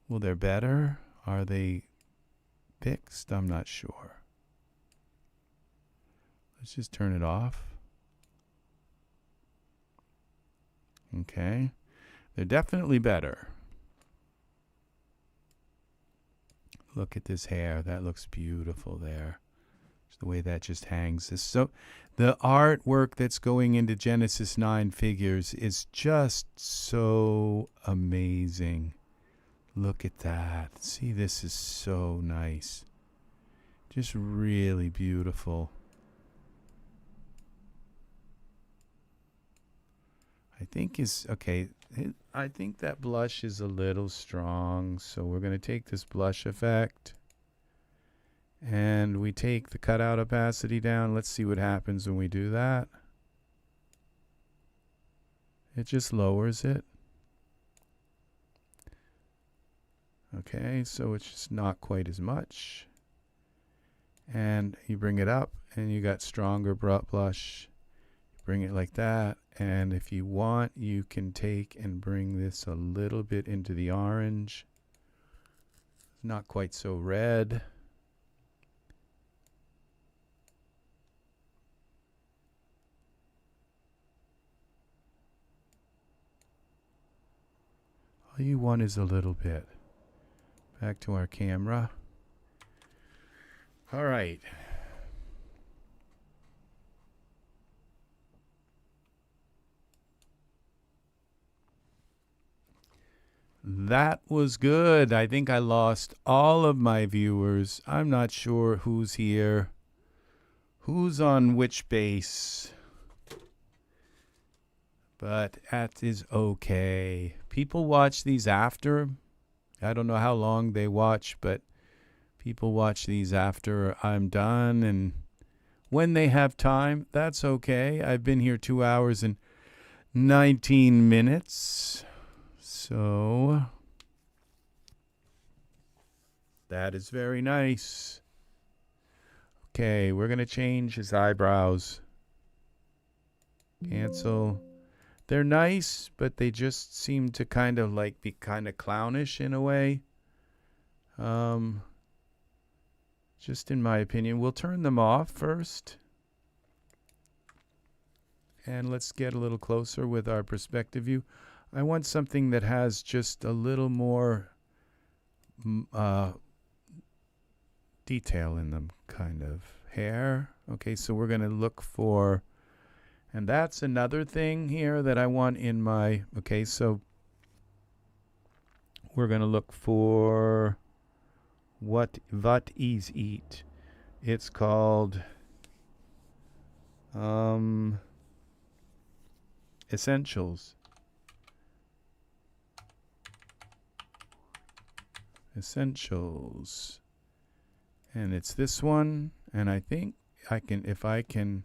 Well, they're better. Are they fixed? I'm not sure. Let's just turn it off. Okay. They're definitely better. Look at this hair. That looks beautiful there. The way that just hangs. So the artwork that's going into Genesis 9 figures is just so amazing. Look at that. See, this is so nice. Just really beautiful. I think I think that blush is a little strong, so we're going to take this blush effect and we take the cutout opacity down. Let's see what happens when we do that. It just lowers it. Okay, so it's just not quite as much. And you bring it up and you got stronger blush. Bring it like that, and if you want, you can take and bring this a little bit into the orange. It's not quite so red. All you want is a little bit. Back to our camera. All right. That was good. I think I lost all of my viewers. I'm not sure who's here, who's on which base, but that is okay. People watch these after. I don't know how long they watch, but people watch these after I'm done, and when they have time, that's okay. I've been here 2 hours and 19 minutes. So that is very nice. Okay, we're going to change his eyebrows. Cancel. They're nice, but they just seem to kind of like be kind of clownish in a way. Just in my opinion. We'll turn them off first. And let's get a little closer with our perspective view. I want something that has just a little more detail in them, kind of. Hair. Okay, so we're going to look for, and that's another thing here that I want in my, okay, so we're going to look for what is it? It's called essentials. Essentials, and it's this one, and I think I can, if I can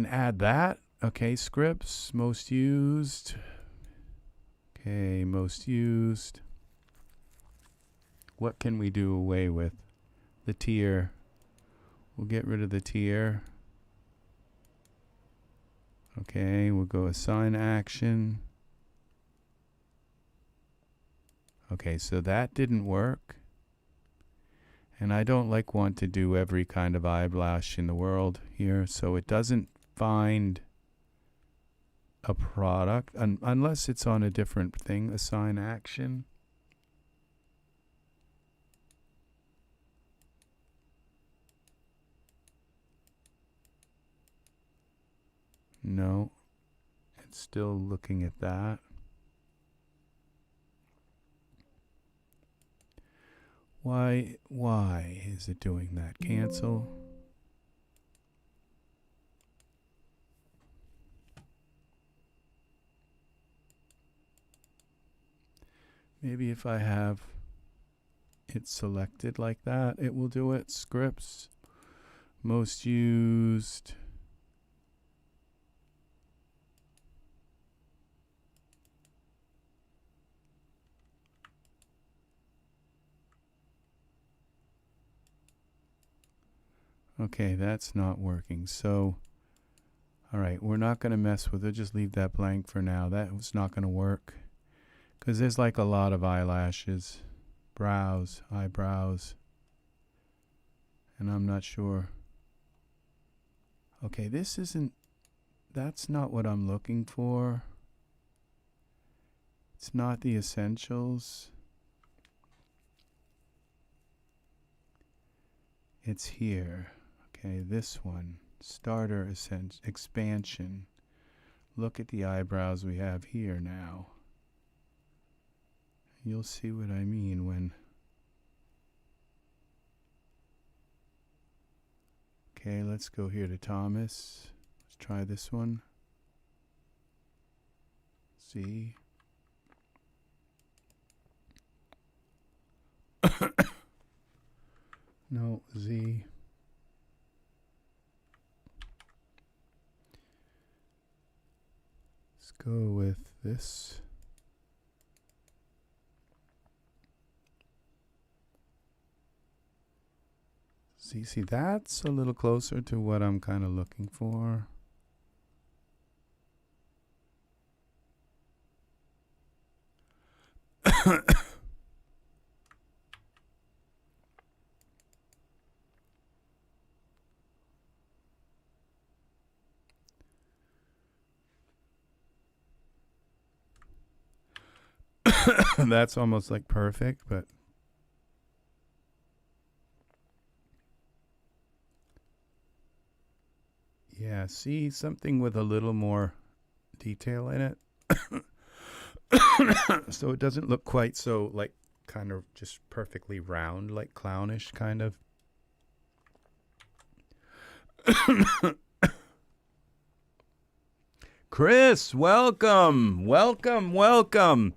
add that. Okay, scripts, most used. Okay, most used. What can we do away with? The tier. We'll get rid of the tier. Okay, we'll go assign action. Okay, so that didn't work. And I don't want to do every kind of eyelash in the world here, so it doesn't find a product unless it's on a different thing. Assign action. No, it's still looking at that. Why is it doing that? Cancel. Maybe if I have it selected like that, it will do it. Scripts, most used. Okay, that's not working. So, all right, we're not going to mess with it. Just leave that blank for now. That was not going to work because there's like a lot of eyelashes, brows, eyebrows, and I'm not sure. Okay, this isn't, that's not what I'm looking for. It's not the essentials. It's here. Okay, this one, starter expansion, look at the eyebrows we have here now. You'll see what I mean when... Okay, let's go here to Thomas. Let's try this one. See? No, Z. Let's go with this. See, that's a little closer to what I'm kind of looking for. That's almost like perfect, but yeah, see, something with a little more detail in it. So it doesn't look quite so like kind of just perfectly round, like clownish kind of. Chris, welcome, welcome, welcome.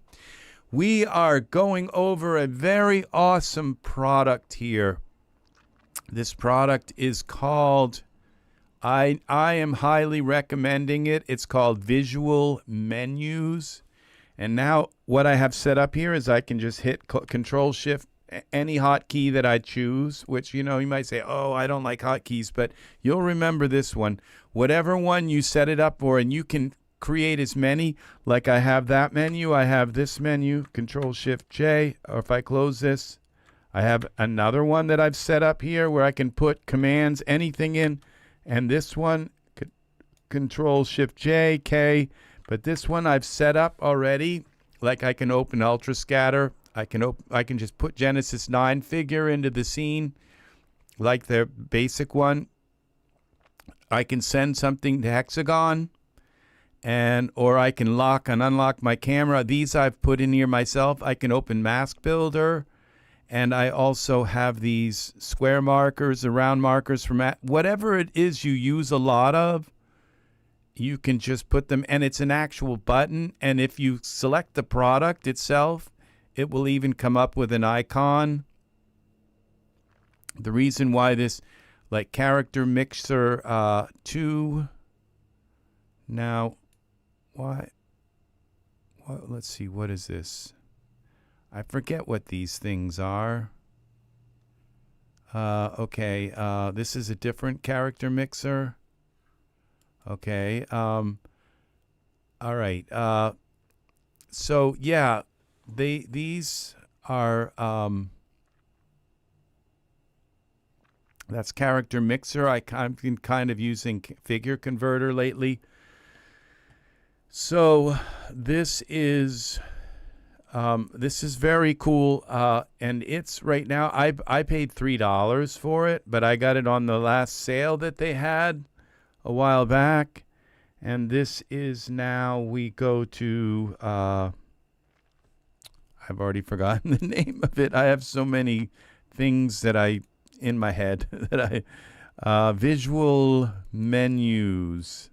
We are going over a very awesome product here. This product is called, I am highly recommending it. It's called Visual Menus. And now what I have set up here is I can just hit Ctrl+Shift, any hotkey that I choose, which, you know, you might say, oh, I don't like hotkeys, but you'll remember this one. Whatever one you set it up for, and you can create as many. Like I have that menu, I have this menu, Ctrl+Shift+J, or if I close this, I have another one that I've set up here where I can put commands, anything in, and this one, Ctrl+Shift+J, K, but this one I've set up already. Like I can open Ultra Scatter, I can just put Genesis 9 figure into the scene, like the basic one. I can send something to hexagon, or I can lock and unlock my camera. These I've put in here myself. I can open Mask Builder, and I also have these square markers, the round markers from whatever it is you use a lot of. You can just put them, and it's an actual button. And if you select the product itself, it will even come up with an icon. The reason why this, like character mixer 2, now, why? Let's see, what is this? I forget what these things are. Okay, this is a different character mixer. Okay, all right. So yeah, these are that's character mixer. I've been kind of using figure converter lately. So this is very cool, and it's right now. I paid $3 for it, but I got it on the last sale that they had a while back, and this is now we go to. I've already forgotten the name of it. I have so many things that in my head that visual menus.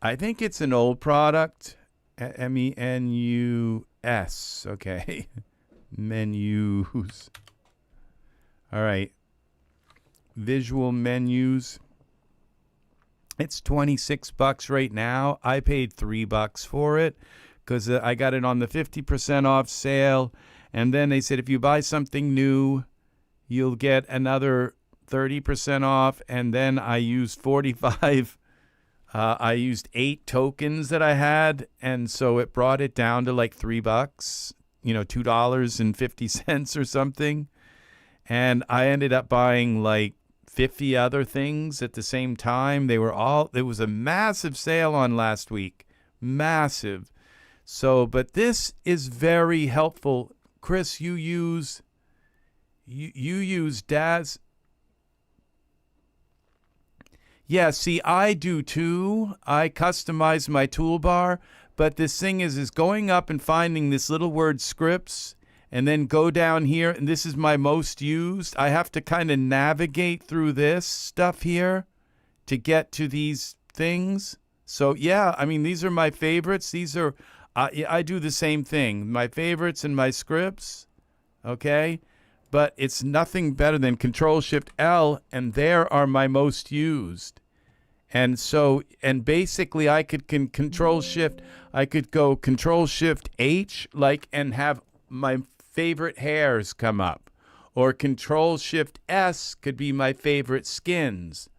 I think it's an old product. MENUS. Okay. Menus. All right. Visual menus. It's $26 right now. I paid $3 for it because I got it on the 50% off sale. And then they said if you buy something new, you'll get another 30% off. And then I used 45. I used 8 tokens that I had, and so it brought it down to like $3, you know, $2.50 or something. And I ended up buying like 50 other things at the same time. It was a massive sale on last week. Massive. So, but this is very helpful. Chris, you use Daz. Yeah, see, I do too. I customize my toolbar, but this thing is going up and finding this little word scripts and then go down here, and this is my most used. I have to kind of navigate through this stuff here to get to these things. So yeah, I mean, these are my favorites. These are, I do the same thing. My favorites and my scripts, okay? But it's nothing better than Ctrl+Shift+L, and there are my most used. And so, and basically I could Control-Shift, I could go Ctrl+Shift+H, like, and have my favorite hairs come up. Or Ctrl+Shift+S could be my favorite skins.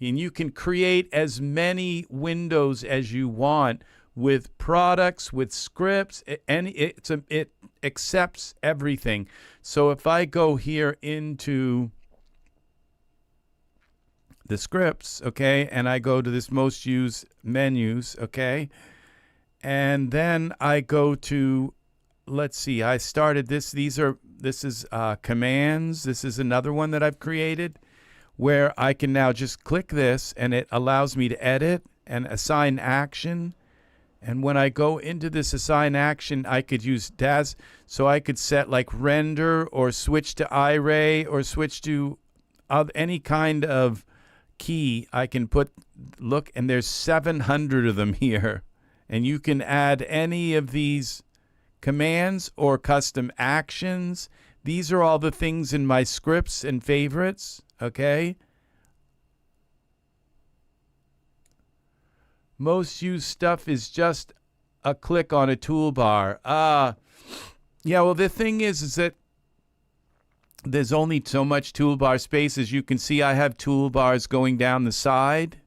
And you can create as many windows as you want with products, with scripts, and it accepts everything. So if I go here into the scripts, okay, and I go to this most used menus, okay, and then I go to, let's see, I started this. This is commands. This is another one that I've created, where I can now just click this and it allows me to edit and assign action. And when I go into this assign action, I could use Daz, so I could set like render or switch to iRay or switch to any kind of key. I can put, look, and there's 700 of them here. And you can add any of these commands or custom actions. These are all the things in my scripts and favorites. Okay. Most used stuff is just a click on a toolbar. Yeah, well, the thing is that there's only so much toolbar space. As you can see, I have toolbars going down the side,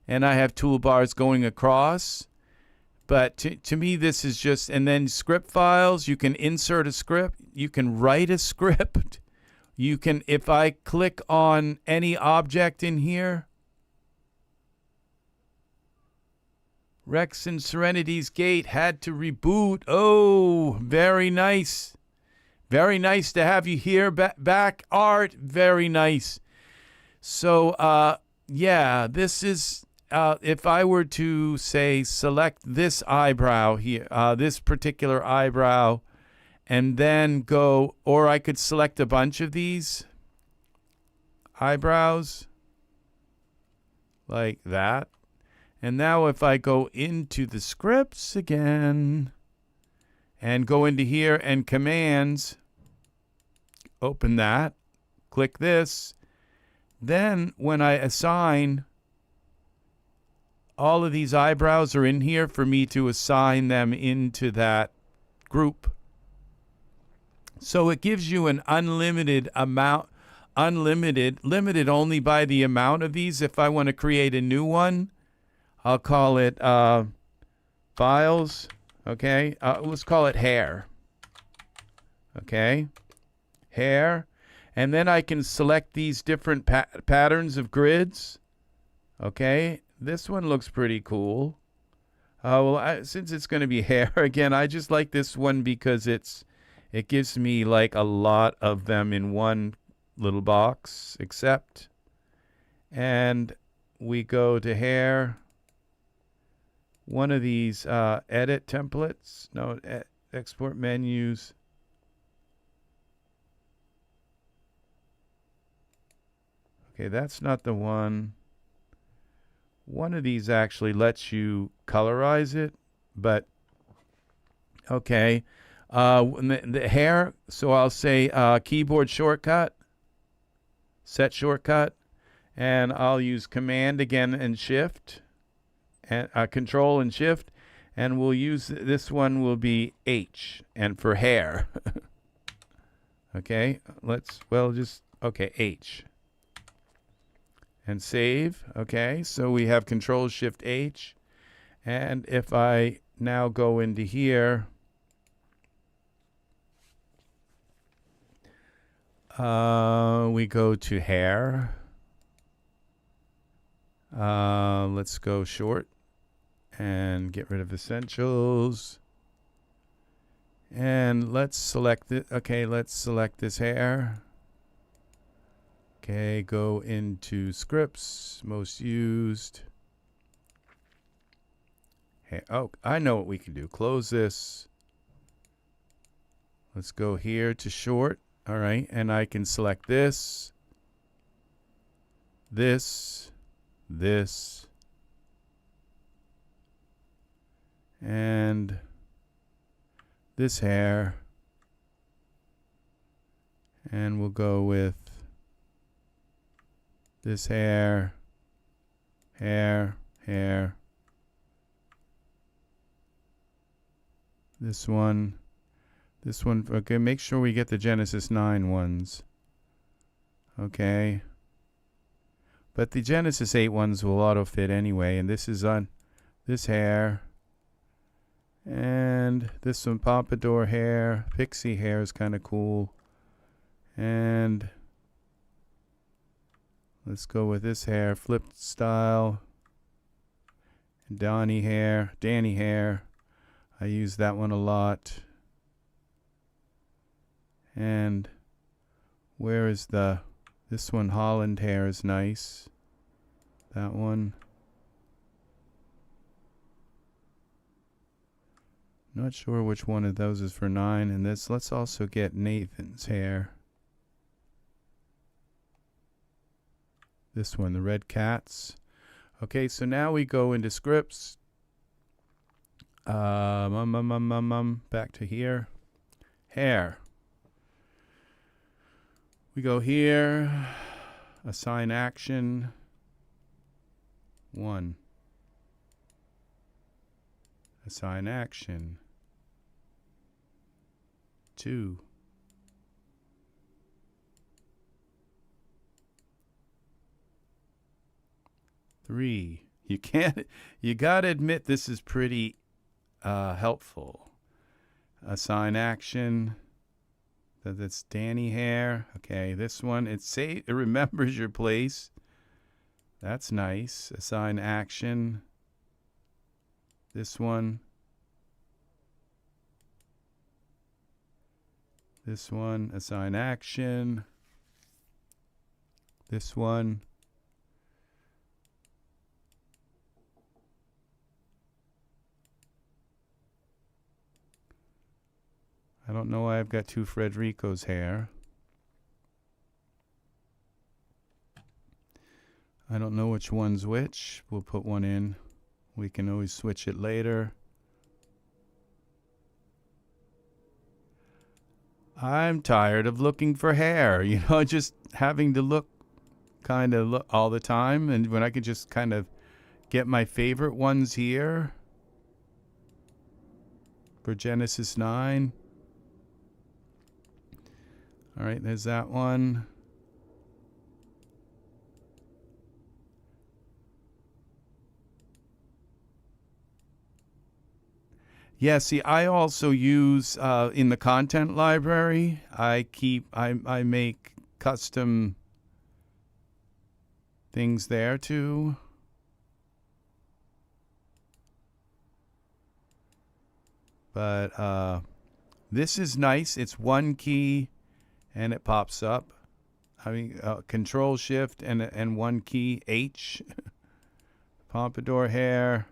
and I have toolbars going across. But to me, this is just, and then script files, you can insert a script. You can write a script. You can, if I click on any object in here, Rex and Serenity's gate had to reboot. Oh, very nice. Very nice to have you here back, Art. Very nice. So, yeah, this is, if I were to, say, select this eyebrow here, this particular eyebrow, and then go, or I could select a bunch of these eyebrows like that. And now if I go into the scripts again and go into here and commands, open that, click this, then when I assign, all of these eyebrows are in here for me to assign them into that group. So it gives you an unlimited amount, limited only by the amount of these. If I want to create a new one, I'll call it files, okay? Let's call it hair, okay? Hair. And then I can select these different patterns of grids, okay? This one looks pretty cool. Well, since it's going to be hair, again, I just like this one because it gives me like a lot of them in one little box, except, and we go to hair. One of these edit templates, no, export menus. Okay, that's not the one. One of these actually lets you colorize it, but okay. The hair, so I'll say keyboard shortcut, set shortcut, and I'll use Command again and Shift. And Control and Shift, and we'll use this one will be H, and for hair. Okay, okay, H. And save, okay, so we have Ctrl+Shift+H, and if I now go into here, we go to hair. Let's go short. And get rid of essentials. And let's select it. Okay, let's select this hair. Okay, go into scripts, most used. Hey, oh, I know what we can do. Close this. Let's go here to short. All right, and I can select this, this, this, and this hair. And we'll go with this hair, hair, hair. This one. Okay, make sure we get the Genesis 9 ones. Okay. But the Genesis 8 ones will auto-fit anyway. And this is on this hair. And this one, pompadour hair. Pixie hair is kind of cool. And let's go with this hair, flipped style. And Danny hair. I use that one a lot. And where is this one, Holland hair is nice. That one. Not sure which one of those is for 9. And this, let's also get Nathan's hair. This one, the red cats. Okay, so now we go into scripts. Back to here. Hair. We go here. Assign action. 1. Assign action. 2. Three. You gotta admit this is pretty helpful. Assign action. That's Danny hair. Okay, this one, it remembers your place. That's nice. Assign action. This one. This one, assign action. This one. I don't know why I've got 2 Frederico's hair. I don't know which one's which. We'll put one in. We can always switch it later. I'm tired of looking for hair, just having to look all the time. And when I could just kind of get my favorite ones here for Genesis 9. All right, there's that one. Yeah, see, I also use in the content library, I make custom things there too. But this is nice. It's one key and it pops up. I mean, Ctrl+Shift and one key, H. Pompadour hair.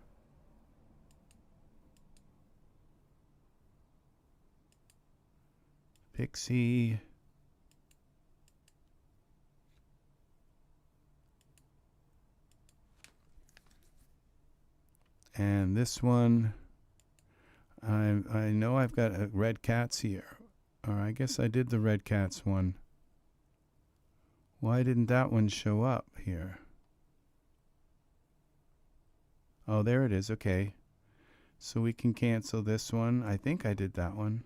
Pixie. And this one, I know I've got red cats here. Or I guess I did the red cats one. Why didn't that one show up here? Oh, there it is. Okay. So we can cancel this one. I think I did that one.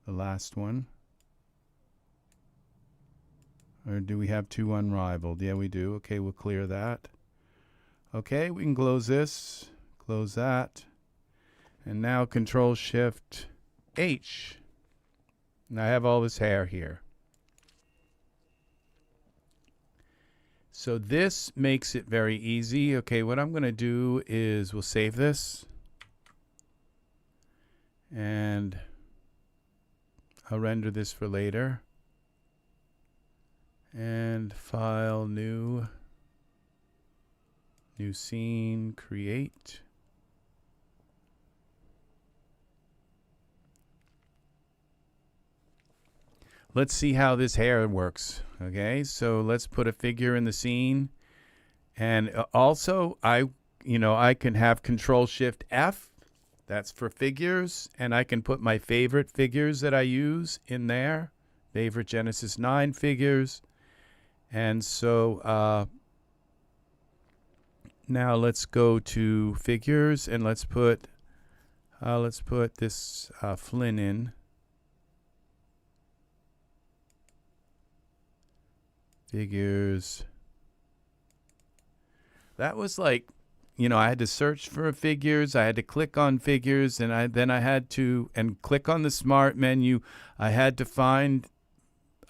The last one. Or do we have 2 unrivaled? Yeah, we do. Okay, we'll clear that. Okay, we can close this. Close that. And now Ctrl+Shift+H. And I have all this hair here. So this makes it very easy. Okay, what I'm going to do is we'll save this. And I'll render this for later. And file, new scene, create. Let's see how this hair works. Okay, so let's put a figure in the scene. And also I can have Ctrl+Shift+F. That's for figures. And I can put my favorite figures that I use in there. Favorite Genesis 9 figures. And so now let's go to figures and let's put this Flynn in. Figures. That was like, I had to search for figures. I had to click on figures, and then I had to click on the smart menu. I had to find,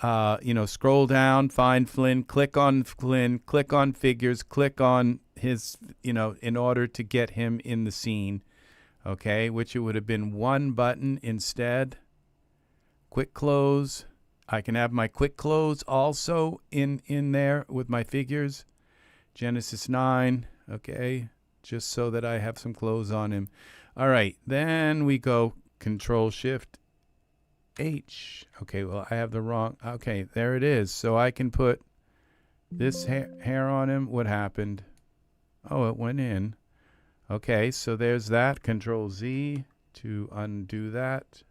scroll down, find Flynn, click on figures, click on his, in order to get him in the scene. Okay, which it would have been one button instead. Quick close. I can have my quick close also in there with my figures. Genesis 9, okay, just so that I have some clothes on him. All right, then we go Ctrl+Shift+H. Okay, well, I have the wrong, okay, there it is. So I can put this hair on him. What happened? Oh, it went in. Okay, so there's that. Ctrl+Z to undo that.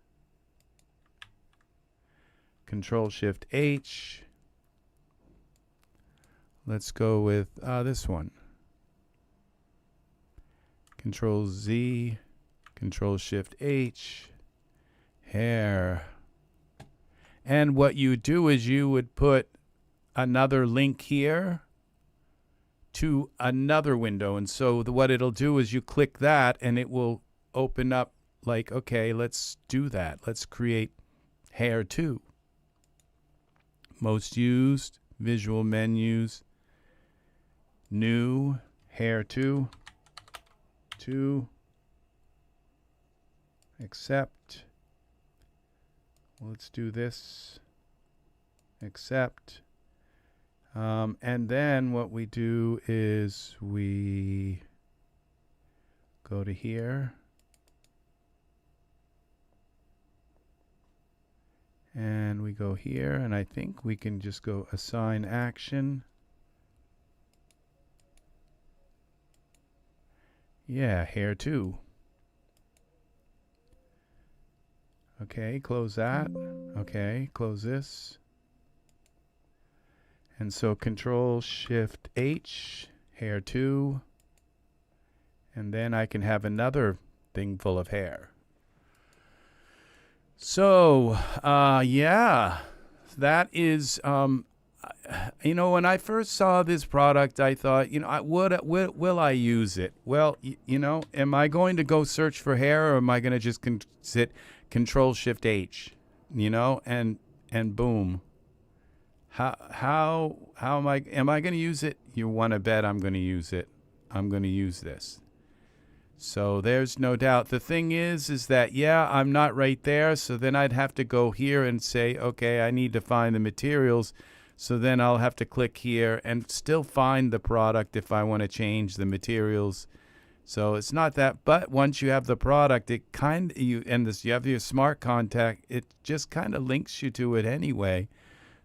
Ctrl+Shift+H. Let's go with this one. Ctrl+Z, Ctrl+Shift+H, hair. And what you do is you would put another link here to another window. And so what it'll do is you click that and it will open up like, okay, let's do that. Let's create hair 2. Most used, visual menus, new, hair 2, accept. Let's do this, accept. And then what we do is we go to here. And we go here, and I think we can just go assign action. Yeah, hair 2. Okay, close that. Okay, close this. And so Ctrl+Shift+H, hair 2. And then I can have another thing full of hair. So, yeah, that is, when I first saw this product, I thought, will I use it? Well, am I going to go search for hair, or am I going to just sit Ctrl+Shift+H, and boom. How am I going to use it? You want to bet I'm going to use it. I'm going to use this. So there's no doubt. The thing is that, yeah, I'm not right there. So then I'd have to go here and say, okay, I need to find the materials. So then I'll have to click here and still find the product if I want to change the materials. So it's not that, but once you have the product, it you have your smart contact, it just kind of links you to it anyway.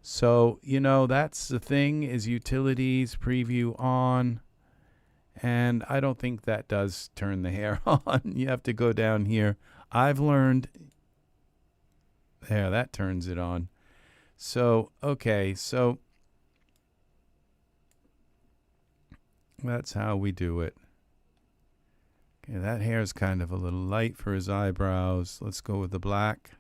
So, that's the thing, is utilities, preview on. And I don't think that does turn the hair on. You have to go down here. I've learned. There, that turns it on. So, okay, so that's how we do it. Okay, that hair is kind of a little light for his eyebrows. Let's go with the black.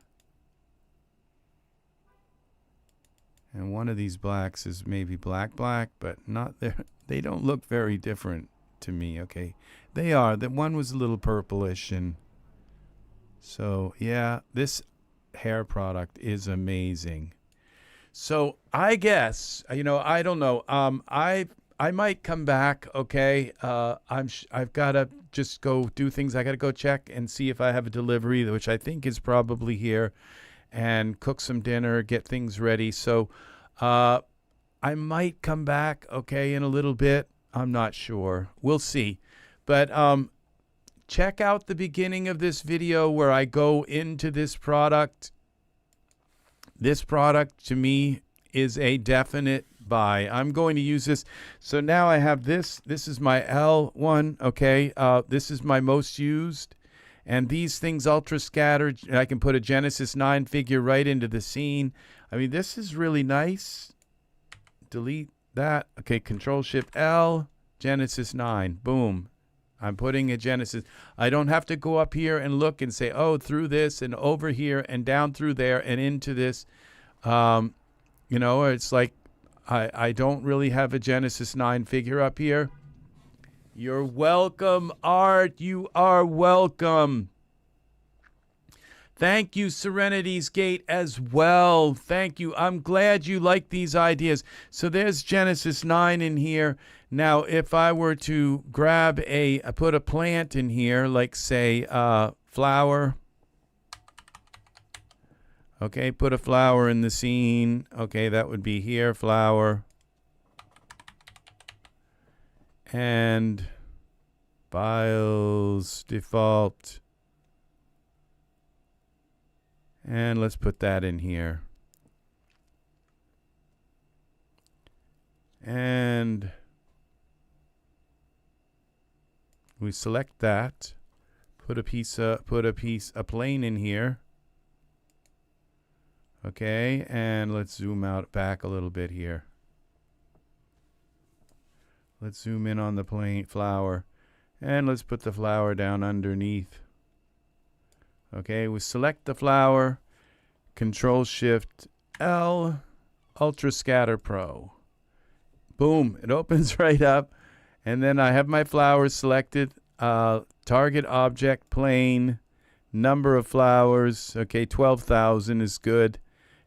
And one of these blacks is maybe black, but not there. They don't look very different to me. Okay, they are. The one was a little purplish, and so yeah, this hair product is amazing. So I guess, I don't know. I might come back. Okay, I've got to just go do things. I got to go check and see if I have a delivery, which I think is probably here, and cook some dinner, get things ready. So I might come back, okay, in a little bit. I'm not sure. We'll see. But check out the beginning of this video where I go into this product. This product, to me, is a definite buy. I'm going to use this. So now I have this. This is my L one, okay? This is my most used. And these things ultra scattered. I can put a Genesis 9 figure right into the scene. I mean, this is really nice. Delete that. Okay, Ctrl+Shift+L, Genesis 9. Boom. I'm putting a Genesis. I don't have to go up here and look and say, oh, through this and over here and down through there and into this. You know, it's like I don't really have a Genesis 9 figure up here. You're welcome, Art. You are welcome. Thank you, Serenity's Gate, as well. Thank you. I'm glad you like these ideas. So there's Genesis 9 in here. Now, if I were to grab put a plant in here, like, say, flower. Okay, put a flower in the scene. Okay, that would be here, flower. And BIOS, default. And let's put that in here. And we select that. Put a plane in here. Okay, and let's zoom out back a little bit here. Let's zoom in on the plane flower. And let's put the flower down underneath. Okay, we select the flower, Ctrl+Shift+L, Ultra Scatter Pro. Boom, it opens right up. And then I have my flowers selected, target object, plane, number of flowers. Okay, 12,000 is good.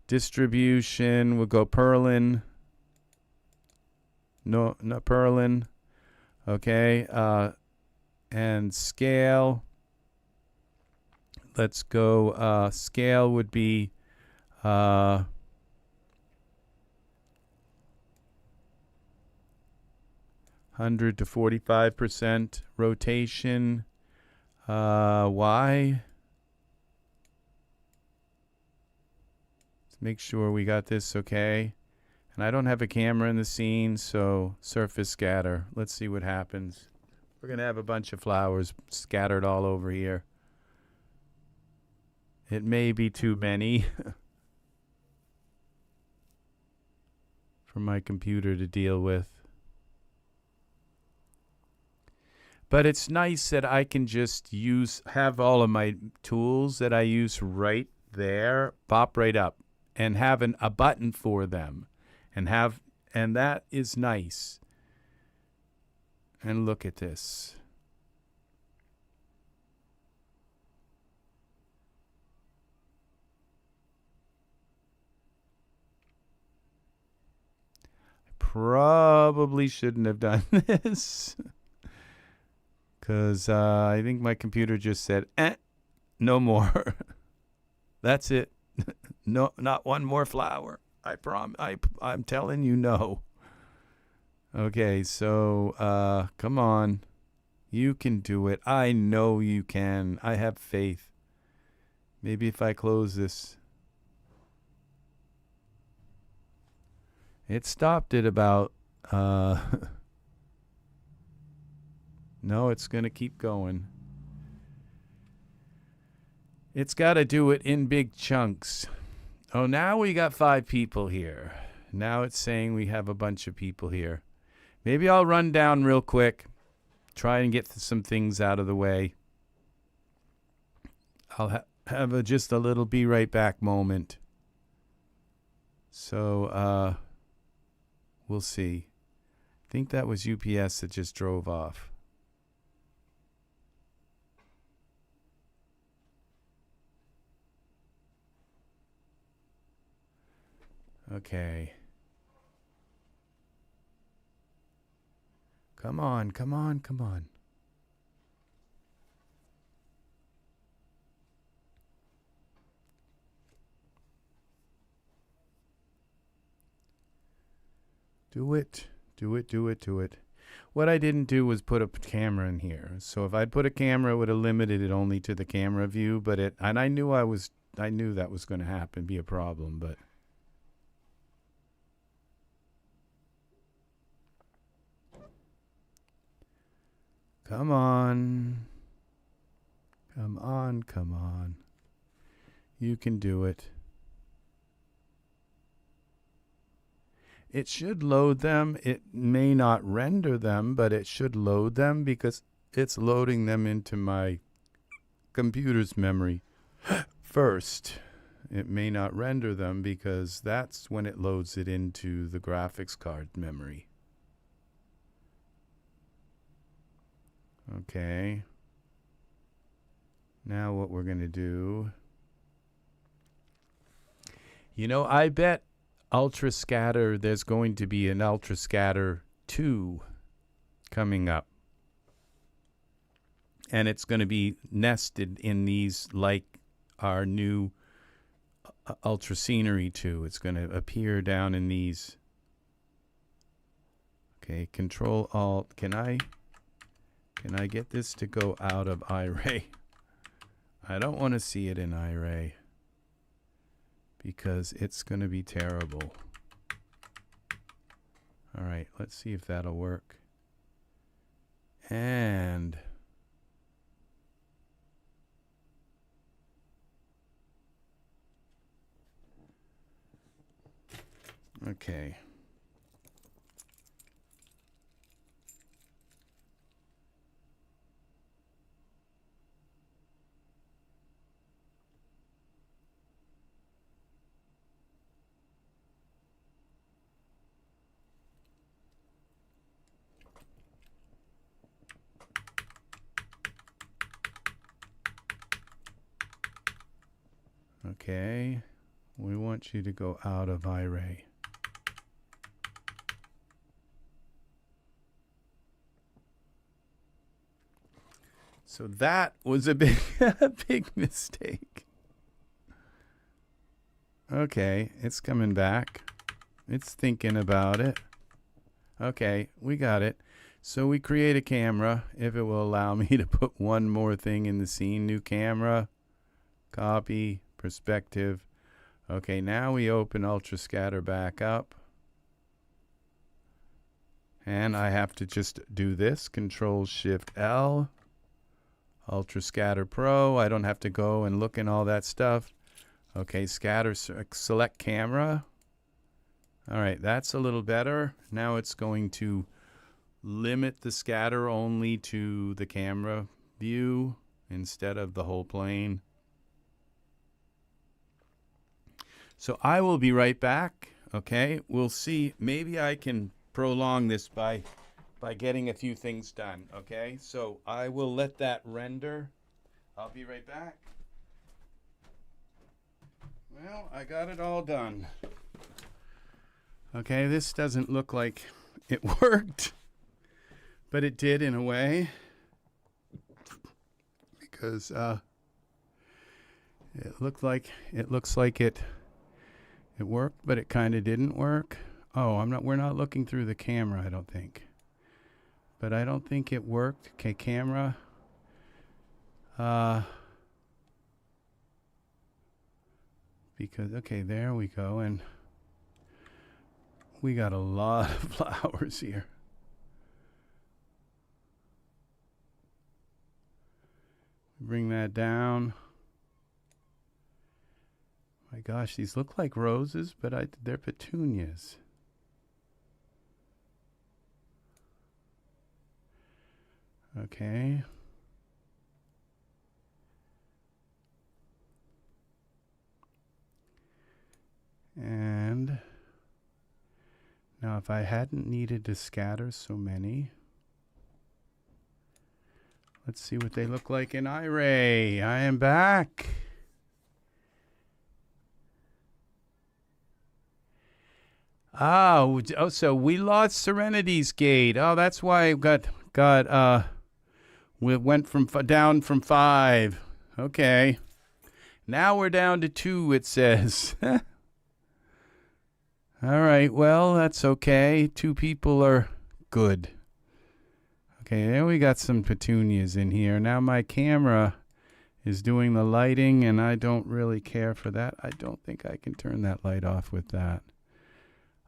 Distribution, we'll go Perlin. No, not Perlin. Okay, and scale. Let's go, scale would be 100 to 45%. Rotation, Y. Let's make sure we got this okay. And I don't have a camera in the scene, so surface scatter. Let's see what happens. We're going to have a bunch of flowers scattered all over here. It may be too many for my computer to deal with. But it's nice that I can just have all of my tools that I use right there, pop right up, and have a button for them. And that is nice. And look at this. Probably shouldn't have done this. Because I think my computer just said, no more. That's it. No, not one more flower. I'm telling you no. Okay, so come on. You can do it. I know you can. I have faith. Maybe if I close this. It stopped at about... No, it's going to keep going. It's got to do it in big chunks. Oh, now we got 5 people here. Now it's saying we have a bunch of people here. Maybe I'll run down real quick. Try and get some things out of the way. I'll have just a little be right back moment. So, we'll see. I think that was UPS that just drove off. Okay. Come on, come on, come on. Do it. Do it, do it, do it. What I didn't do was put a camera in here. So if I'd put a camera, it would have limited it only to the camera view. But I knew that was going to happen, be a problem. But come on. Come on, come on. You can do it. It should load them. It may not render them, but it should load them because it's loading them into my computer's memory first. It may not render them because that's when it loads it into the graphics card memory. Okay. Now what we're going to do. You know, I bet Ultra Scatter, there's going to be an Ultra Scatter 2 coming up. And it's going to be nested in these like our new Ultra Scenery 2. It's going to appear down in these. Okay, Control Alt. Can I get this to go out of iRay? I don't want to see it in iRay, because it's going to be terrible. All right, let's see if that'll work. And okay. Okay, we want you to go out of iRay. So that was a big, a big mistake. Okay, it's coming back. It's thinking about it. Okay, we got it. So we create a camera, if it will allow me to put one more thing in the scene. New camera, copy, perspective. Okay, now we open Ultra Scatter back up. And I have to just do this, Ctrl+Shift+L, Ultra Scatter Pro. I don't have to go and look in all that stuff. Okay, scatter, select camera. All right, that's a little better. Now it's going to limit the scatter only to the camera view instead of the whole plane. So I will be right back. Okay, we'll see. Maybe I can prolong this by getting a few things done. Okay, so I will let that render. I'll be right back. Well, I got it all done. Okay, this doesn't look like it worked, but it did in a way, because it looks like it worked, but it kind of didn't work. Oh, we're not looking through the camera, I don't think. But I don't think it worked. Okay, camera. Because, okay, there we go. And we got a lot of flowers here. Bring that down. My gosh, these look like roses, but they're petunias. Okay. And now if I hadn't needed to scatter so many, let's see what they look like in iRay. I am back. Oh, so we lost Serenity's gate. Oh, that's why we went down from 5. Okay. Now we're down to 2, it says. All right, well, that's okay. 2 people are good. Okay, there we got some petunias in here. Now my camera is doing the lighting, and I don't really care for that. I don't think I can turn that light off with that.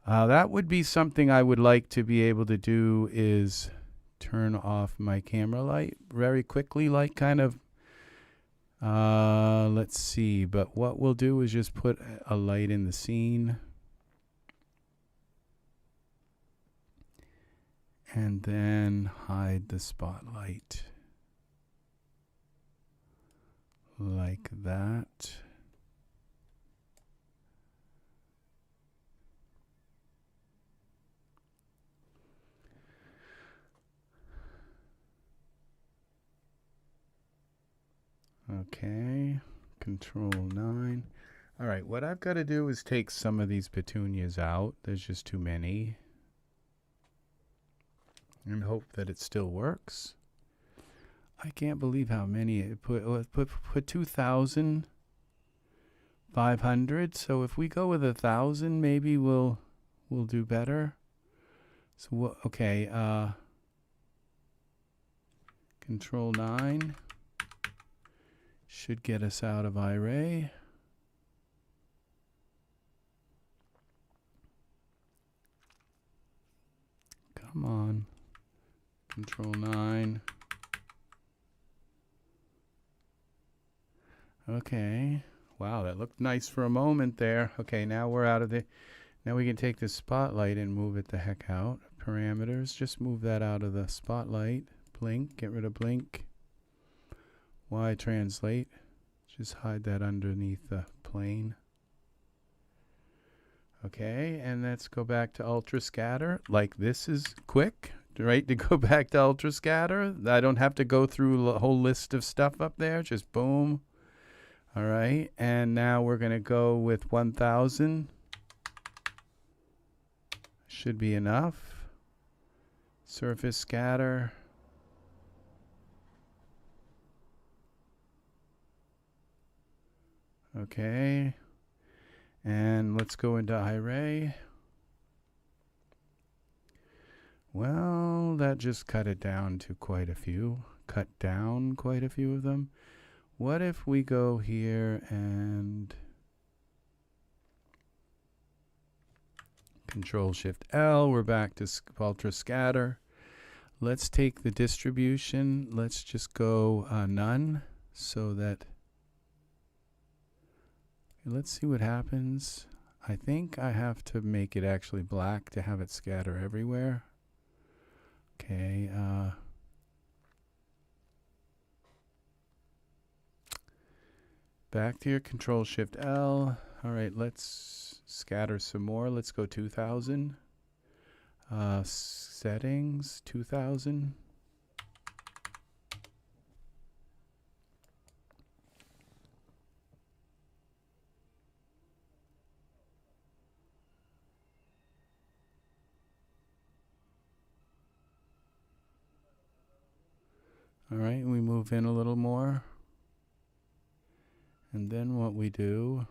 That would be something I would like to be able to do, is turn off my camera light very quickly, like kind of, let's see. But what we'll do is just put a light in the scene. And then hide the spotlight. Like that. Okay, Control+9. All right, what I've got to do is take some of these petunias out. There's just too many. And hope that it still works. I can't believe how many it put 2,500. So if we go with 1,000, maybe we'll do better. So okay, Control+9 should get us out of Array. Come on. Control+9. Okay. Wow, that looked nice for a moment there. Okay, now we're out of the... Now we can take the spotlight and move it the heck out. Parameters, just move that out of the spotlight. Blink, get rid of blink. Y translate. Just hide that underneath the plane. Okay, and let's go back to ultra scatter. Like, this is quick, right, to go back to ultra scatter. I don't have to go through a whole list of stuff up there. Just boom. All right, and now we're going to go with 1,000. Should be enough. Surface scatter. Okay. And let's go into Array. Well, that just cut it down to quite a few. Cut down quite a few of them. What if we go here and Ctrl+Shift+L, we're back to ultra scatter. Let's take the distribution. Let's just go none, so that, let's see what happens. I think I have to make it actually black to have it scatter everywhere. Okay, back to your Ctrl+Shift+L. All right, let's scatter some more. Let's go 2,000. Settings, 2,000. All right, we move in a little more. And then what we do,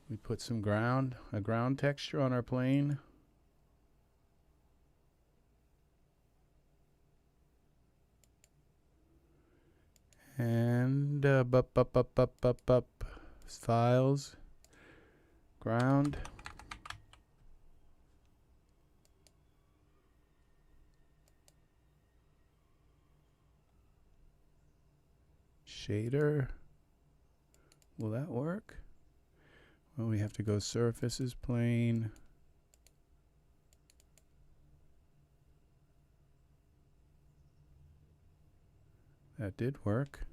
we put some a ground texture on our plane. And files, ground. Shader. Will that work? Well, we have to go surfaces, plane. That did work.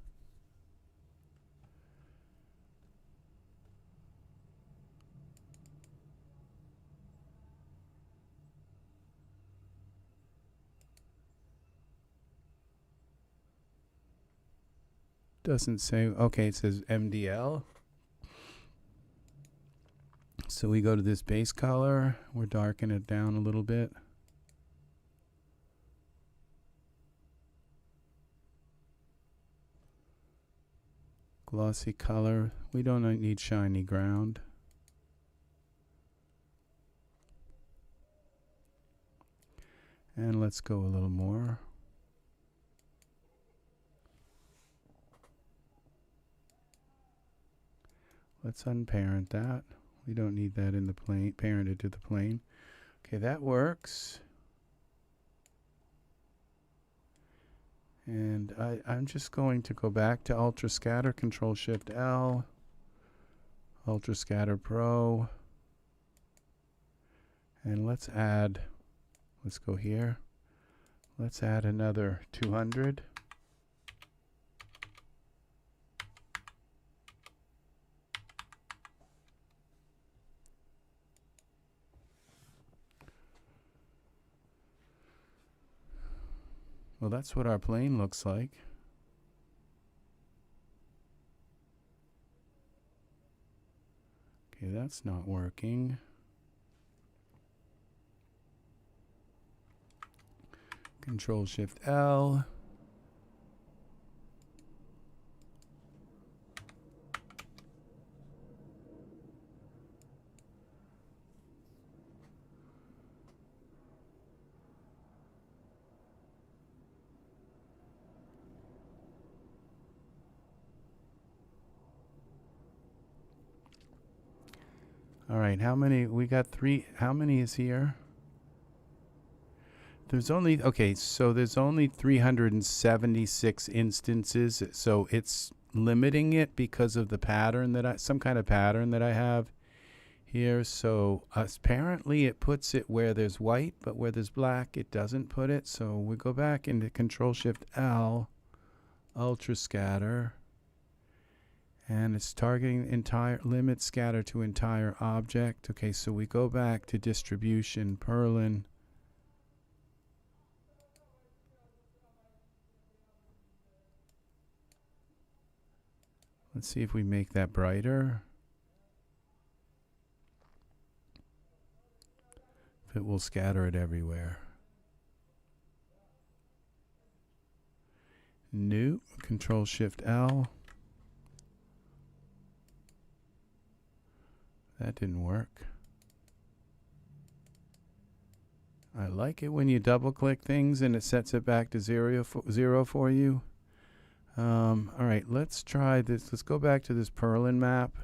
Doesn't say, okay, it says MDL. So we go to this base color, we're darkening it down a little bit. Glossy color, we don't need shiny ground. And let's go a little more. Let's unparent that. We don't need that in the plane, parented to the plane. Okay, that works. And I'm just going to go back to Ultra Scatter, Ctrl+Shift+L, Ultra Scatter Pro. And let's go here. Let's add another 200. Well, that's what our plane looks like. Okay, that's not working. Ctrl+Shift+L. All right, how many? We got 3. How many is here? There's only, okay, so there's only 376 instances. So it's limiting it because of the pattern that some kind of pattern that I have here. So apparently it puts it where there's white, but where there's black, it doesn't put it. So we go back into Ctrl+Shift+L, Ultra Scatter. And it's targeting entire limit scatter to entire object. Okay, so we go back to distribution, Perlin. Let's see if we make that brighter. If it will scatter it everywhere. New, Ctrl+Shift+L. That didn't work. I like it when you double click things and it sets it back to zero for you. All right, let's try this. Let's go back to this Perlin map.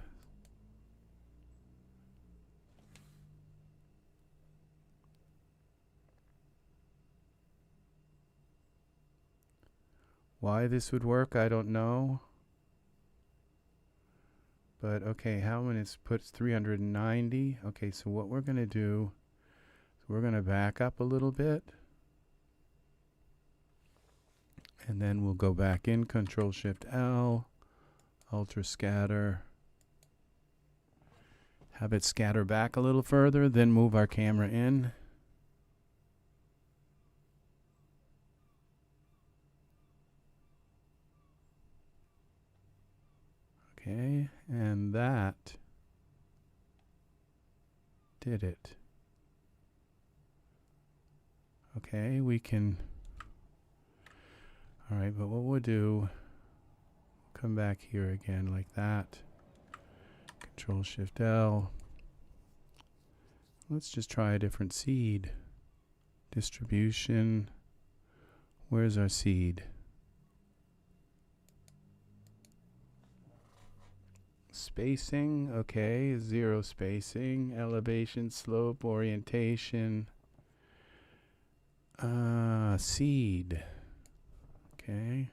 Why this would work, I don't know. But okay, how many? It puts 390. Okay, so what we're going to do is we're going to back up a little bit. And then we'll go back in, Ctrl+Shift+L, Ultra Scatter. Have it scatter back a little further, then move our camera in. Okay, and that did it. Okay, we can, all right, but what we'll do, come back here again like that. Ctrl+Shift+L. Let's just try a different seed. Distribution. Where's our seed? Spacing, okay, 0 spacing, elevation, slope, orientation, seed, okay.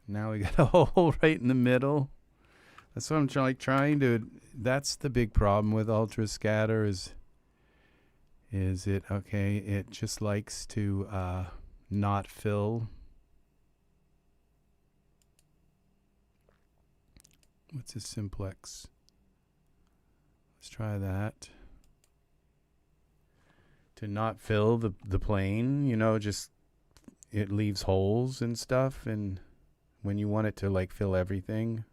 Now we got a hole right in the middle. That's what I'm trying to. That's the big problem with Ultra Scatter is it okay? It just likes to not fill. What's a simplex? Let's try that. To not fill the plane, you know, just it leaves holes and stuff, and when you want it to like fill everything.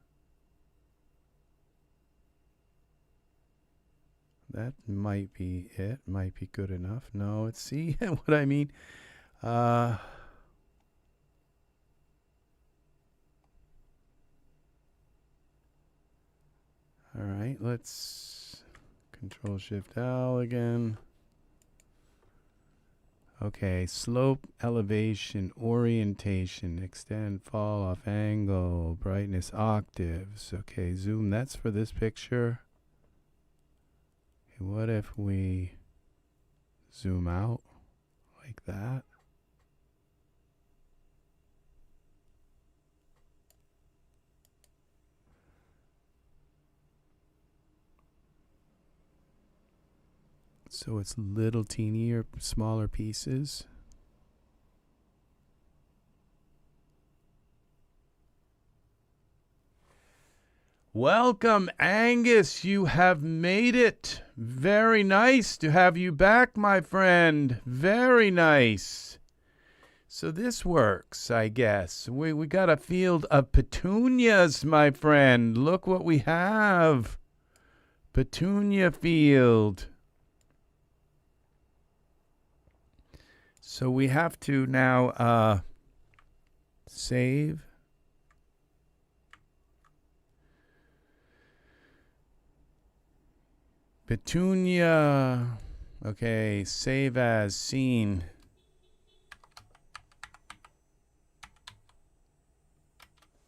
That might be it. Might be good enough. No, it's, see what I mean? All right, let's Ctrl+Shift+L again. Okay, slope, elevation, orientation, extend, fall off, angle, brightness, octaves. Okay, zoom, that's for this picture. Okay, what if we zoom out like that? So it's little teenier, smaller pieces. Welcome, Angus. You have made it. Very nice to have you back, my friend. Very nice. So this works, I guess. We got a field of petunias, my friend. Look what we have. Petunia field. So we have to now save. Petunia. Okay, save as scene.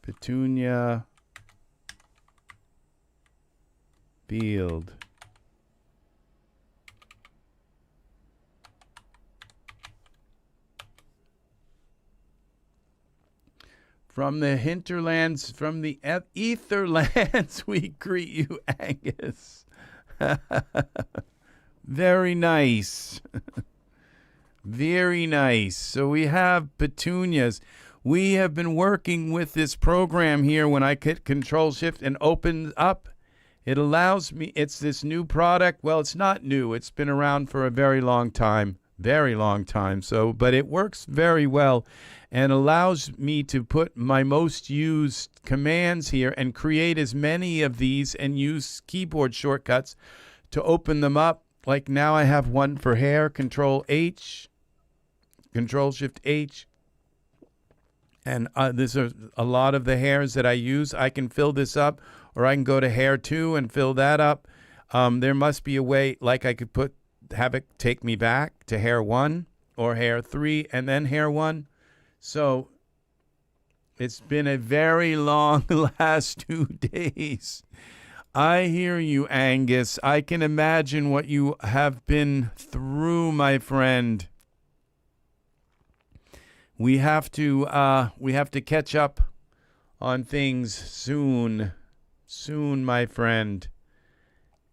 Petunia field. From the hinterlands, from the etherlands, we greet you, Angus. Very nice. Very nice. So we have petunias. We have been working with this program here. When I hit Ctrl+Shift and open up, it allows me, it's this new product. Well, it's not new. It's been around for a very long time. Very long time. So, but it works very well and allows me to put my most used commands here and create as many of these and use keyboard shortcuts to open them up. Like now I have one for hair, Ctrl+H, Ctrl+Shift+H. And these are a lot of the hairs that I use. I can fill this up, or I can go to hair 2 and fill that up. There must be a way, like I could have it take me back to hair 1 or hair 3 and then hair 1. So it's been a very long last 2 days. I hear you, Angus. I can imagine what you have been through, my friend. We have to catch up on things soon, my friend.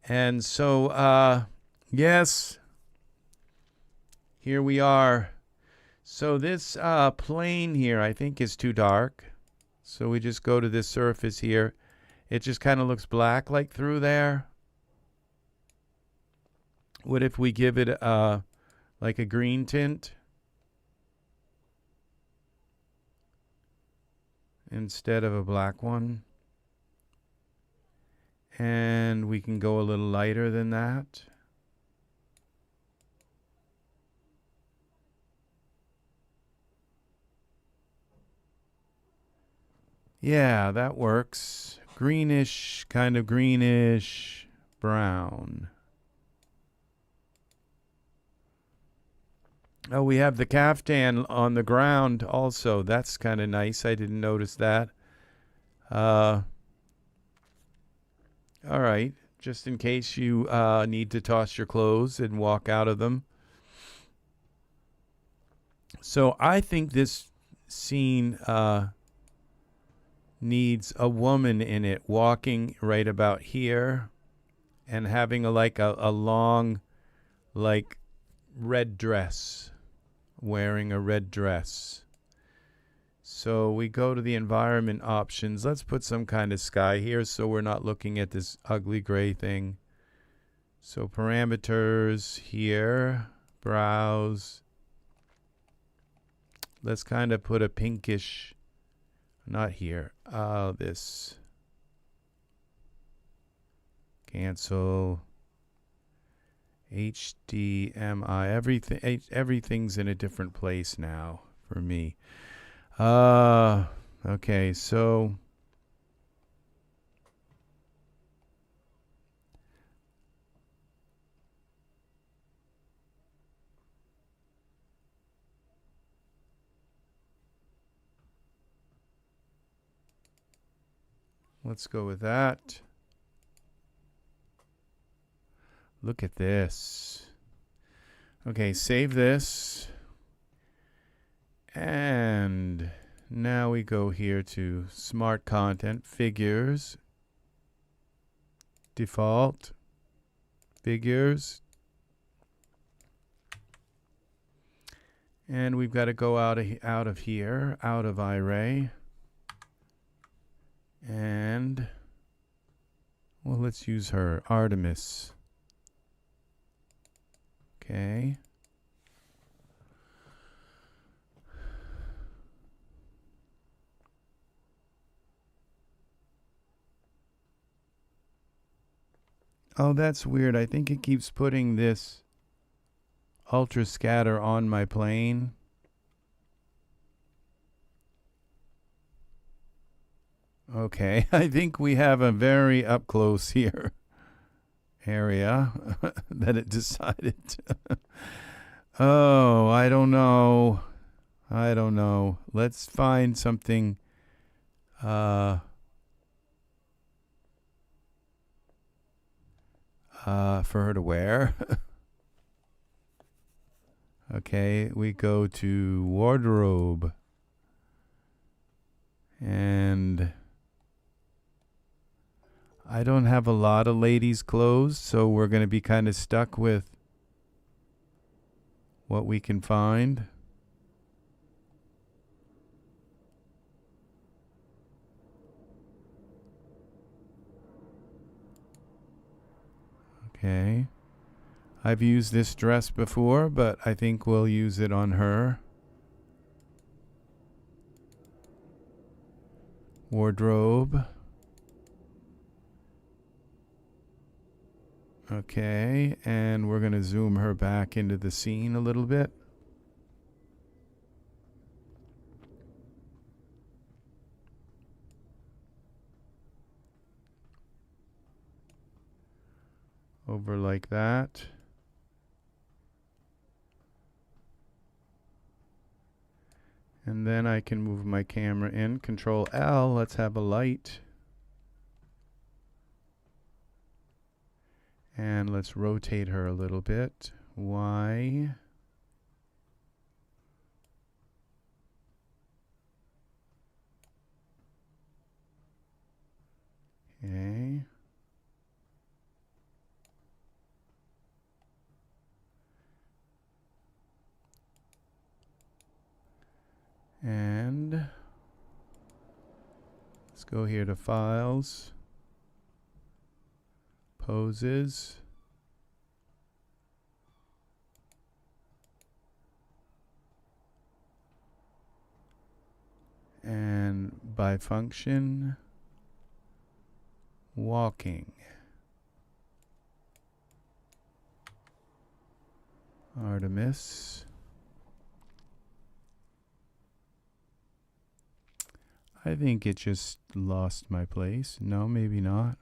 And so, yes, here we are. So this plane here, I think, is too dark. So we just go to this surface here. It just kind of looks black like through there. What if we give it like a green tint instead of a black one? And we can go a little lighter than that. Yeah, that works. Greenish, kind of greenish brown. Oh, we have the caftan on the ground also. That's kind of nice. I didn't notice that. All right. Just in case you need to toss your clothes and walk out of them. So I think this scene needs a woman in it walking right about here and having a long like red dress, wearing a red dress. So we go to the environment options. Let's put some kind of sky here so we're not looking at this ugly gray thing. So parameters here, browse. Let's kind of put a pinkish, not here, this. Cancel. HDMI. Everything's in a different place now for me. Okay, so let's go with that. Look at this. Okay, save this. And now we go here to Smart Content, Figures, Default, Figures. And we've got to go out of here, out of iRay. And, well, let's use her, Artemis. Okay. Oh, that's weird. I think it keeps putting this ultra scatter on my plane. Okay, I think we have a very up close here area that it decided. Oh, I don't know. I don't know. Let's find something for her to wear. Okay, we go to wardrobe. And I don't have a lot of ladies' clothes, so we're going to be kind of stuck with what we can find. Okay. I've used this dress before, but I think we'll use it on her. Wardrobe. Okay, and we're going to zoom her back into the scene a little bit. Over like that. And then I can move my camera in. Control L, let's have a light. And let's rotate her a little bit. Y. Okay. And let's go here to Files, Poses. And by function, walking. Artemis. I think it just lost my place. No, maybe not.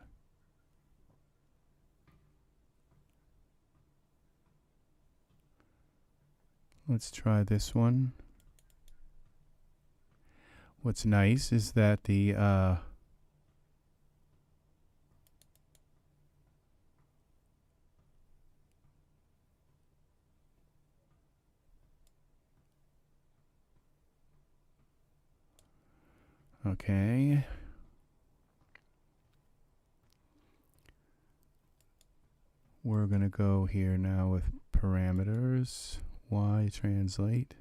Let's try this one. What's nice is that the okay. We're going to go here now with parameters. Y translate.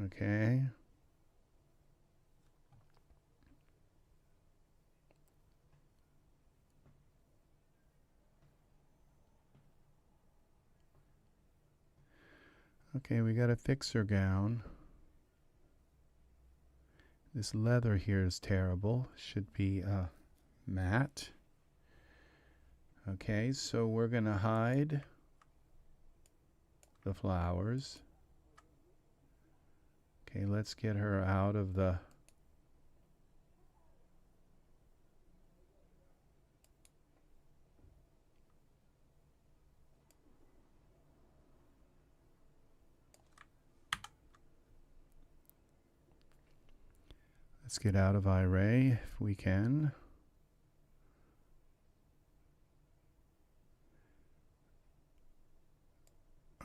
Okay. Okay, we got a fixer gown. This leather here is terrible. Should be matte. Okay, so we're going to hide the flowers. Okay, let's get her out of the... Let's get out of iRay if we can.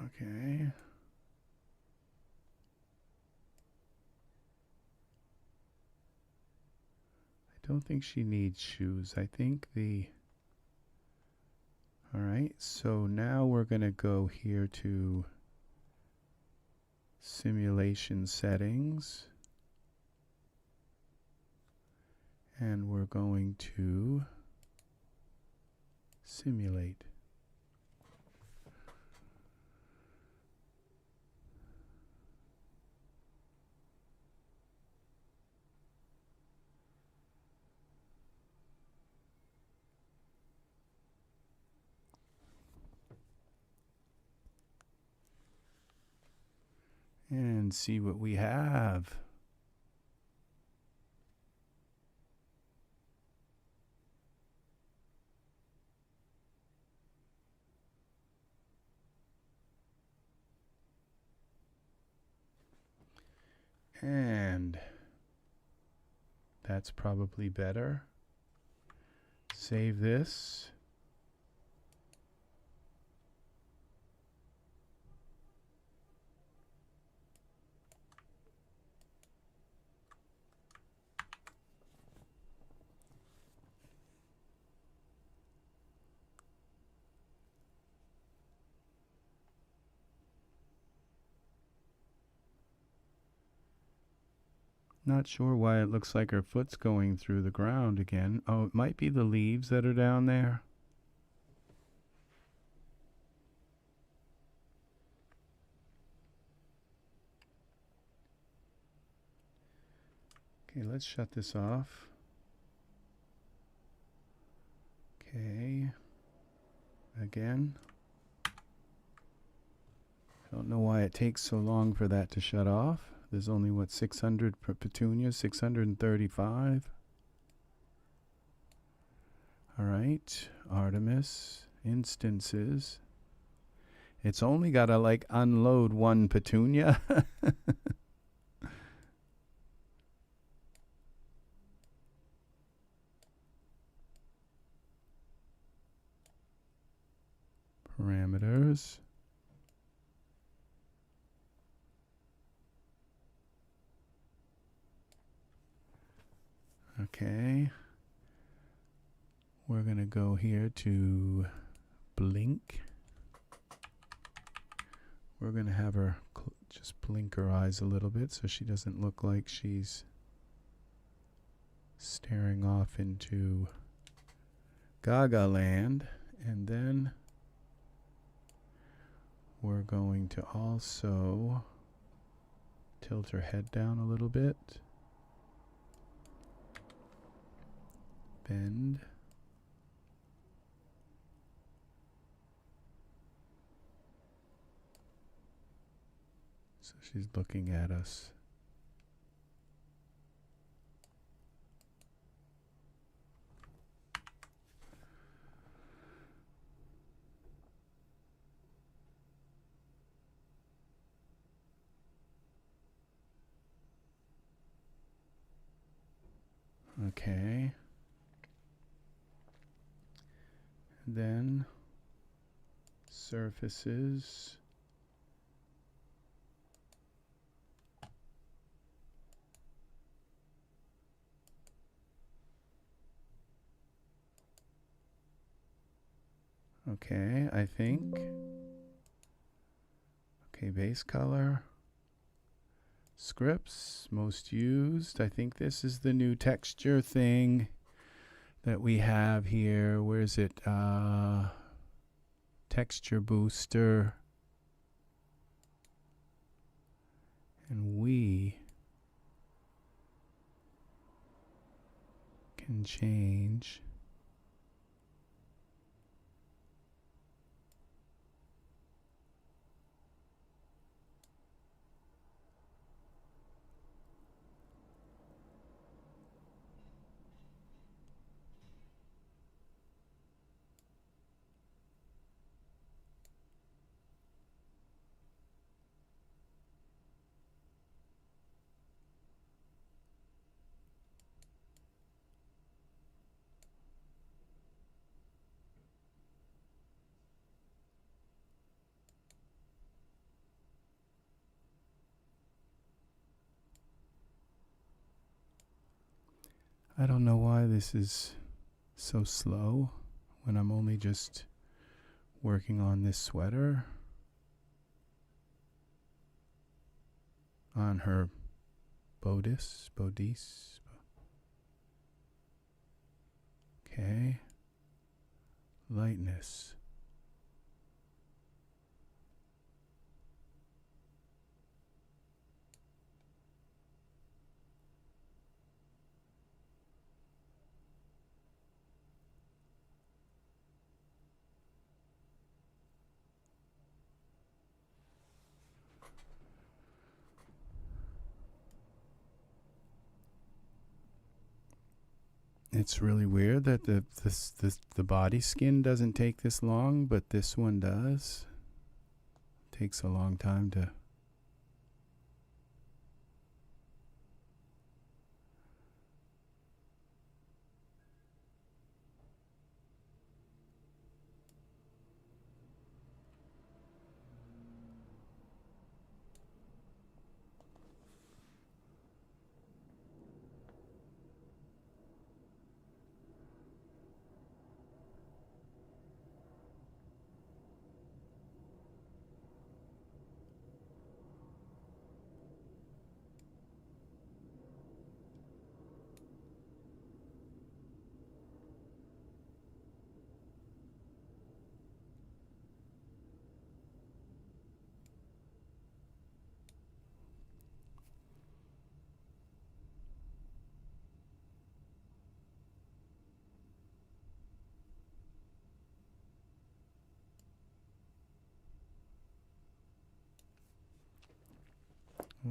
Okay. I don't think she needs shoes. I think the... All right, so now we're going to go here to simulation settings. And we're going to simulate. And see what we have. And that's probably better. Save this. Not sure why it looks like her foot's going through the ground again. Oh, it might be the leaves that are down there. Okay, let's shut this off. Okay. Again. Don't know why it takes so long for that to shut off. There's only, what, 600 per Petunia, 635. All right, Artemis, instances. It's only got to, like, unload one Petunia. Parameters. Okay. We're going to go here to blink. We're going to have her just blink her eyes a little bit so she doesn't look like she's staring off into Gaga land. And then we're going to also tilt her head down a little bit. Bend. So she's looking at us. Okay. Then surfaces. Okay, I think. Okay, base color. Scripts, most used. I think this is the new texture thing that we have here. Where is it? Texture booster. And we can change I don't know why this is so slow when I'm only just working on this sweater on her bodice. Okay. Lightness. It's really weird that the body skin doesn't take this long, but this one does. It takes a long time to.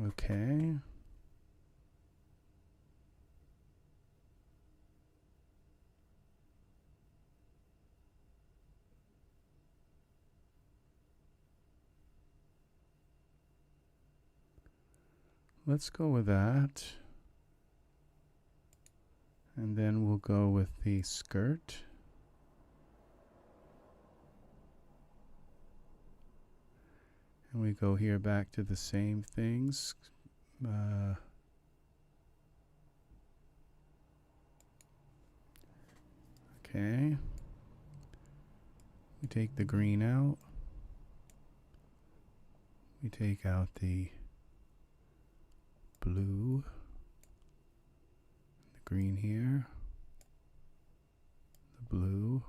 Okay. Let's go with that. And then we'll go with the skirt. And we go here back to the same things. Okay. We take the green out. We take out the blue. The green here. The blue.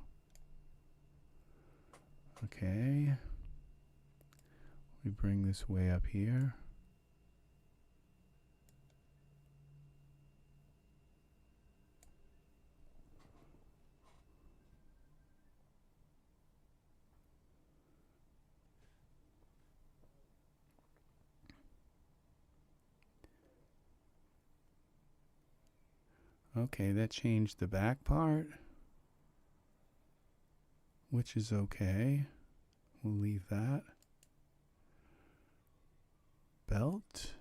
Okay. We bring this way up here. Okay, that changed the back part, which is okay. We'll leave that. Belt.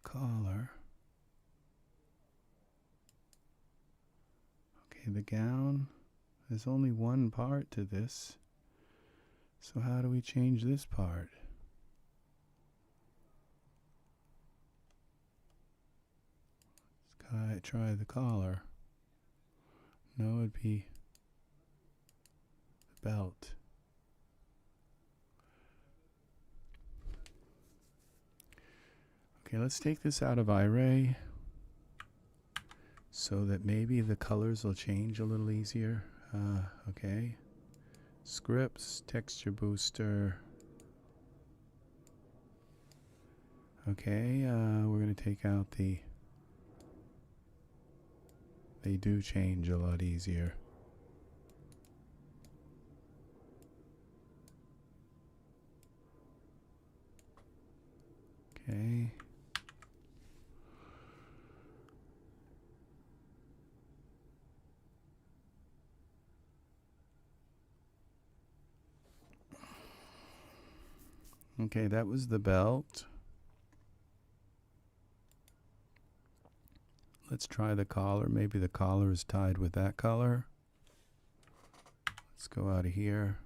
Collar. Okay, the gown. There's only one part to this. So how do we change this part? Let's try the collar. No, it'd be the belt. Okay, let's take this out of iRay so that maybe the colors will change a little easier. Okay. Scripts, texture booster. Okay, we're going to take out the... They do change a lot easier. Okay. Okay, that was the belt. Let's try the collar. Maybe the collar is tied with that color. Let's go out of here.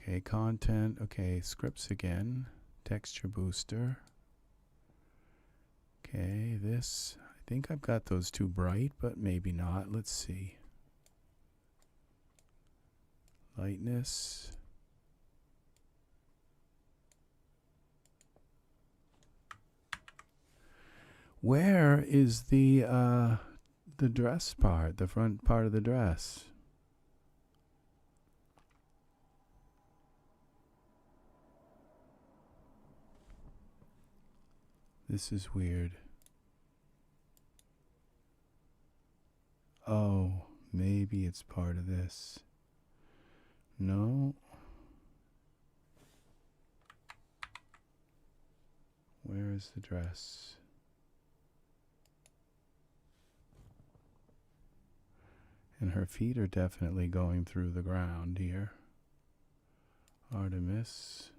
Okay, content. Okay, scripts again. Texture booster. Okay, this. I think I've got those too bright, but maybe not. Let's see. Lightness. Where is the dress part, the front part of the dress? This is weird. Oh, maybe it's part of this. No. Where is the dress? And her feet are definitely going through the ground here. Artemis.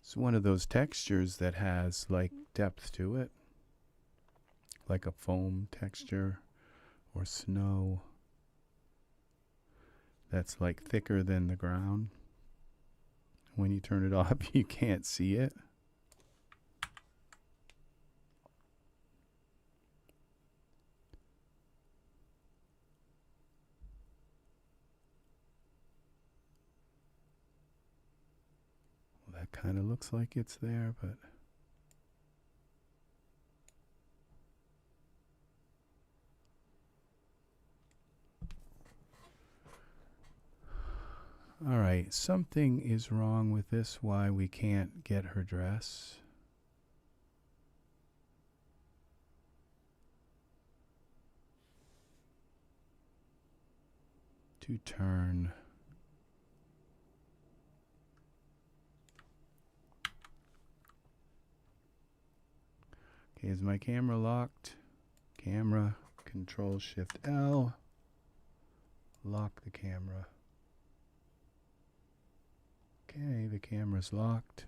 It's one of those textures that has like depth to it. Like a foam texture or snow. That's like thicker than the ground. When you turn it off, you can't see it. Well, that kind of looks like it's there, but... Alright, something is wrong with this, why we can't get her dress. To turn. Okay, is my camera locked? Camera, Ctrl+Shift+L. Lock the camera. Okay, the camera's locked.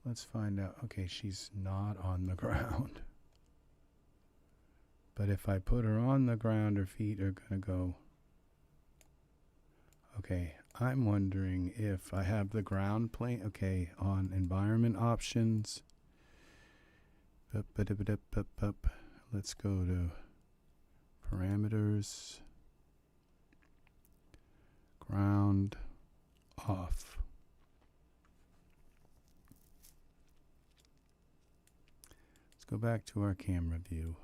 Let's find out. Okay, she's not on the ground. But if I put her on the ground, her feet are going to go. Okay, I'm wondering if I have the ground plane. Okay, on environment options. Let's go to parameters. Ground off. Let's go back to our camera view.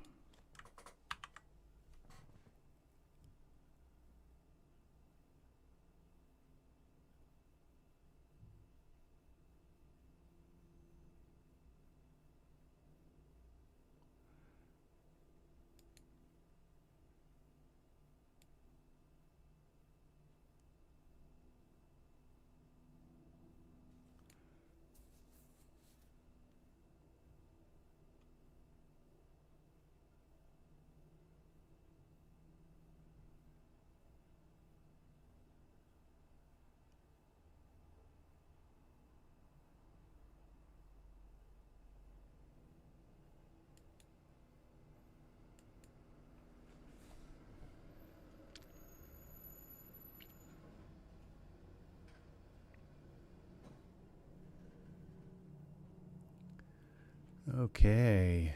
Okay.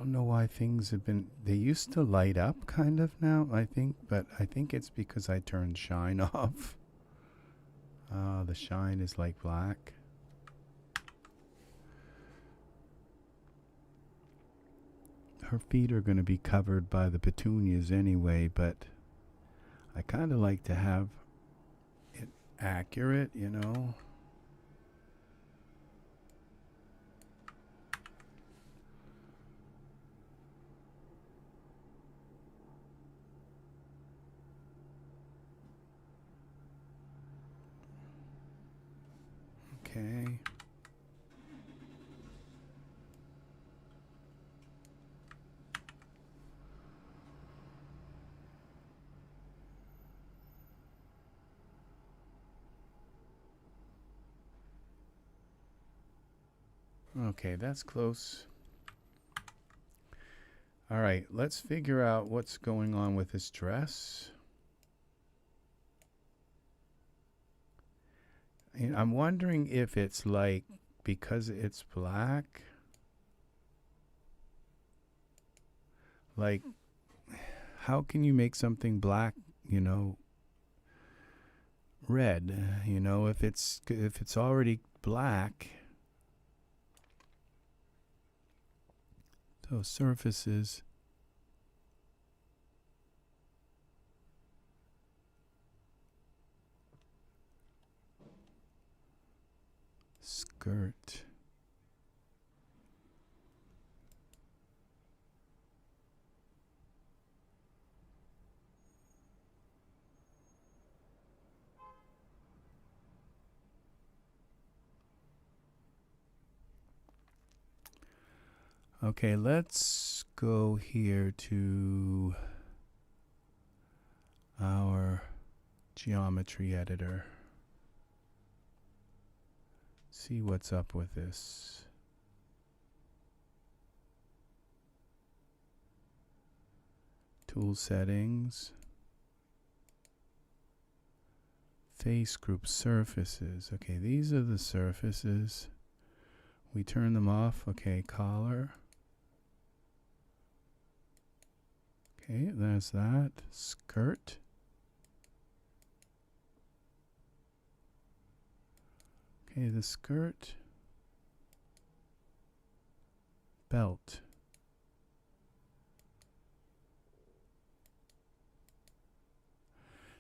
don't know why things have been, they used to light up kind of now, I think, but I think it's because I turned shine off. The shine is like black. Her feet are going to be covered by the petunias anyway, but I kind of like to have it accurate, you know. Okay. Okay, that's close. All right, let's figure out what's going on with this dress. I'm wondering if it's like because it's black. Like, how can you make something black, you know, red? You know, if it's already black. So surfaces. Skirt. Okay, let's go here to our geometry editor. See what's up with this. Tool settings. Face group surfaces. Okay, these are the surfaces. We turn them off. Okay, collar. Okay, there's that. Skirt. Okay, the skirt. Belt.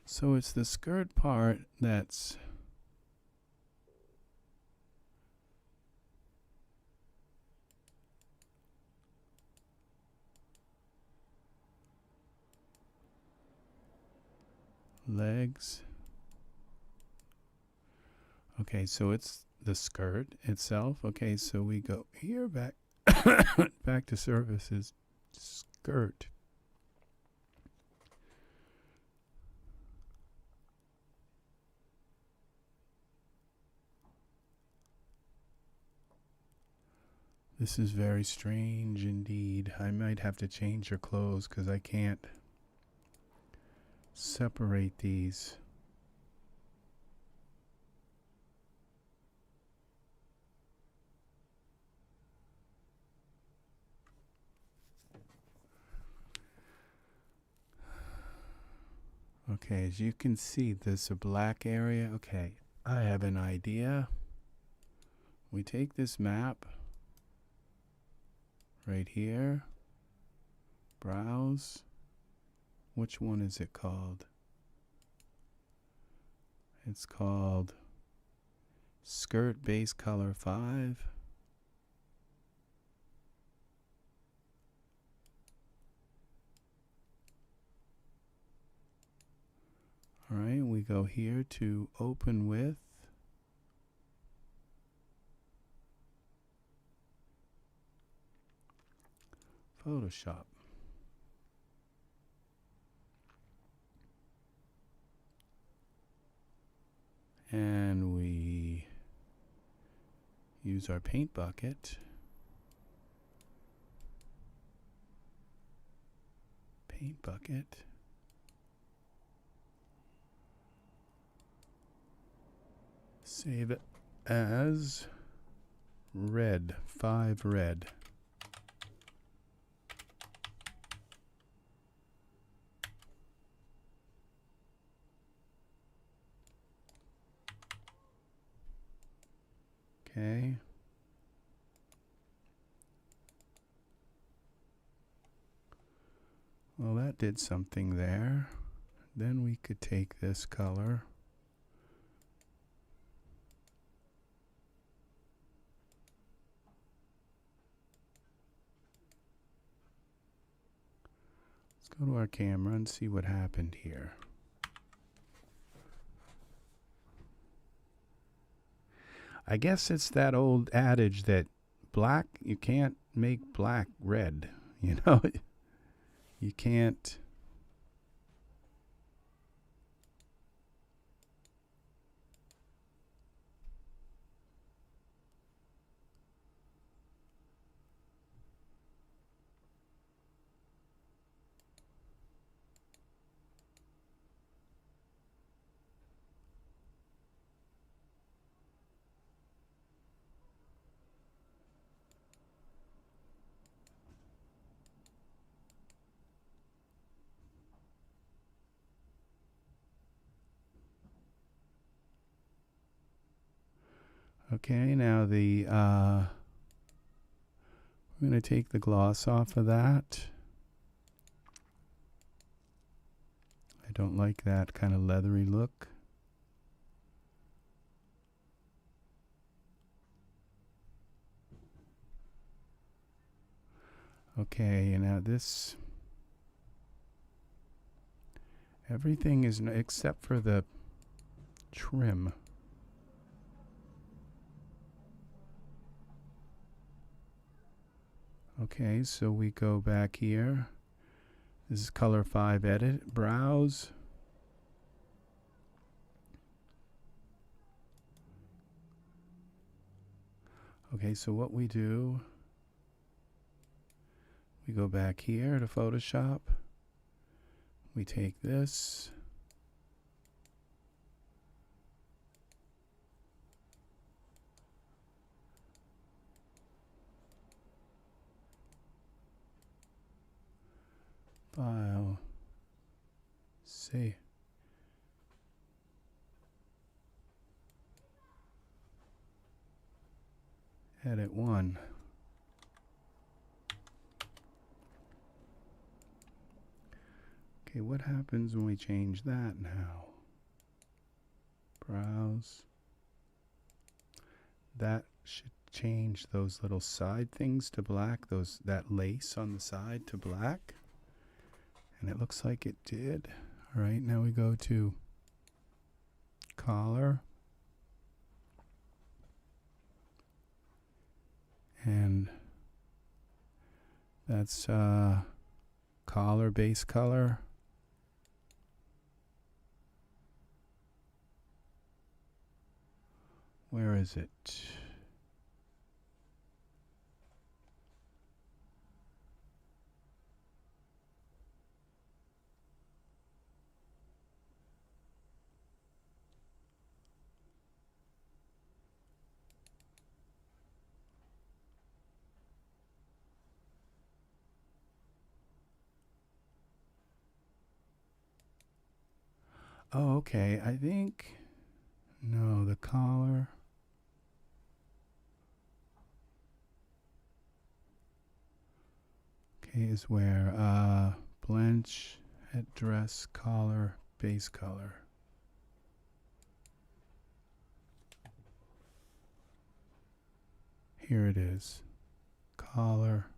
So it's the skirt part that's legs. Okay, so it's the skirt itself. Okay, so we go here back back to surfaces, skirt. This is very strange indeed. I might have to change your clothes because I can't separate these. Okay, as you can see, there's a black area. Okay, I have an idea. We take this map right here, browse. Which one is it called? It's called Skirt Base Color 5. All right, we go here to open with. Photoshop. And we use our paint bucket. Paint bucket. Save it as red, 5 red. Okay. Well, that did something there. Then we could take this color. Let's go to our camera and see what happened here. I guess it's that old adage that black, you can't make black red, you know? You can't. Okay, now we're going to take the gloss off of that. I don't like that kind of leathery look. Okay, and now this, everything is, except for the trim. Okay, so we go back here. This is color 5 edit, browse. Okay, so what we do, we go back here to Photoshop. We take this. File. Save. Edit 1. Okay, what happens when we change that now? Browse. That should change those little side things to black, that lace on the side to black. And it looks like it did. All right, now we go to collar. And that's collar, base color. Where is it? Oh, okay. I think, no, the collar. Okay, is where blench, headdress, collar, base color. Here it is. Collar,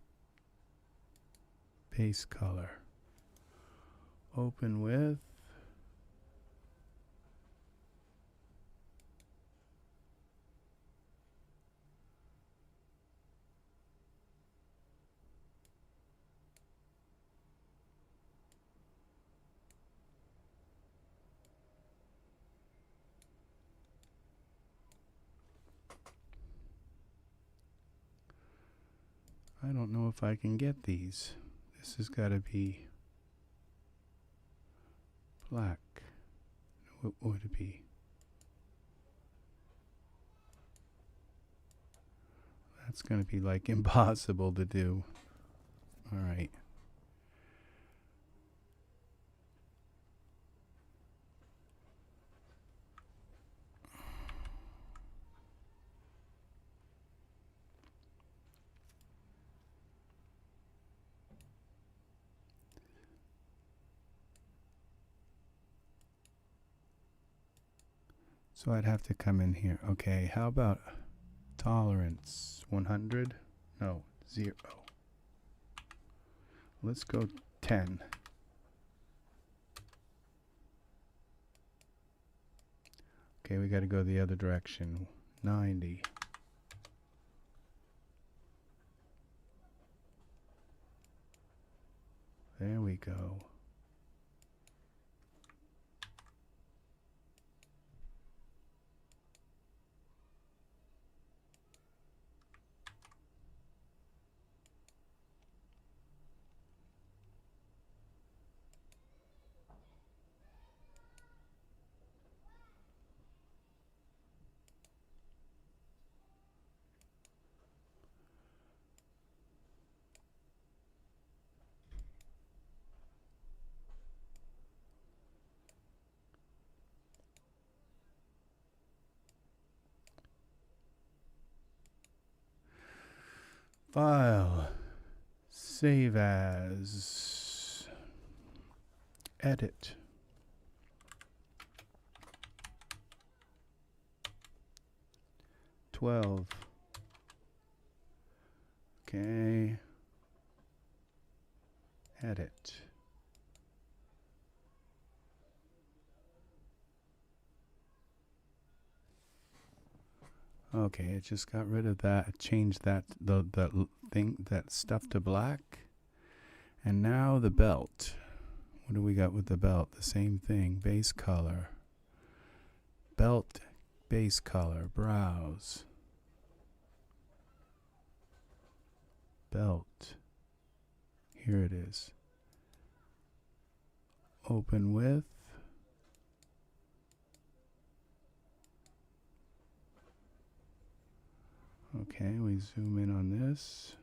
base color. Open with. I don't know if I can get these. This has got to be black. What would it be? That's going to be like impossible to do. All right. So I'd have to come in here. Okay, how about tolerance? 100? No, 0. Let's go 10. Okay, we got to go the other direction. 90. There we go. File, save as, edit. $12. Okay. Edit. Okay, it just got rid of that. It changed that that stuff to black. And now the belt. What do we got with the belt? The same thing. Base color. Belt, base color, browse. Belt. Here it is. Open with. Okay, we zoom in on this.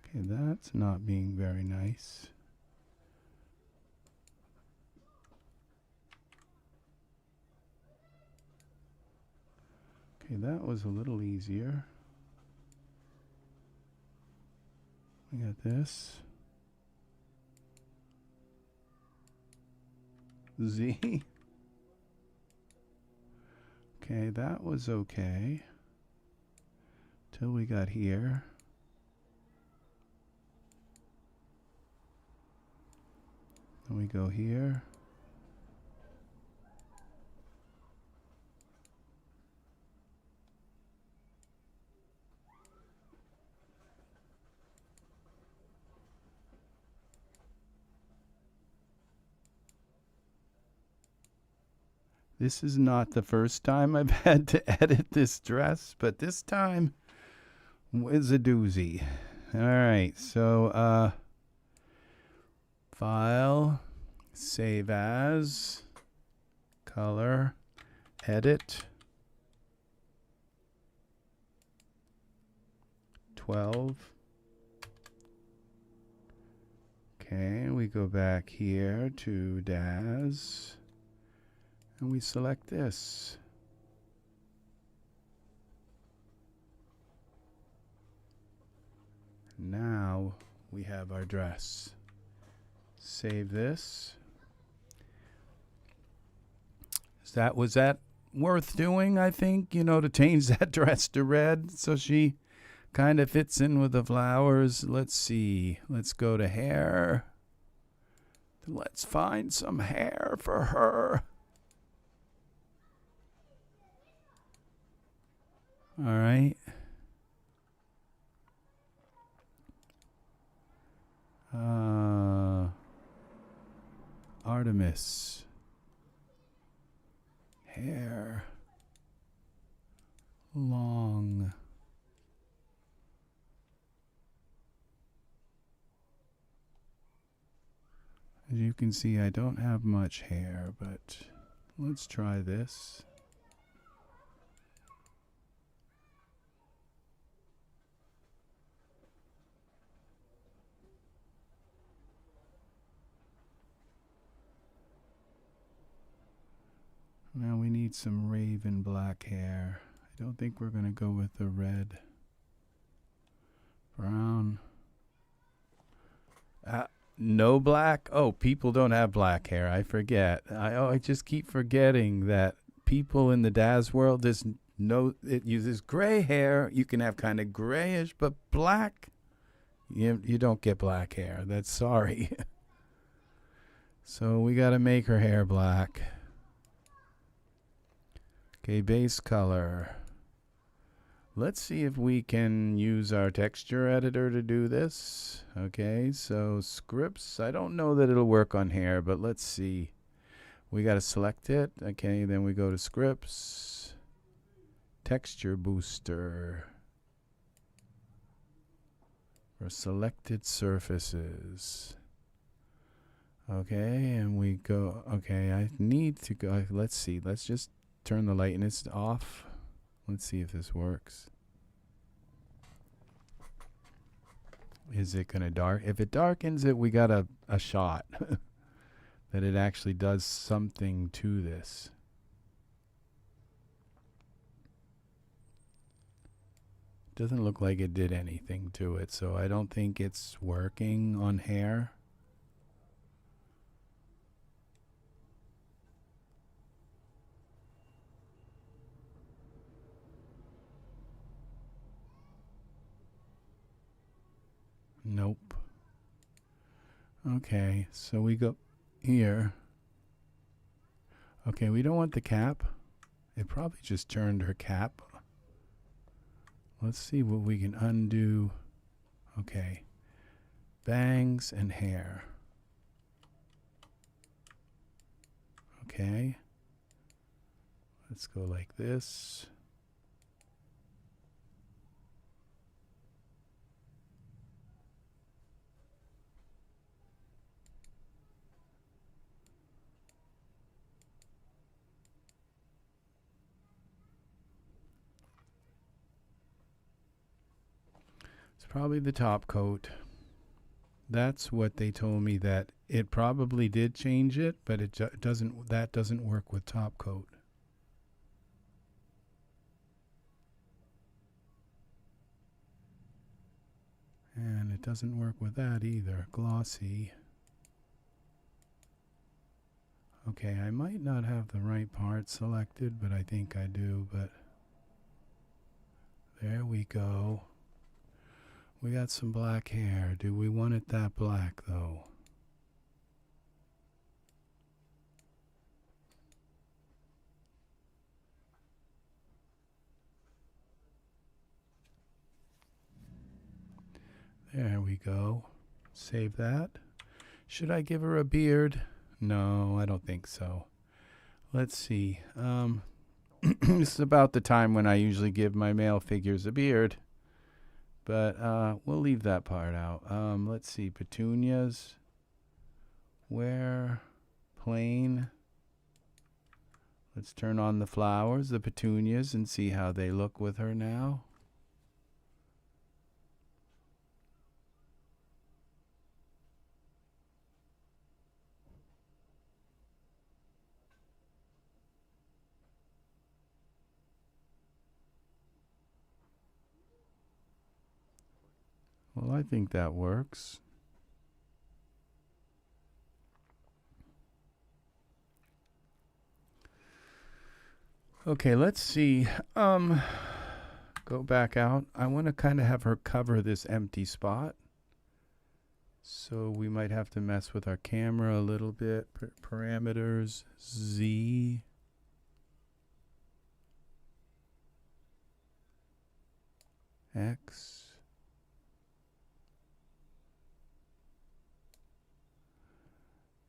Okay, that's not being very nice. Okay, that was a little easier. We got this. Z. Okay, that was okay. Till we got here. Then we go here. This is not the first time I've had to edit this dress, but this time is a doozy. All right, so file, save as, color, edit, 12. Okay, we go back here to Daz. And we select this. Now we have our dress. Save this. Was that worth doing, I think, you know, to change that dress to red so she kind of fits in with the flowers. Let's see. Let's go to hair. Let's find some hair for her. All right. Artemis. Hair. Long. As you can see, I don't have much hair, but let's try this. need some raven black hair. I don't think we're going to go with the red. Brown. No black? Oh, people don't have black hair. I forget. I just keep forgetting that people in the Daz world, it uses gray hair. You can have kind of grayish, but black, you don't get black hair. That's sorry. So we got to make her hair black. Okay, base color. Let's see if we can use our texture editor to do this. Okay, so scripts. I don't know that it'll work on hair, but let's see. We got to select it. Okay, then we go to scripts. Texture booster. For selected surfaces. Okay, and we go. Okay, I need to go. Let's see. Let's just turn the lightness off. Let's see if this works. Is it going to dark? If it darkens it, we got a shot that it actually does something to this. Doesn't look like it did anything to it, so I don't think it's working on hair. Nope. Okay, so we go here. Okay, we don't want the cap. It probably just turned her cap. Let's see what we can undo. Okay. Bangs and hair. Okay. Let's go like this. Probably the top coat. That's what they told me, that it probably did change it, but it doesn't. That doesn't work with top coat. And it doesn't work with that either. Glossy. Okay, I might not have the right part selected, but I think I do. But there we go. We got some black hair. Do we want it that black, though? There we go. Save that. Should I give her a beard? No, I don't think so. Let's see. This is about the time when I usually give my male figures a beard. But we'll leave that part out. Let's see. Petunias. Where? Plain. Let's turn on the flowers, the petunias, and see how they look with her now. Well, I think that works. Okay, let's see. Go back out. I want to kind of have her cover this empty spot. So we might have to mess with our camera a little bit. Parameters, Z. X.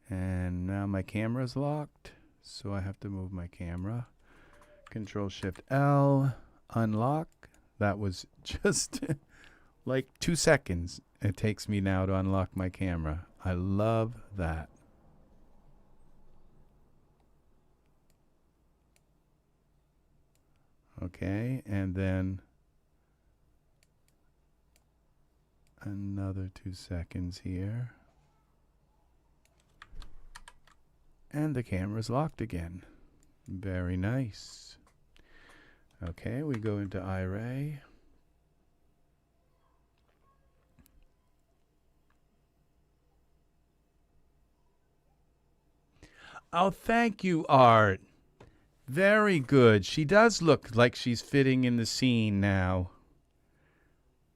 And now my camera's locked, so I have to move my camera. Ctrl+Shift+L, unlock. That was just like 2 seconds it takes me now to unlock my camera. I love that. Okay, and then another 2 seconds here. And the camera's locked again. Very nice. Okay, we go into iRay. Oh, thank you, Art. Very good. She does look like she's fitting in the scene now.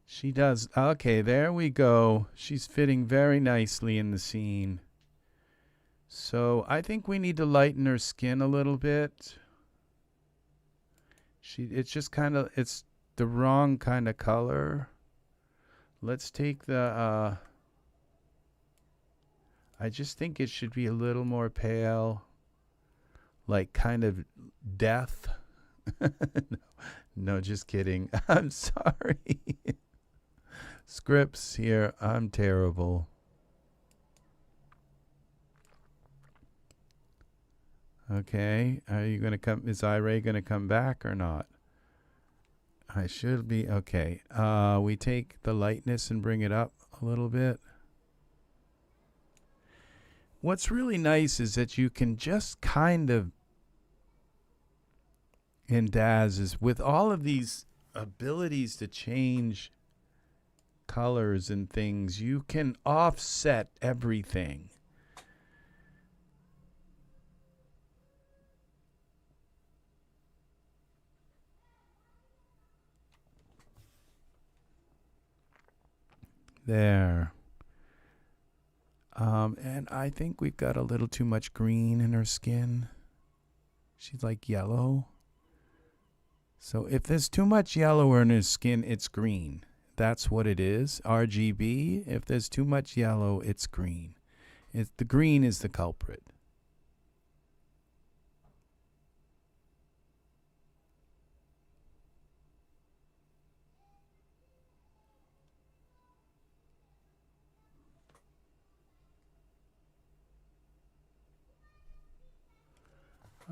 She does. Okay, there we go. She's fitting very nicely in the scene. So I think we need to lighten her skin a little bit. It's just kind of, it's the wrong kind of color. Let's take the, I just think it should be a little more pale, like kind of death. No, just kidding. I'm sorry. Scripts here, I'm terrible. Okay, are you going to come, is iRay going to come back or not? I should be, okay. We take the lightness and bring it up a little bit. What's really nice is that you can just kind of, in Daz, is with all of these abilities to change colors and things, you can offset everything. There. And I think we've got a little too much green in her skin. She's like yellow. So if there's too much yellow in her skin, it's green. That's what it is. RGB, if there's too much yellow, it's green. The green is the culprit.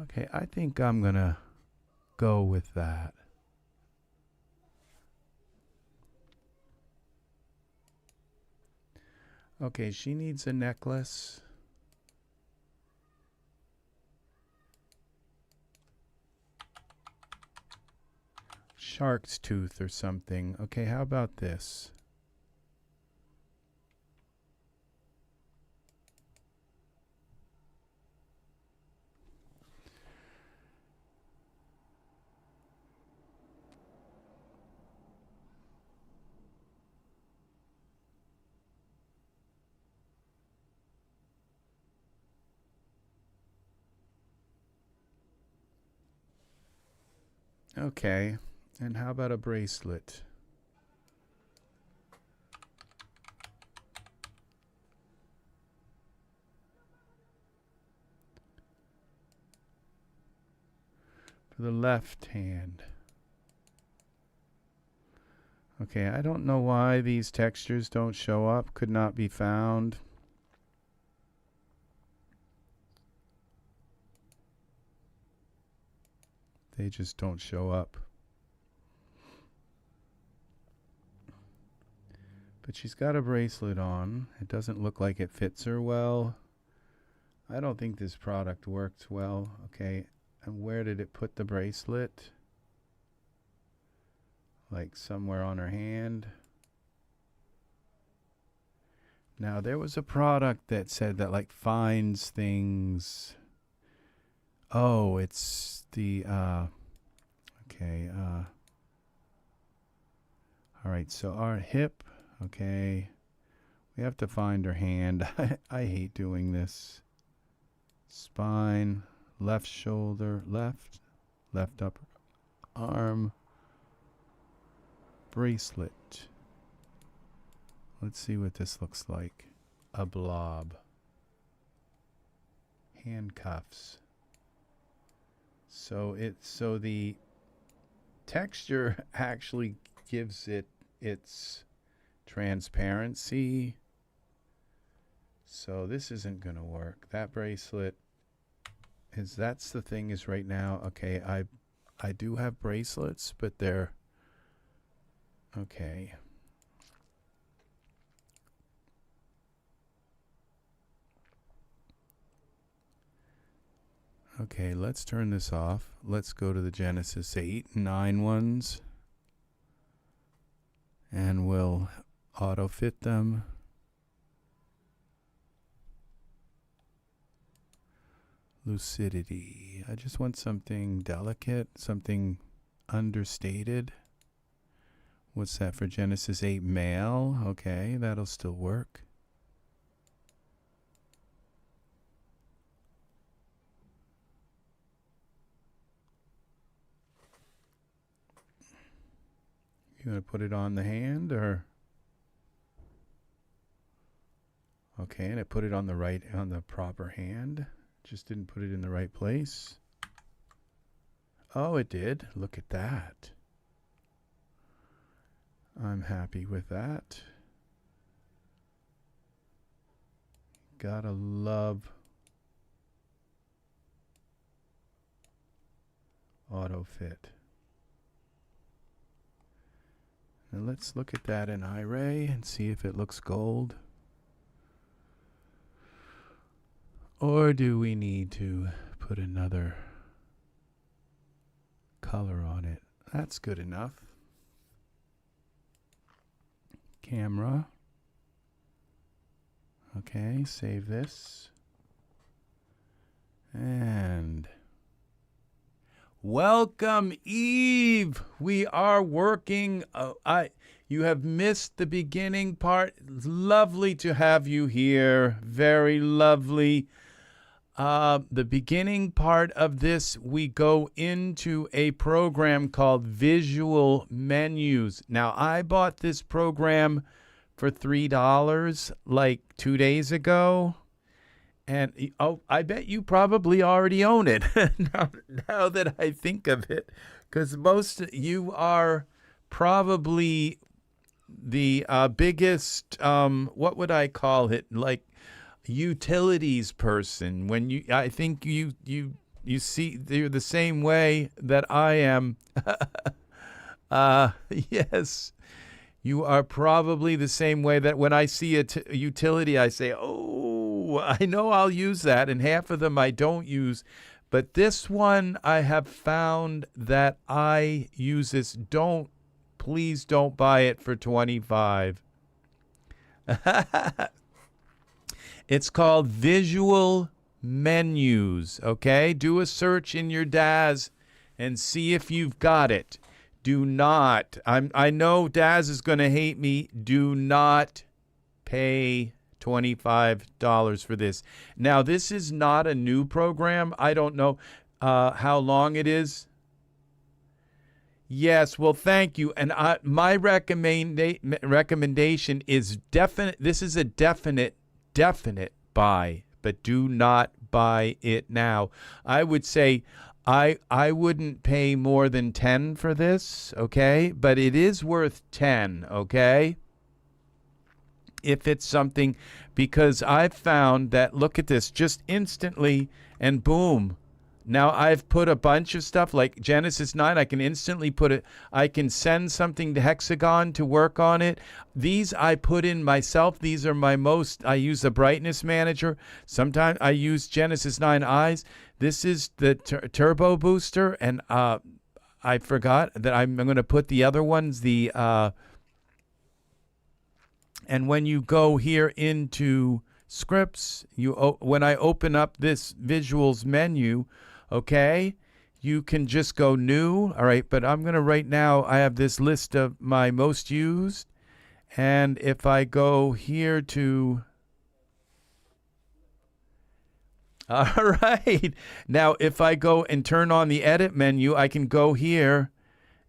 Okay, I think I'm going to go with that. Okay, she needs a necklace. Shark's tooth or something. Okay, how about this? Okay, and how about a bracelet? For the left hand. Okay, I don't know why these textures don't show up. Could not be found. They just don't show up. But she's got a bracelet on. It doesn't look like it fits her well. I don't think this product works well. Okay, and where did it put the bracelet? Like somewhere on her hand. Now there was a product that said that like finds things. Oh, it's the okay, all right, so our hip, okay. We have to find her hand. I hate doing this. Spine, left shoulder, left upper arm, bracelet. Let's see what this looks like. A blob. Handcuffs. So the texture actually gives it its transparency. So this isn't going to work. That bracelet that's the thing is right now, okay, I do have bracelets, but they're okay. Okay, let's turn this off. Let's go to the Genesis 8, 9 ones. And we'll auto fit them. Lucidity. I just want something delicate, something understated. What's that for Genesis 8 male? Okay, that'll still work. You want to put it on the hand or? Okay, and I put it on the right, on the proper hand. Just didn't put it in the right place. Oh, it did. Look at that. I'm happy with that. Gotta love auto fit. Now let's look at that in iRay and see if it looks gold. Or do we need to put another color on it? That's good enough. Camera. Okay, save this. And welcome, Eve. We are working. You have missed the beginning part. It's lovely to have you here. Very lovely. The beginning part of this, we go into a program called Visual Menus. Now, I bought this program for $3 like 2 days ago. And oh, I bet you probably already own it now that I think of it. Because most you are probably the biggest, what would I call it? Like, utilities person. When you, I think you see you're the same way that I am. Yes, you are probably the same way that when I see a utility, I say, oh, I know I'll use that, and half of them I don't use. But this one I have found that I use this. Please don't buy it for $25. It's called Visual Menus, okay? Do a search in your Daz and see if you've got it. Do not, I know Daz is going to hate me. Do not pay $25 for this. Now, this is not a new program. I don't know how long it is. Yes, well, thank you. And my recommendation is definite. This is a definite buy, but do not buy it now. I would say I wouldn't pay more than 10 for this, okay? But it is worth 10, okay? If it's something, because I've found that, look at this, just instantly, and boom. Now I've put a bunch of stuff like Genesis 9. I can instantly put it. I can send something to Hexagon to work on it. These I put in myself. These are my most. I use the brightness manager. Sometimes I use Genesis 9 eyes. This is the turbo booster, and I forgot that I'm going to put the other ones. And when you go here into scripts, when I open up this visuals menu. Okay, you can just go new. All right, but I'm going to right now, I have this list of my most used. And if I go here to, all right. Now, if I go and turn on the edit menu, I can go here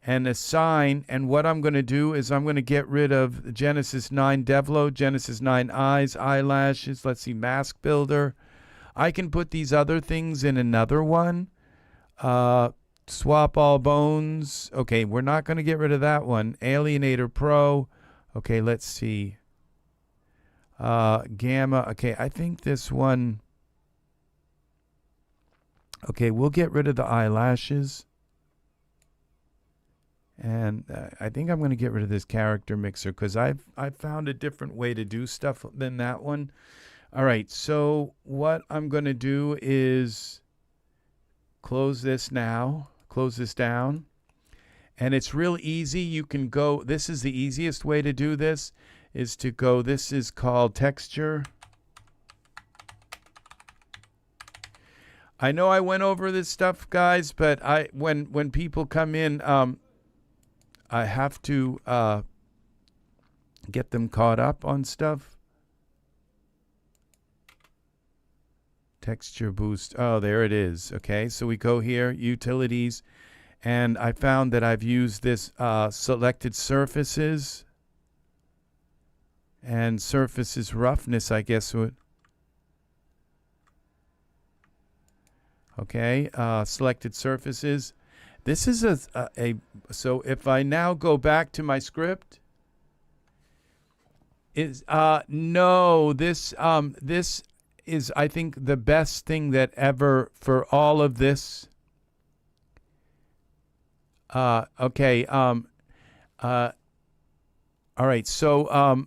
and assign. And what I'm going to do is I'm going to get rid of Genesis 9 Devload, Genesis 9 eyes, eyelashes. Let's see, mask builder. I can put these other things in another one. Swap all bones. Okay, we're not going to get rid of that one. Alienator Pro. Okay, let's see. Gamma. Okay, I think this one. Okay, we'll get rid of the eyelashes. And I think I'm going to get rid of this character mixer because I've found a different way to do stuff than that one. All right, so what I'm going to do is close this now, close this down. And it's real easy. You can go, this is the easiest way to do this, is to go, this is called texture. I know I went over this stuff, guys, but when people come in, I have to get them caught up on stuff. Texture boost. Oh, there it is. Okay, so we go here, utilities, and I found that I've used this selected surfaces and surfaces roughness, I guess. Okay, selected surfaces. This is so if I now go back to my script, no, this is, I think, the best thing that ever for all of this. Okay. All right. So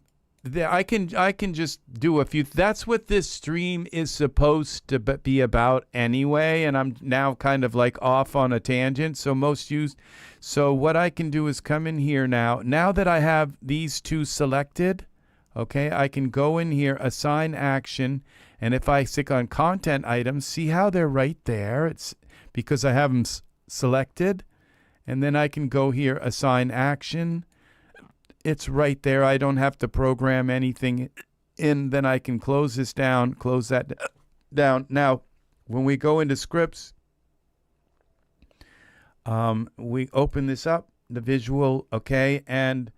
I can just do a few. That's what this stream is supposed to be about anyway. And I'm now kind of like off on a tangent. So So what I can do is come in here now. Now that I have these two selected, okay, I can go in here, assign action. And if I stick on content items, see how they're right there? It's because I have them selected. And then I can go here, assign action. It's right there. I don't have to program anything in. Then I can close this down, close that down. Now, when we go into scripts, we open this up, the visual, okay, and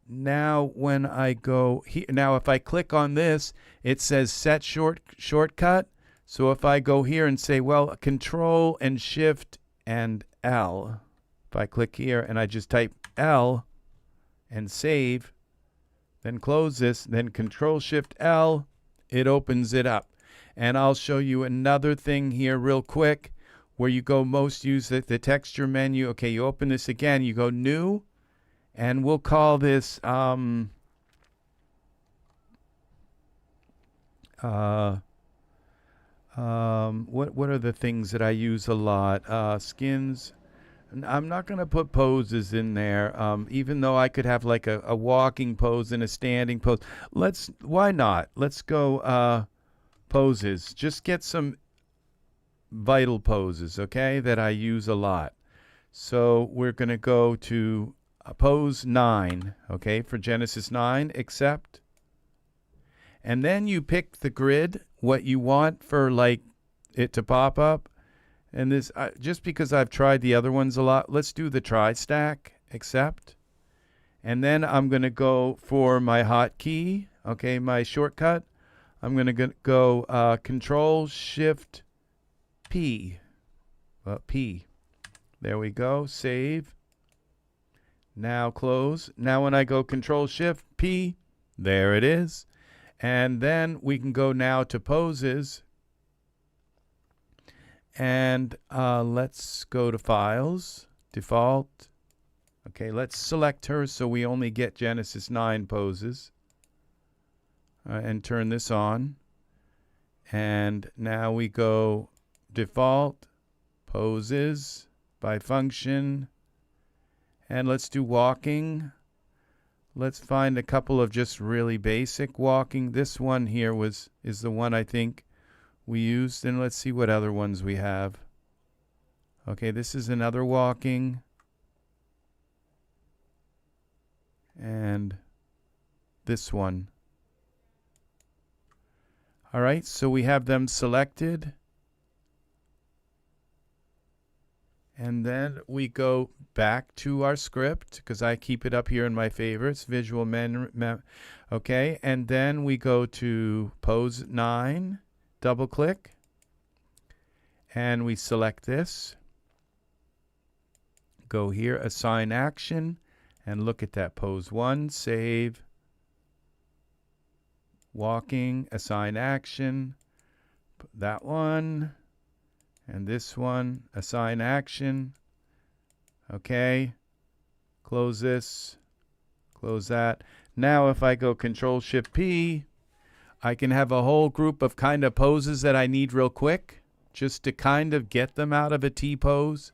now when I go here, now if I click on this, it says set shortcut. So if I go here and say, well, Control and Shift and L, if I click here and I just type L and save, then close this, then Ctrl+Shift+L, it opens it up. And I'll show you another thing here real quick where you go use the texture menu. Okay, you open this again, you go new, and we'll call this what are the things that I use a lot? Skins. I'm not going to put poses in there, even though I could have like a walking pose and a standing pose. Why not? Let's go poses. Just get some vital poses, okay, that I use a lot. So we're going to go to pose 9, okay, for Genesis 9, accept. And then you pick the grid, what you want for like it to pop up. And this, just because I've tried the other ones a lot, let's do the tri-stack, accept. And then I'm going to go for my hotkey, okay, my shortcut. I'm going to go Ctrl+Shift+P. P. There we go, save. Now close. Now when I go Ctrl+Shift+P, there it is. And then we can go now to poses. And let's go to files, default. Okay, let's select her so we only get Genesis 9 poses. And turn this on. And now we go default, poses, by function. And let's do walking. Let's find a couple of just really basic walking. This one here is the one I think we used, and let's see what other ones we have. Okay, this is another walking. And this one. All right, so we have them selected. And then we go back to our script, because I keep it up here in my favorites, visual okay, and then we go to pose 9. Double click, and we select this. Go here, assign action, and look at that. Pose 1, save. Walking, assign action. That one, and this one, assign action. Okay, close this, close that. Now if I go Ctrl+Shift+P, I can have a whole group of kind of poses that I need real quick. just to kind of get them out of a T-pose.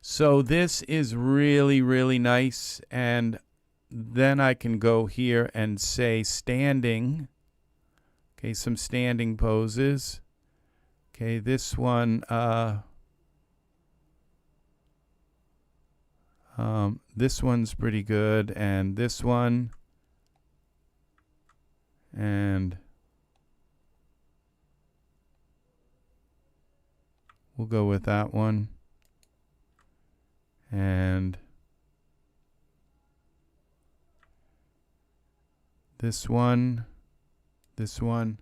So this is really, really nice. And then I can go here and say standing. Okay, some standing poses. Okay, this one, this one's pretty good, and this one, and we'll go with that one, and this one, this one.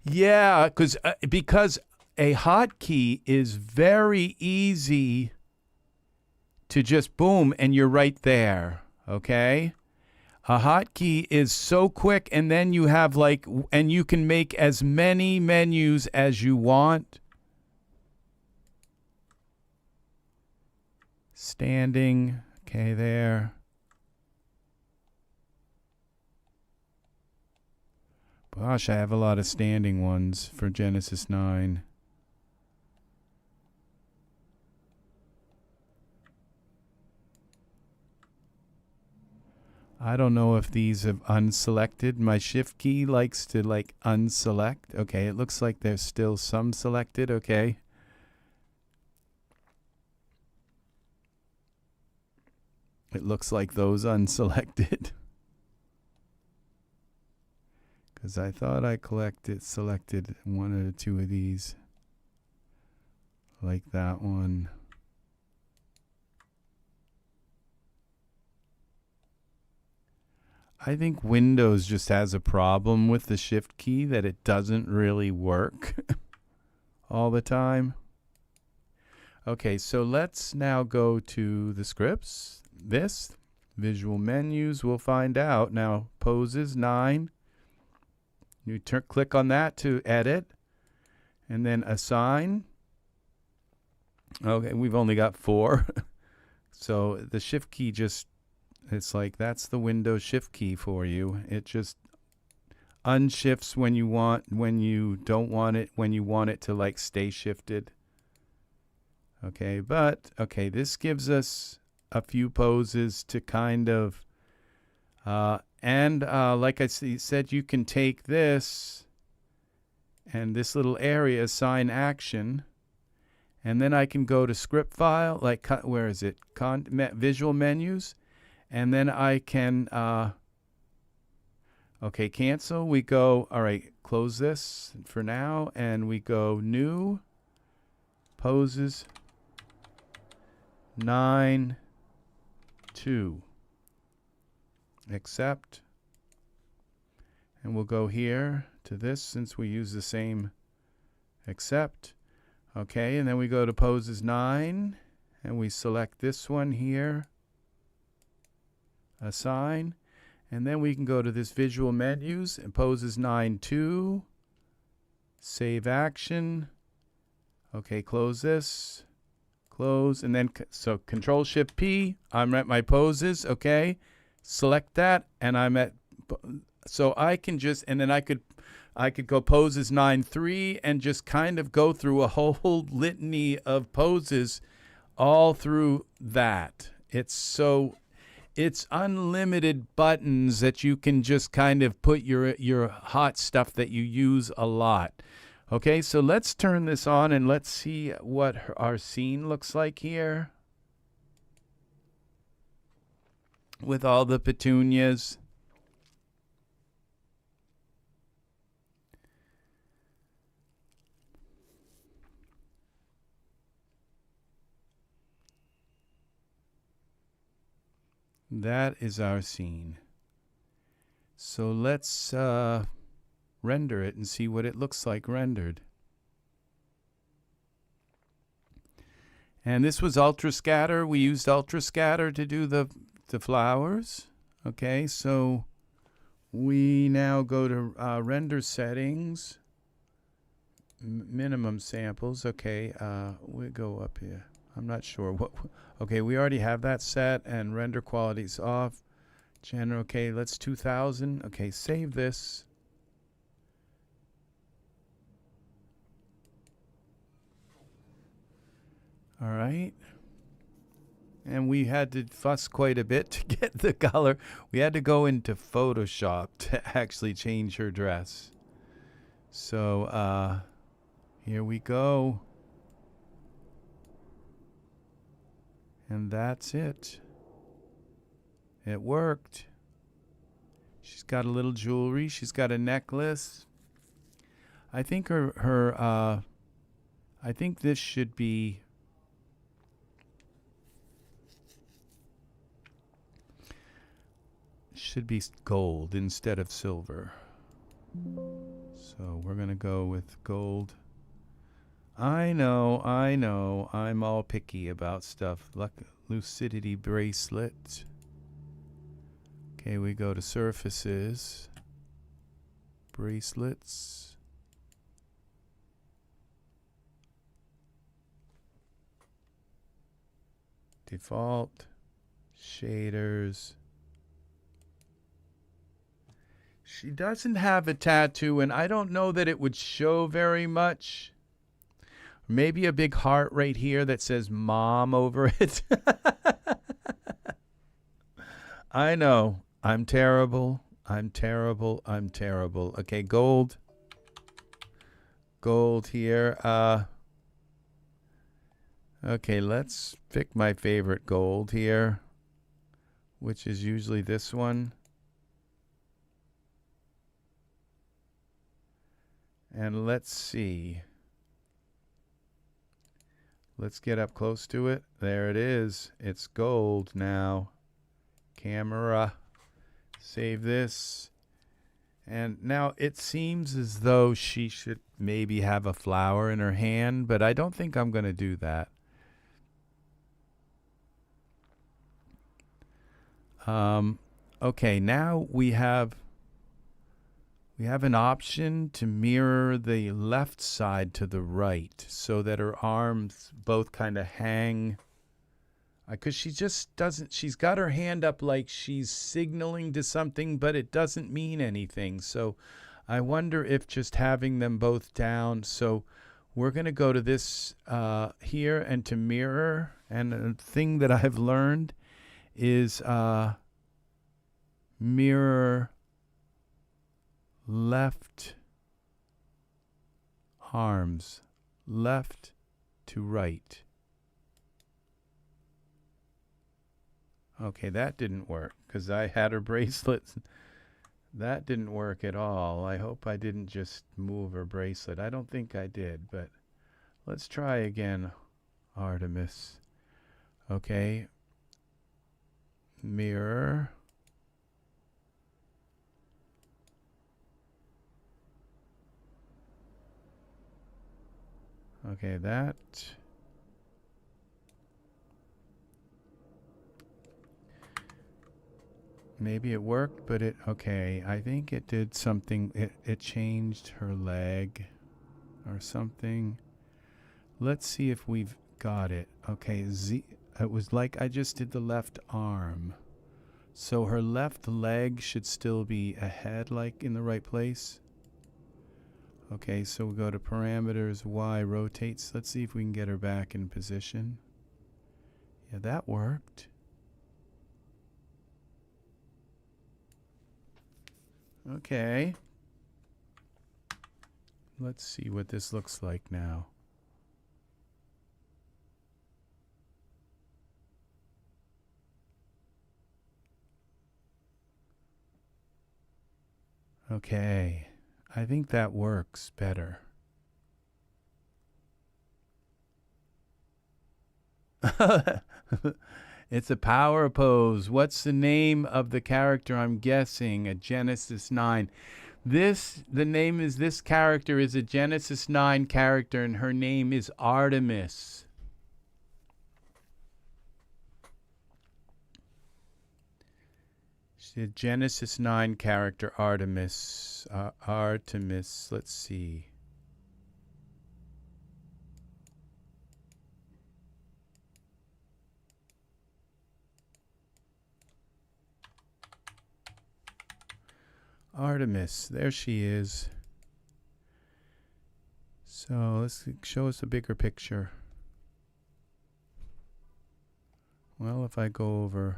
Yeah, because a hotkey is very easy to just boom and you're right there, okay? A hotkey is so quick, and then you have and you can make as many menus as you want. Standing, okay, there. Gosh, I have a lot of standing ones for Genesis 9. I don't know if these have unselected. My shift key likes to unselect. Okay, it looks like there's still some selected. Okay. It looks like those unselected. Because I thought I selected one or two of these. Like that one. I think Windows just has a problem with the shift key, that it doesn't really work all the time. Okay, so let's now go to the scripts. This, visual menus, we'll find out. Now, poses 9. You click on that to edit, and then assign. Okay, we've only got 4. So the shift key just, it's like that's the Windows shift key for you. It just unshifts when you don't want it, when you want it to stay shifted. Okay, but okay, this gives us a few poses to kind of like I said, you can take this and this little area, assign action, and then I can go to script file, where is it? Visual menus, and then I can, okay, cancel. We go, all right, close this for now, and we go new, poses, 9, 2. Accept, and we'll go here to this since we use the same accept. Okay, and then we go to poses 9 and we select this one here, assign, and then we can go to this visual menus and poses 9, 2, save action. Okay, close this, close, and then so Ctrl+Shift+P, I'm at my poses. Okay, select that, and I'm at, so I can just, and then I could go poses 9, 3, and just kind of go through a whole litany of poses all through that. It's unlimited buttons that you can just kind of put your hot stuff that you use a lot. Okay, so let's turn this on and let's see what our scene looks like here. With all the petunias. That is our scene. So let's render it and see what it looks like rendered. And this was ultra scatter. We used ultra scatter to do the flowers. Okay, so we now go to render settings, minimum samples. Okay, we go up here. I'm not sure what. Okay, we already have that set, and render quality's off. General. Okay, let's 2000. Okay, save this. All right. And we had to fuss quite a bit to get the color. We had to go into Photoshop to actually change her dress. So here we go. And that's it. It worked. She's got a little jewelry. She's got a necklace. I think I think this should be gold instead of silver. So we're going to go with gold. I know, I'm all picky about stuff. Lucidity bracelet. Okay, we go to surfaces. Bracelets. Default. Shaders. She doesn't have a tattoo, and I don't know that it would show very much. Maybe a big heart right here that says mom over it. I know. I'm terrible. I'm terrible. I'm terrible. Okay, gold. Gold here. Okay, let's pick my favorite gold here, which is usually this one. And let's see. Let's get up close to it. There it is. It's gold now. Camera. Save this. And now it seems as though she should maybe have a flower in her hand, but I don't think I'm going to do that. Okay, now we have an option to mirror the left side to the right so that her arms both kind of hang. Because she just doesn't, she's got her hand up like she's signaling to something, but it doesn't mean anything. So I wonder if just having them both down. So we're going to go to this here and to mirror. And a thing that I've learned is mirror left arms, left to right. Okay, that didn't work because I had her bracelets. That didn't work at all. I hope I didn't just move her bracelet. I don't think I did, but let's try again, Artemis. Okay. Mirror. Okay, that. Maybe it worked, but okay, I think it did something. It changed her leg or something. Let's see if we've got it. Okay, it was like I just did the left arm. So her left leg should still be ahead, like in the right place. Okay, so we go to parameters, Y rotates. Let's see if we can get her back in position. Yeah, that worked. Okay. Let's see what this looks like now. Okay. I think that works better. It's a power pose. What's the name of the character? I'm guessing a Genesis 9. The name is, this character is a Genesis 9 character, and her name is Artemis. She's a Genesis 9 character, Artemis. Artemis, let's see. Artemis, there she is. So let's show us a bigger picture. Well, if I go over,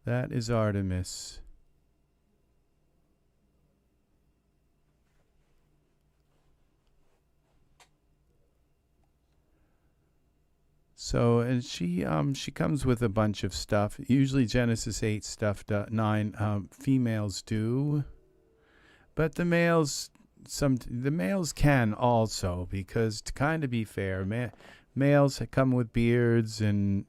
that is Artemis. So, and she comes with a bunch of stuff. Usually Genesis 8 stuff, 9 females do, but the males can also, because to kind of be fair, males come with beards and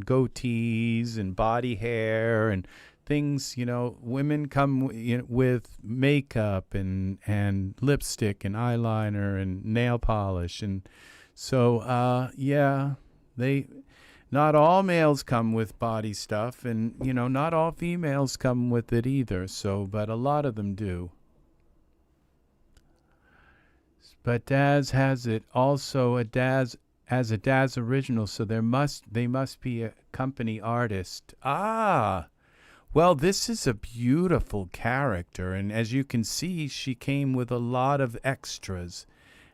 goatees and body hair and things. You know, women come with makeup and lipstick and eyeliner and nail polish, and so yeah. Not all males come with body stuff, and not all females come with it either. So, but a lot of them do. But Daz has it also as a Daz original, so they must be a company artist. Ah, well, this is a beautiful character, and as you can see, she came with a lot of extras,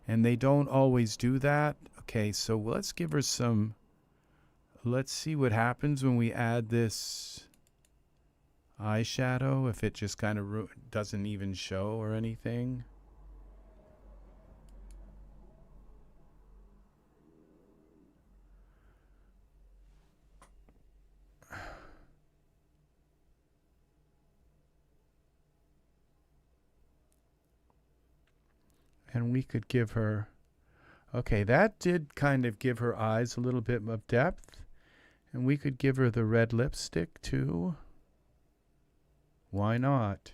and they don't always do that. Okay, so let's give her some. Let's see what happens when we add this eyeshadow, if it just kind of doesn't even show or anything. And we could give her. Okay, that did kind of give her eyes a little bit of depth. And we could give her the red lipstick too. Why not?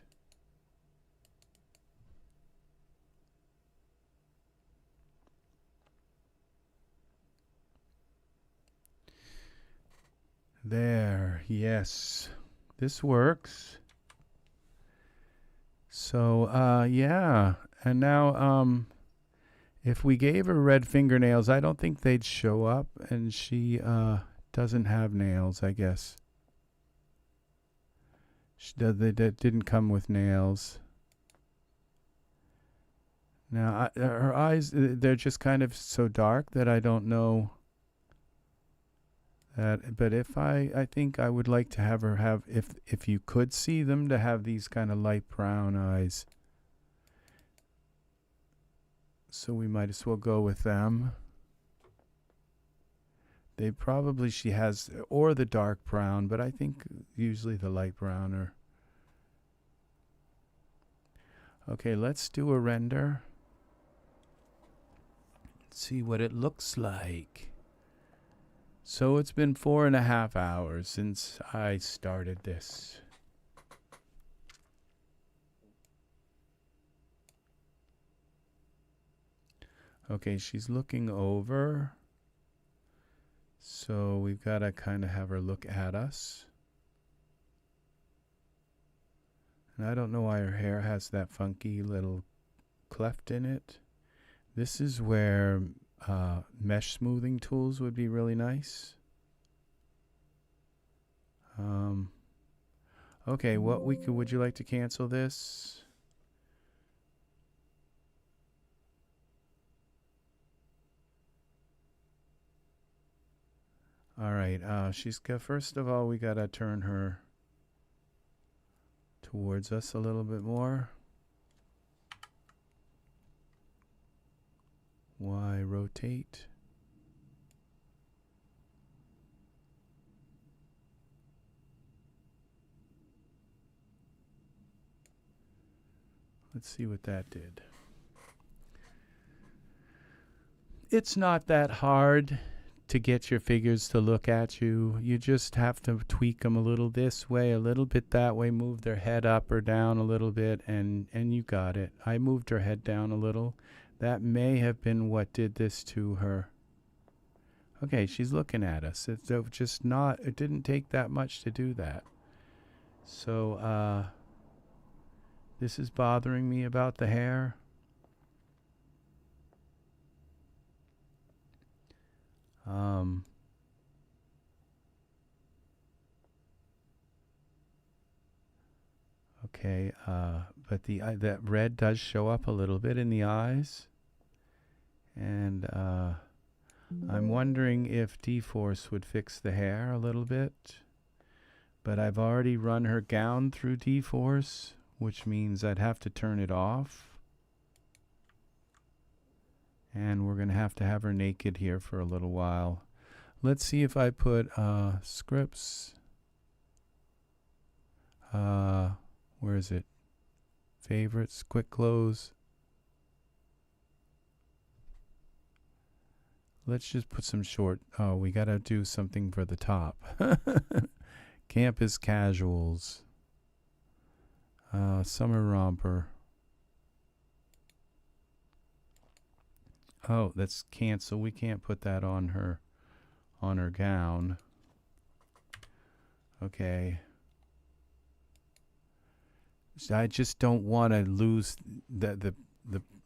There, yes. This works. So, yeah. And now, if we gave her red fingernails, I don't think they'd show up, and she doesn't have nails, I guess. They didn't come with nails. Now, her eyes, they're just kind of so dark that I don't know that. But if I think I would like to have her have, if you could see them, to have these kind of light brown eyes. So we might as well go with them. They probably, she has, or the dark brown, but I think usually the light brown are. Okay, let's do a render. Let's see what it looks like. So it's been 4.5 hours since I started this. Okay, she's looking over. So we've got to kind of have her look at us. And I don't know why her hair has that funky little cleft in it. This is where mesh smoothing tools would be really nice. Okay, would you like to cancel this? All right, first of all, we gotta turn her towards us a little bit more. Y, rotate. Let's see what that did. It's not that hard to get your figures to look at you. You just have to tweak them a little this way, a little bit that way, move their head up or down a little bit, and you got it. I moved her head down a little. That may have been what did this to her. Okay, she's looking at us. It didn't take that much to do that. So, this is bothering me about the hair. Okay, but that red does show up a little bit in the eyes, and I'm wondering if dForce would fix the hair a little bit. But I've already run her gown through dForce, which means I'd have to turn it off. And we're going to have her naked here for a little while. Let's see if I put scripts. Where is it? Favorites, quick close. Let's just put some short. Oh, we got to do something for the top. Campus casuals. Summer romper. Oh, that's cancel. We can't put that on her gown. Okay. So I just don't want to lose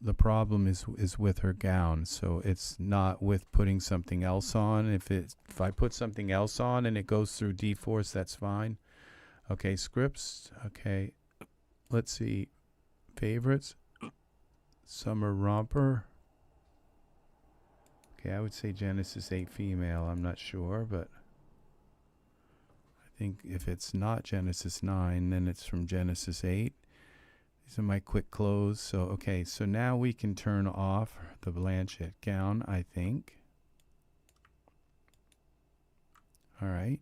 the problem is with her gown. So it's not with putting something else on. If I put something else on and it goes through dForce, that's fine. Okay, scripts. Okay. Let's see. Favorites. Summer romper. Okay, I would say Genesis 8 female. I'm not sure, but I think if it's not Genesis 9, then it's from Genesis 8. These are my quick close. So, okay, so now we can turn off the Blanchett gown, I think. All right.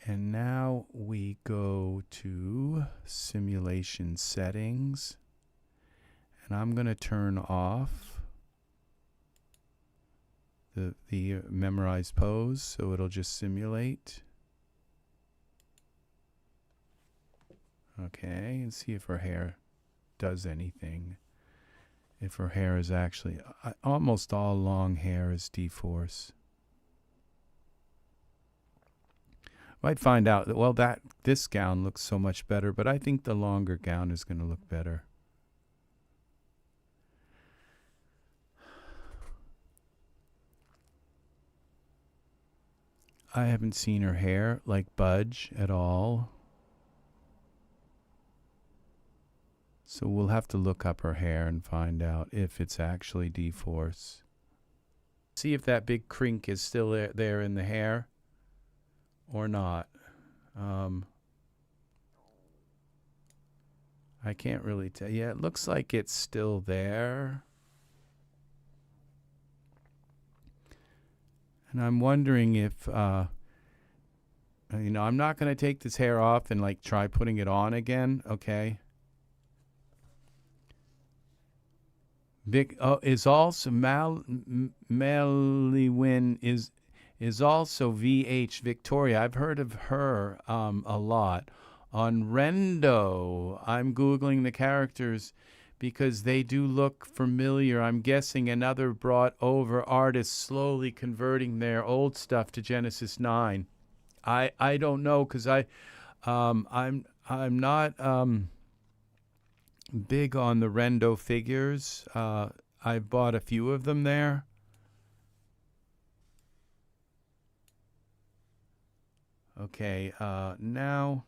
And now we go to simulation settings. And I'm going to turn off the memorized pose, so it'll just simulate. Okay, and see if her hair does anything. If her hair is actually, almost all long hair is dForce. Might find out that, well, this gown looks so much better, but I think the longer gown is going to look better. I haven't seen her hair like budge at all. So we'll have to look up her hair and find out if it's actually dForce. See if that big crink is still there in the hair or not. I can't really tell. Yeah, it looks like it's still there. And I'm wondering if, I'm not going to take this hair off and like try putting it on again. Okay. Is also Maliwin is also VH Victoria. I've heard of her a lot. On Rendo, I'm Googling the characters because they do look familiar. I'm guessing another brought over artist slowly converting their old stuff to Genesis 9. I don't know because I'm not big on the Rendo figures. I've bought a few of them there. Okay, now,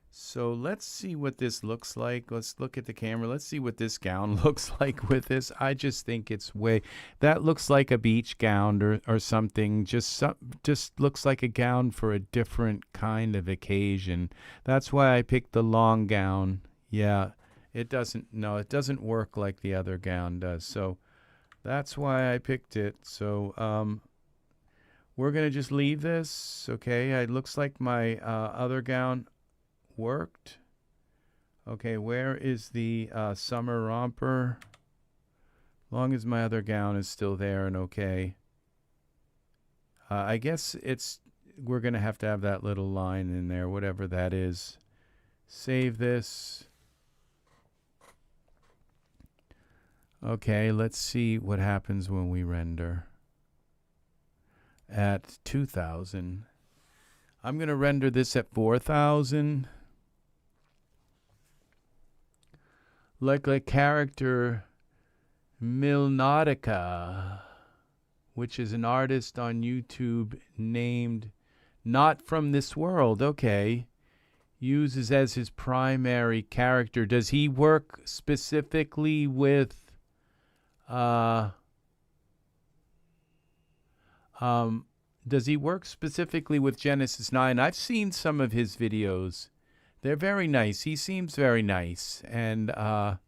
so let's see what this looks like. Let's look at the camera. Let's see what this gown looks like with this. I just think it's that looks like a beach gown or something. Just looks like a gown for a different kind of occasion. That's why I picked the long gown. Yeah, it doesn't work like the other gown does. So that's why I picked it. So, we're going to just leave this, okay? It looks like my other gown worked. Okay, where is the summer romper? Long as my other gown is still there and okay. I guess we're going to have that little line in there, whatever that is. Save this. Okay, let's see what happens when we render. At 2000. I'm going to render this at 4000. Like a character Milnautica, which is an artist on YouTube named Not From This World. Okay. Uses as his primary character. Does he work specifically with Does he work specifically with Genesis 9? I've seen some of his videos. They're very nice. He seems very nice. And yeah,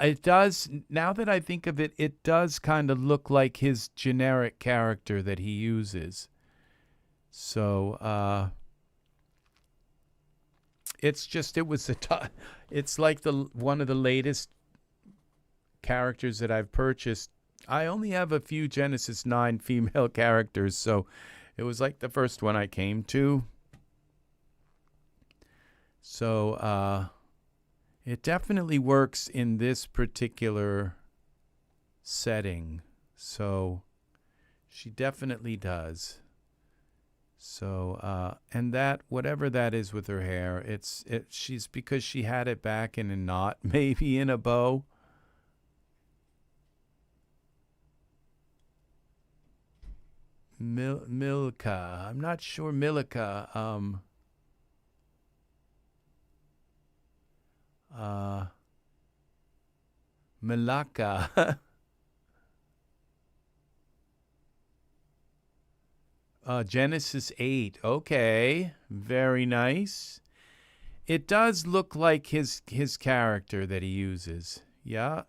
it does. Now that I think of it, it does kind of look like his generic character that he uses. So it's just, it's like one of the latest characters that I've purchased. I only have a few Genesis 9 female characters, so it was like the first one I came to. So it definitely works in this particular setting. So she definitely does. So and that, whatever that is with her hair, she's, because she had it back in a knot, maybe in a bow. Milka. I'm not sure Milka. Malaka. Genesis 8. Okay. Very nice. It does look like his character that he uses. Yeah.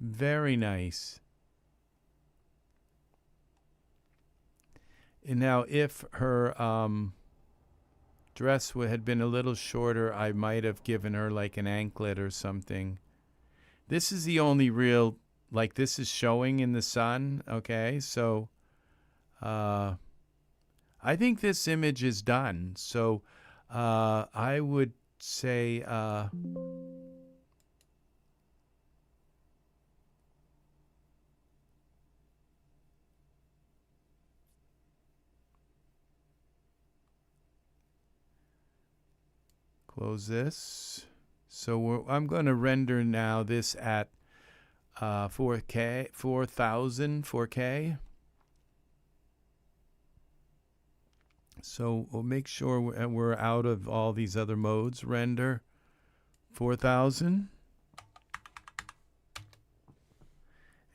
Very nice. And now, if her dress had been a little shorter, I might have given her like an anklet or something. This is the only real, like, this is showing in the sun. Okay, so I think this image is done. So I would say close this. So I'm going to render now this at 4K, 4000 4K. So we'll make sure we're out of all these other modes. Render 4000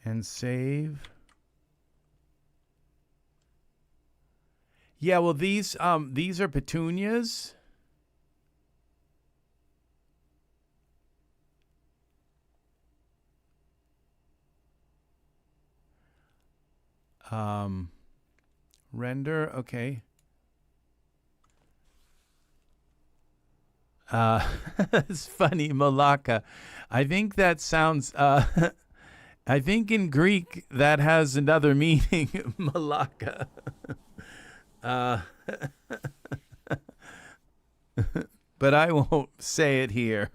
and save. Yeah, well, these are petunias. Render, okay. It's funny, Malaka. I think that sounds, I think in Greek that has another meaning, Malaka. But I won't say it here.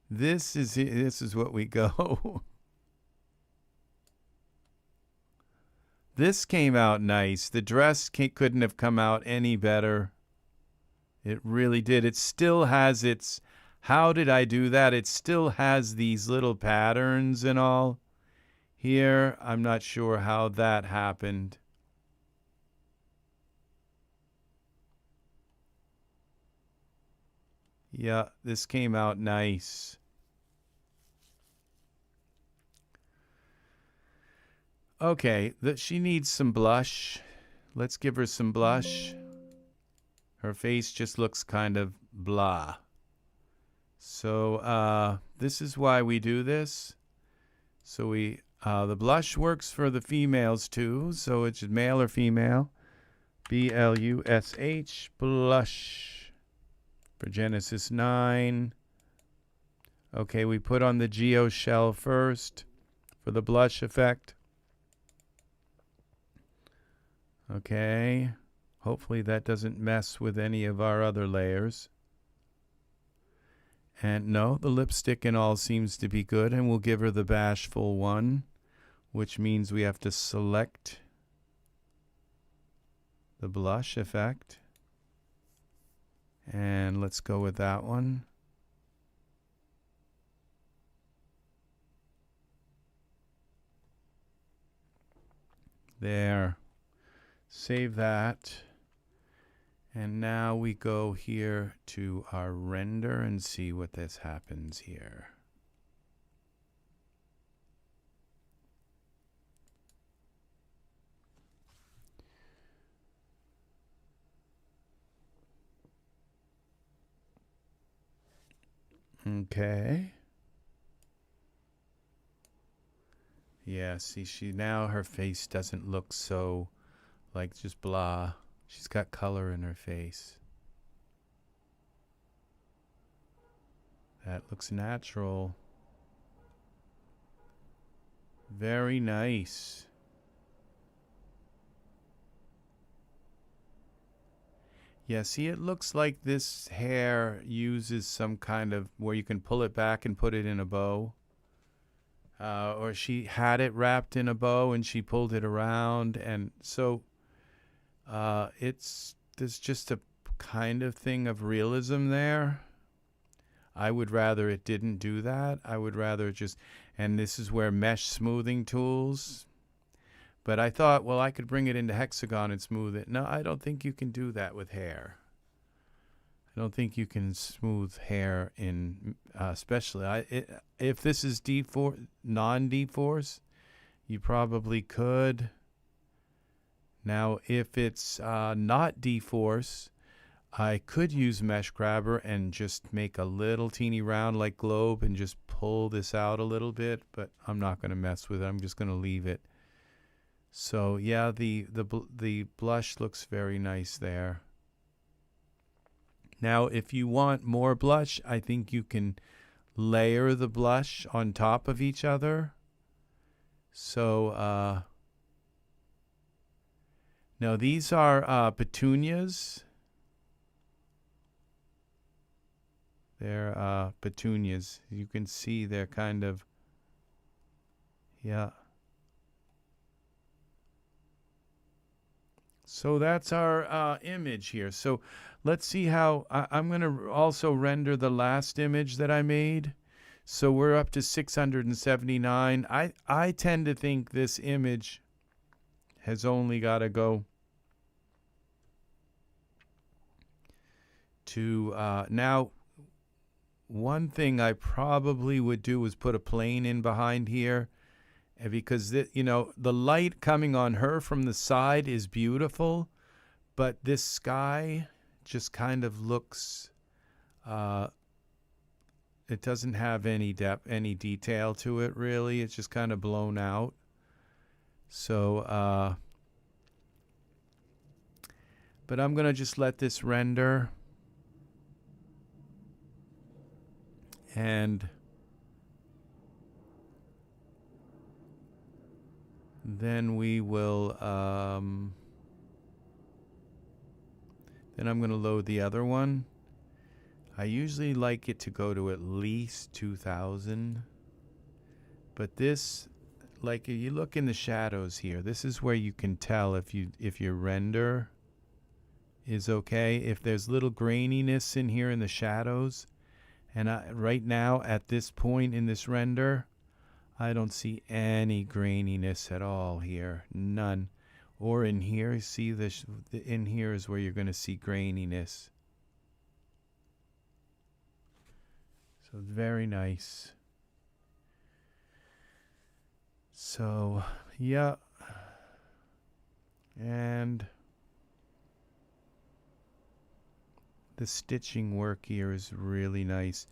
This is what we go. This came out nice. The dress couldn't have come out any better. It really did. It still has its, how did I do that? It still has these little patterns and all here. I'm not sure how that happened. Yeah, this came out nice. Okay, she needs some blush. Let's give her some blush. Her face just looks kind of blah. So this is why we do this. So the blush works for the females too. So it's male or female. BLUSH, blush for Genesis 9. Okay, we put on the geoshell first for the blush effect. Okay, hopefully that doesn't mess with any of our other layers. And no, the lipstick and all seems to be good, and we'll give her the bashful one, which means we have to select the blush effect. And let's go with that one. There. Save that. And now we go here to our render and see what this happens here. Okay. Yeah, see, now her face doesn't look so like just blah. She's got color in her face. That looks natural. Very nice. Yeah, see, it looks like this hair uses some kind of where you can pull it back and put it in a bow. Or she had it wrapped in a bow and she pulled it around. And so there's just a kind of thing of realism there. I would rather it didn't do that. I would rather just, and this is where mesh smoothing tools. But I thought, well, I could bring it into hexagon and smooth it. No, I don't think you can do that with hair. I don't think you can smooth hair in, especially, if this is non-dForce, you probably could. Now, if it's not dForce, I could use Mesh Grabber and just make a little teeny round like globe and just pull this out a little bit, but I'm not going to mess with it. I'm just going to leave it. So yeah, the blush looks very nice there. Now, if you want more blush, I think you can layer the blush on top of each other. So now these are petunias. They're petunias. You can see they're kind of, yeah. So that's our image here. So let's see how, I'm going to also render the last image that I made. So we're up to 679. I tend to think this image has only got to go to, now, one thing I probably would do is put a plane in behind here. Because, you know, the light coming on her from the side is beautiful, but this sky just kind of looks, it doesn't have any depth, any detail to it, really. It's just kind of blown out. So, but I'm going to just let this render. And then we will, then I'm going to load the other one. I usually like it to go to at least 2000. But this, like if you look in the shadows here, this is where you can tell if your render is okay. If there's little graininess in here in the shadows. And right now at this point in this render, I don't see any graininess at all here. None. Or in here, see this, in here is where you're going to see graininess. So very nice. So, yeah. And the stitching work here is really nice.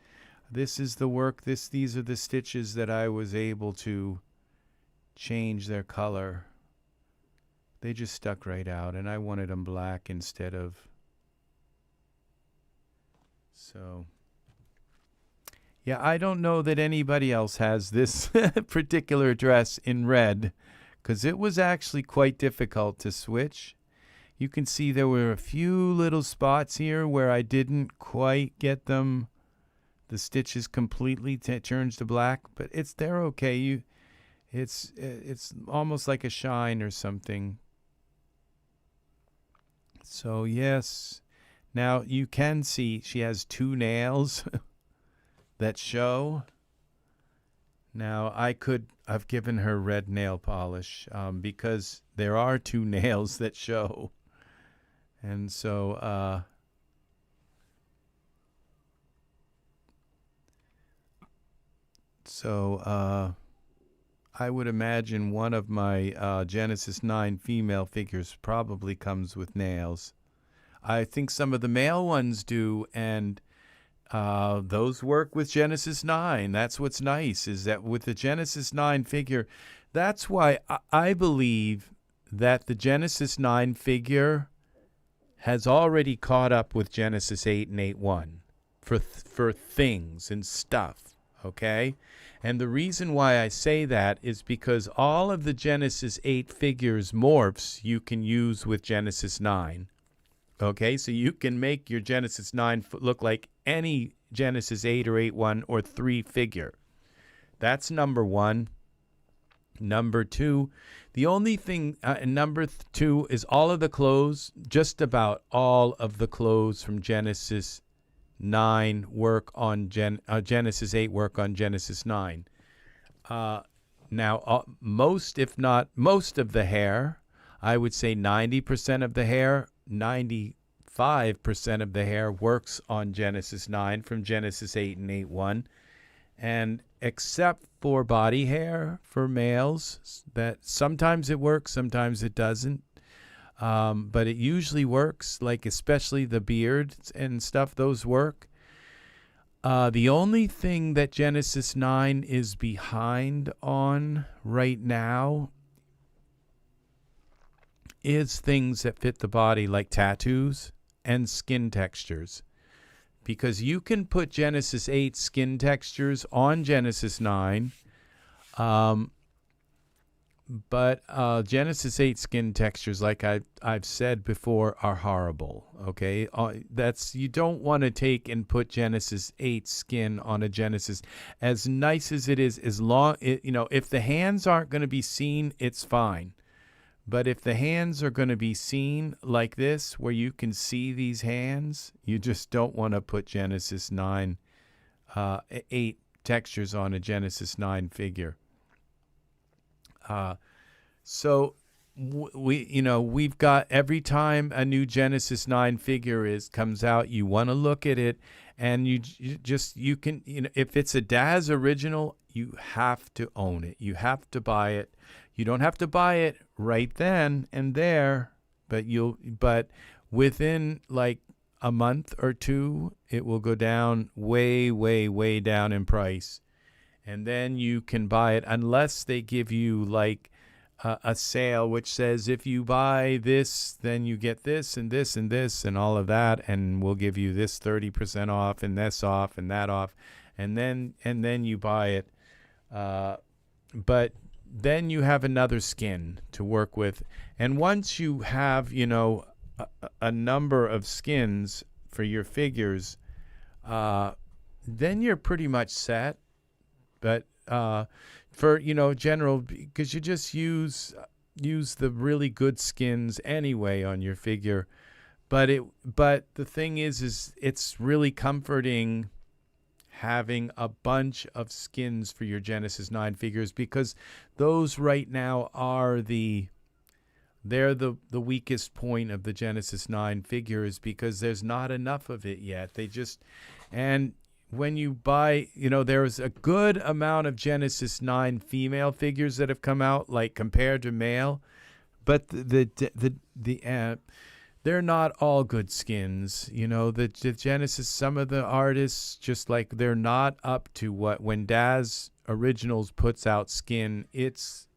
This is the work, these are the stitches that I was able to change their color. They just stuck right out, and I wanted them black instead of. So, yeah, I don't know that anybody else has this particular dress in red, because it was actually quite difficult to switch. You can see there were a few little spots here where I didn't quite get them, the stitches completely turned to black, but they're okay. It's almost like a shine or something. So yes, now you can see she has two nails that show. Now I could have given her red nail polish because there are two nails that show. And so I would imagine one of my Genesis 9 female figures probably comes with nails. I think some of the male ones do, and those work with Genesis 9. That's what's nice, is that with the Genesis 9 figure, that's why I believe that the Genesis 9 figure has already caught up with Genesis 8 and 8.1 for things and stuff, okay? And the reason why I say that is because all of the Genesis 8 figures morphs you can use with Genesis 9. Okay, so you can make your Genesis 9 look like any Genesis 8 or 8.1 or 3 figure. That's number one. Number two, the only thing, number two is all of the clothes, just about all of the clothes from Genesis 9 work on Genesis 8 work on Genesis 9. Now, most, if not most of the hair, I would say 90% of the hair, 95% of the hair works on Genesis 9 from Genesis 8 and 8.1. And except for body hair for males, that sometimes it works, sometimes it doesn't. But it usually works, like especially the beard and stuff, those work. The only thing that Genesis 9 is behind on right now is things that fit the body, like tattoos and skin textures. Because you can put Genesis 8 skin textures on Genesis 9, but Genesis 8 skin textures, like I've said before, are horrible. Okay, you don't want to take and put Genesis 8 skin on a Genesis. As nice as it is, as long if the hands aren't going to be seen, it's fine. But if the hands are going to be seen like this, where you can see these hands, you just don't want to put Genesis 9, 8 textures on a Genesis 9 figure. So we've got, every time a new Genesis 9 figure comes out, you want to look at it, and you can, if it's a Daz original, you have to own it. You have to buy it. You don't have to buy it right then and there, but within like a month or two, it will go down way, way, way down in price. And then you can buy it unless they give you like a sale which says if you buy this, then you get this and this and this and all of that, and we'll give you this 30% off and this off and that off, and then you buy it. But then you have another skin to work with. And once you have, a number of skins for your figures, then you're pretty much set. But for, general, because you just use the really good skins anyway on your figure. But the thing is it's really comforting having a bunch of skins for your Genesis 9 figures, because those right now are they're the weakest point of the Genesis 9 figures, because there's not enough of it yet. And when you buy, there's a good amount of Genesis 9 female figures that have come out, like compared to male, but they're not all good skins. The Genesis, some of the artists, just like, they're not up to when Daz Originals puts out skin, it's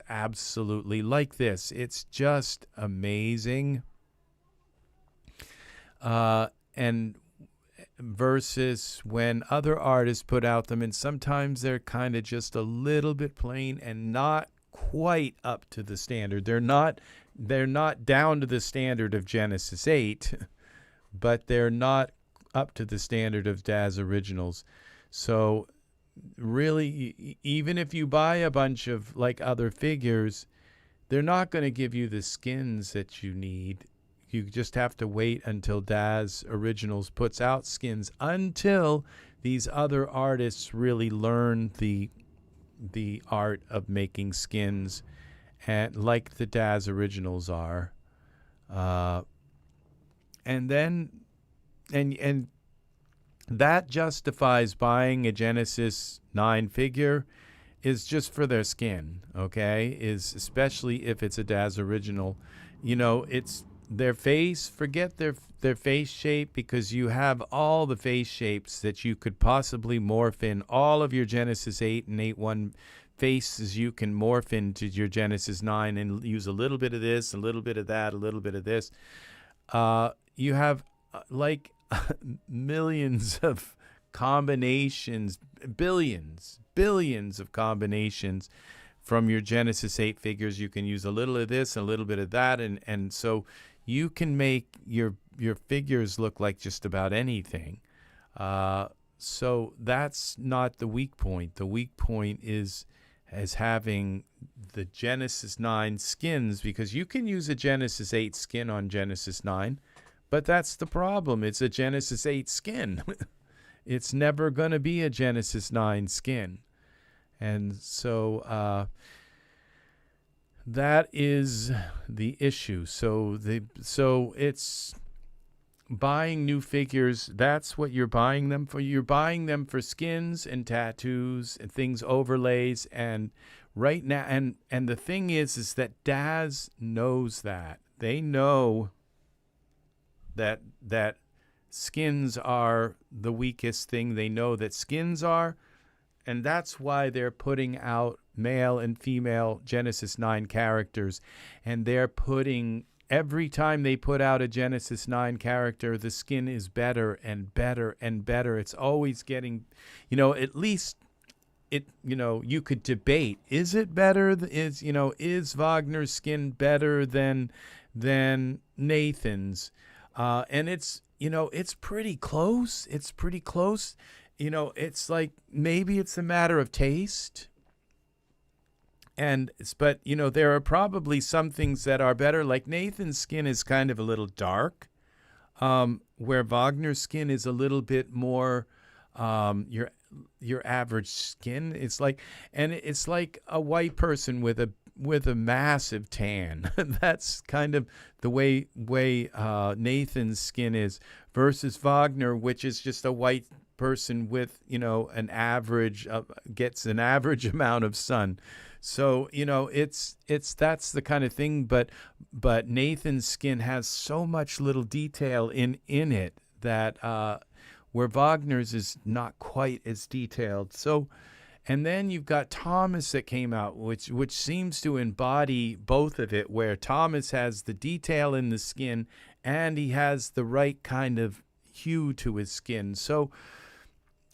absolutely like this. It's just amazing. And versus when other artists put out them, and sometimes they're kind of just a little bit plain and not quite up to the standard. They're not down to the standard of Genesis 8, but they're not up to the standard of Daz Originals. So really, even if you buy a bunch of like other figures, they're not going to give you the skins that you need. You just have to wait until Daz Originals puts out skins, until these other artists really learn the art of making skins, and like the Daz Originals are. and then and that justifies buying a Genesis 9 figure is just for their skin, okay? Is especially if it's a Daz original. You know, it's their face, forget their face shape, because you have all the face shapes that you could possibly morph in. All of your Genesis 8 and 8.1 faces you can morph into your Genesis 9 and use a little bit of this, a little bit of that, a little bit of this. You have like millions of combinations, billions of combinations from your Genesis 8 figures. You can use a little of this, a little bit of that, and so you can make your figures look like just about anything. So that's not the weak point. The weak point is having the Genesis 9 skins, because you can use a Genesis 8 skin on Genesis 9, but that's the problem. It's a Genesis 8 skin. It's never going to be a Genesis 9 skin. And so that is the issue. So it's buying new figures. That's what you're buying them for. You're buying them for skins and tattoos and things, overlays. And right now, and the thing is that Daz knows that. They know that skins are the weakest thing. They know that skins are, and that's why they're putting out male and female Genesis 9 characters. And they're putting, every time they put out a Genesis 9 character, the skin is better and better and better. It's always getting, at least it, you could debate, is it better? Is Wagner's skin better than Nathan's? And it's pretty close. It's pretty close. It's like maybe it's a matter of taste. But there are probably some things that are better. Like Nathan's skin is kind of a little dark, where Wagner's skin is a little bit more your average skin. It's like a white person with a massive tan. That's kind of the way Nathan's skin is, versus Wagner, which is just a white person with an average gets an average amount of sun. So it's that's the kind of thing. But Nathan's skin has so much little detail in it that where Wagner's is not quite as detailed. So. And then you've got Thomas that came out, which seems to embody both of it, where Thomas has the detail in the skin and he has the right kind of hue to his skin. So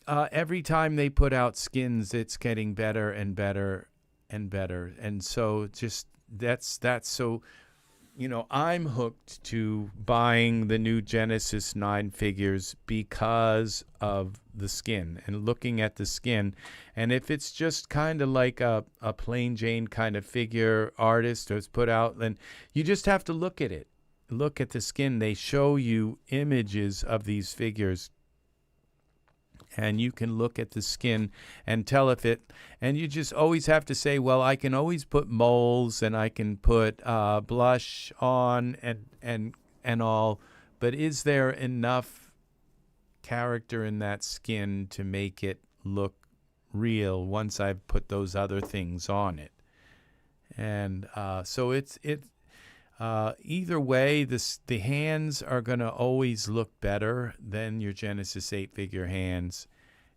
every time they put out skins, it's getting better and better and better. And so just that's so, I'm hooked to buying the new Genesis 9 figures because of the skin and looking at the skin. And if it's just kind of like a plain Jane kind of figure artist has put out, then you just have to look at it. Look at the skin. They show you images of these figures, and you can look at the skin and tell if it, and you just always have to say, well, I can always put moles and I can put blush on and all, but is there enough character in that skin to make it look real once I've put those other things on it? And so it's either way, the hands are going to always look better than your Genesis 8 figure hands,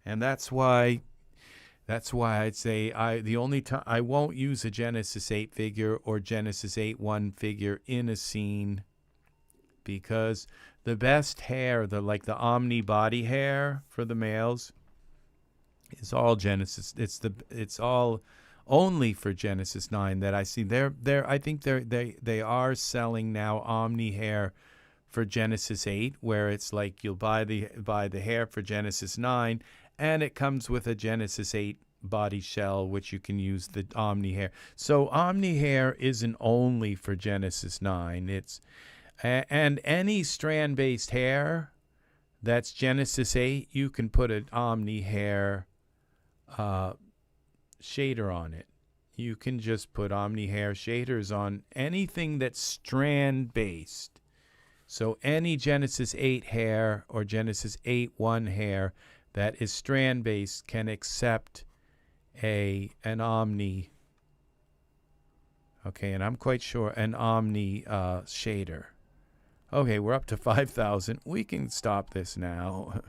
and that's why I'd say the only time I won't use a Genesis 8 figure or Genesis 8.1 figure in a scene, because the best hair, the Omni body hair for the males, is all Genesis. It's all only for Genesis 9 that I see. I think they are selling now Omni hair for Genesis 8, where it's like you'll buy the hair for Genesis 9, and it comes with a Genesis 8 body shell, which you can use the Omni hair. So Omni hair isn't only for Genesis 9. And any strand-based hair that's Genesis 8, you can put an Omni hair shader on it. You can just put Omni hair shaders on anything that's strand based. So any Genesis 8 hair or Genesis 8.1 hair that is strand based can accept an Omni. Okay, and I'm quite sure an Omni shader. Okay, we're up to 5,000. We can stop this now.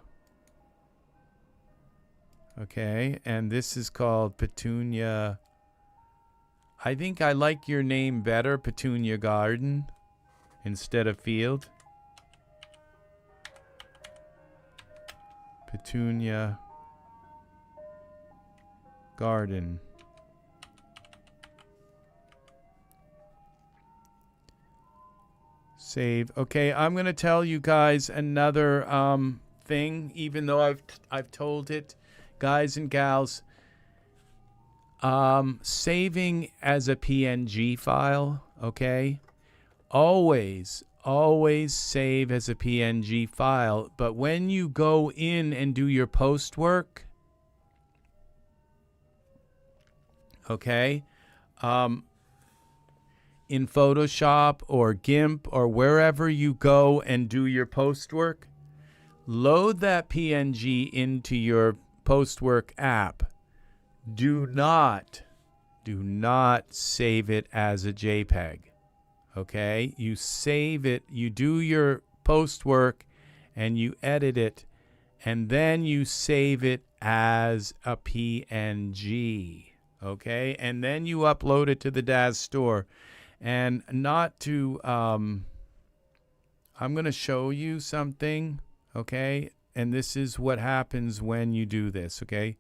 Okay, and this is called Petunia. I think I like your name better, Petunia Garden, instead of Field. Petunia Garden. Save. Okay, I'm going to tell you guys another thing, even though I've told it, guys and gals. Saving as a PNG file, okay? Always save as a PNG file, but when you go in and do your post work, okay, in Photoshop or GIMP or wherever you go and do your post work, load that PNG into your post work app. Do not save it as a JPEG. Okay, you save it, you do your post work and you edit it, and then you save it as a PNG. Okay, and then you upload it to the Daz store. And not to, I'm going to show you something, okay? And this is what happens when you do this, okay?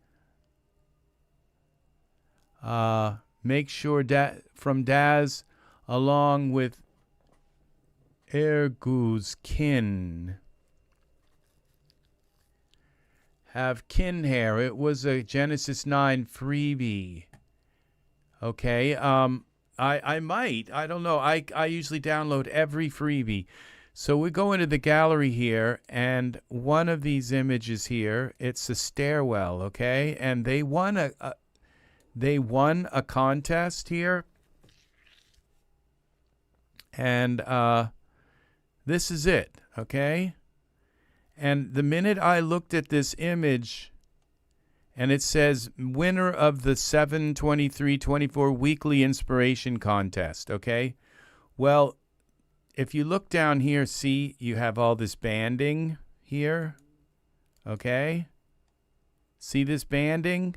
Make sure from Daz, along with Ergu's kin, have kin hair. It was a Genesis 9 freebie, okay? I might. I don't know. I usually download every freebie. So we go into the gallery here, and one of these images here, it's a stairwell, okay? And they won a contest here. And this is it, okay? And the minute I looked at this image, and it says winner of the 7/23/24 weekly inspiration contest, okay? Well, if you look down here, see, you have all this banding here, okay? See this banding?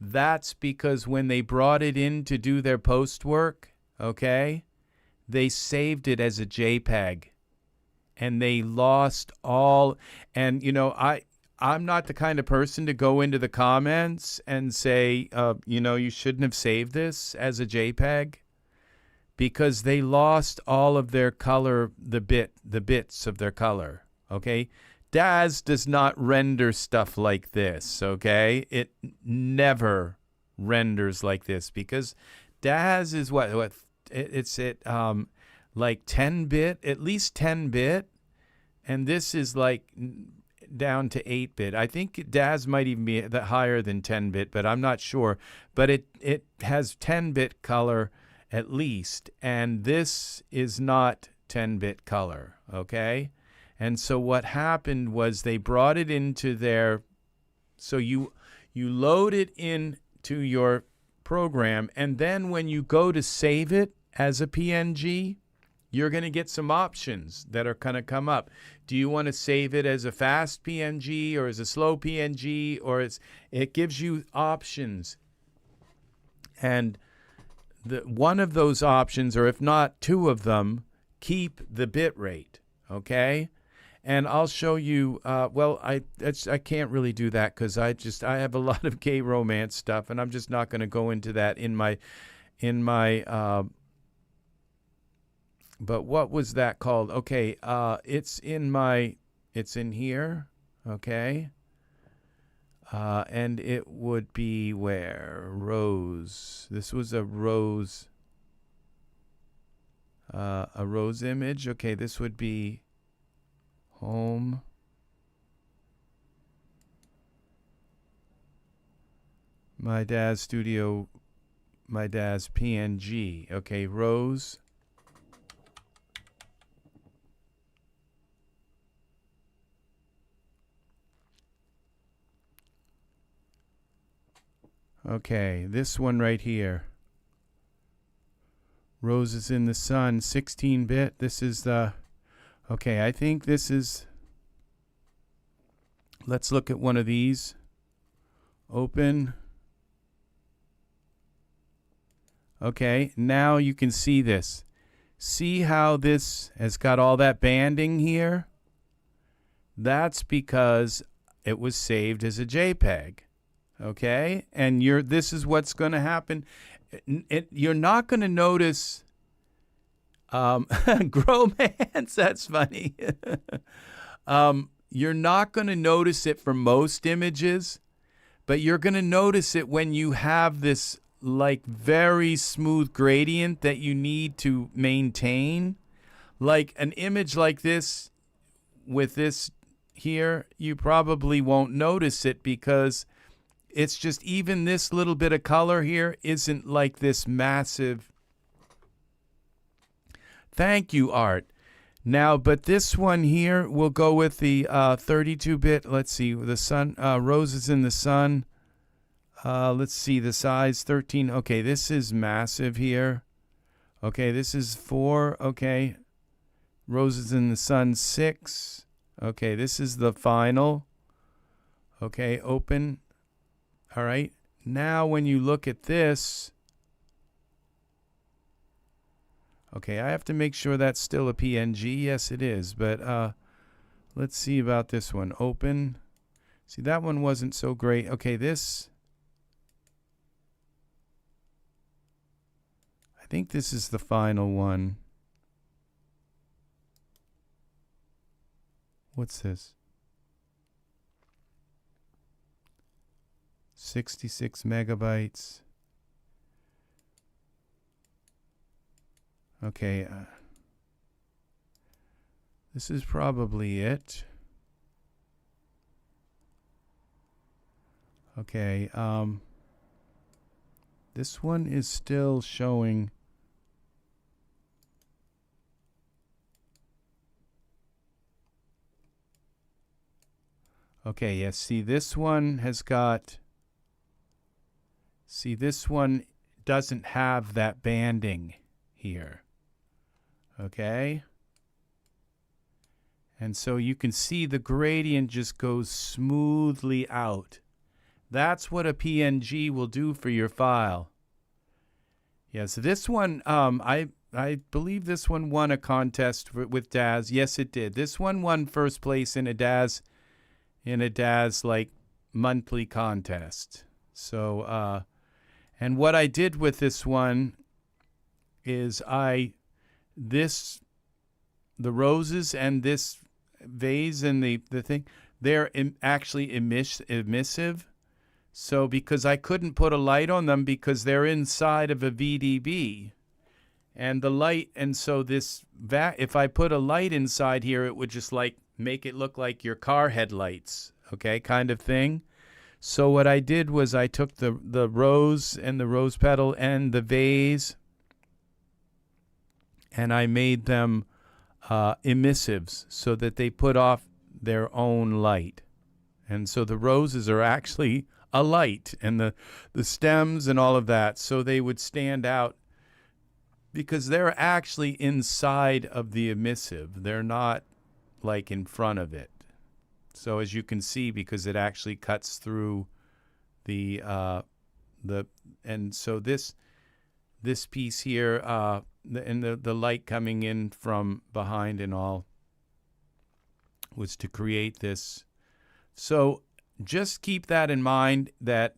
That's because when they brought it in to do their post work, okay, they saved it as a JPEG, and they lost all, and, you know, I'm not the kind of person to go into the comments and say, you know, you shouldn't have saved this as a JPEG, because they lost all of their color, the bits of their color, okay? Daz does not render stuff like this, okay? It never renders like this, because Daz is what it's like 10-bit, at least 10-bit, and this is like down to 8-bit. I think Daz might even be higher than 10-bit, but I'm not sure. But it has 10-bit color at least, and this is not 10-bit color, okay? And so what happened was they brought it into their, so you load it into your program, and then when you go to save it as a PNG, you're going to get some options that are going to come up. Do you want to save it as a fast PNG or as a slow PNG? Or it gives you options. And one of those options, or if not two of them, keep the bit rate, okay? And I'll show you, well, I can't really do that because I have a lot of gay romance stuff, and I'm just not going to go into that in my but what was that called? Okay, it's in here, okay? And it would be where? Rose. This was a rose image. Okay, this would be home. My Daz Studio, my Daz PNG. Okay, rose. Okay, this one right here. Roses in the Sun, 16-bit. This is the, okay, I think this is, let's look at one of these. Open. Okay, now you can see this. See how this has got all that banding here? That's because it was saved as a JPEG. Okay? And this is what's going to happen. You're not going to notice Gromance, that's funny. You're not going to notice it for most images, but you're going to notice it when you have this like very smooth gradient that you need to maintain. Like an image like this with this here, you probably won't notice it because it's just even this little bit of color here isn't like this massive. Thank you, Art. Now, but this one here, we'll go with the 32-bit. Let's see, the sun, Roses in the Sun. Let's see, the size 13. Okay, this is massive here. Okay, this is 4. Okay, Roses in the Sun 6. Okay, this is the final. Okay, open. All right. Now, when you look at this, okay, I have to make sure that's still a PNG. Yes, it is. But let's see about this one. Open. See, that one wasn't so great. Okay, this. I think this is the final one. What's this? 66 megabytes. Okay. This is probably it. Okay. This one is still showing. Okay, yes. See, this one has got. See, this one doesn't have that banding here. Okay? And so you can see the gradient just goes smoothly out. That's what a PNG will do for your file. Yeah, so this one, I believe this one won a contest with Daz. Yes, it did. This one won first place in a Daz like monthly contest. So, and what I did with this one is the roses and this vase and the thing, they're actually emissive. So because I couldn't put a light on them because they're inside of a VDB. And the light, and so this, if I put a light inside here, it would just like make it look like your car headlights, okay, kind of thing. So what I did was I took the rose and the rose petal and the vase, and I made them emissives so that they put off their own light. And so the roses are actually a light, and the stems and all of that, so they would stand out because they're actually inside of the emissive. They're not like in front of it. So as you can see, because it actually cuts through and so this piece here, and the light coming in from behind and all was to create this. So just keep that in mind, that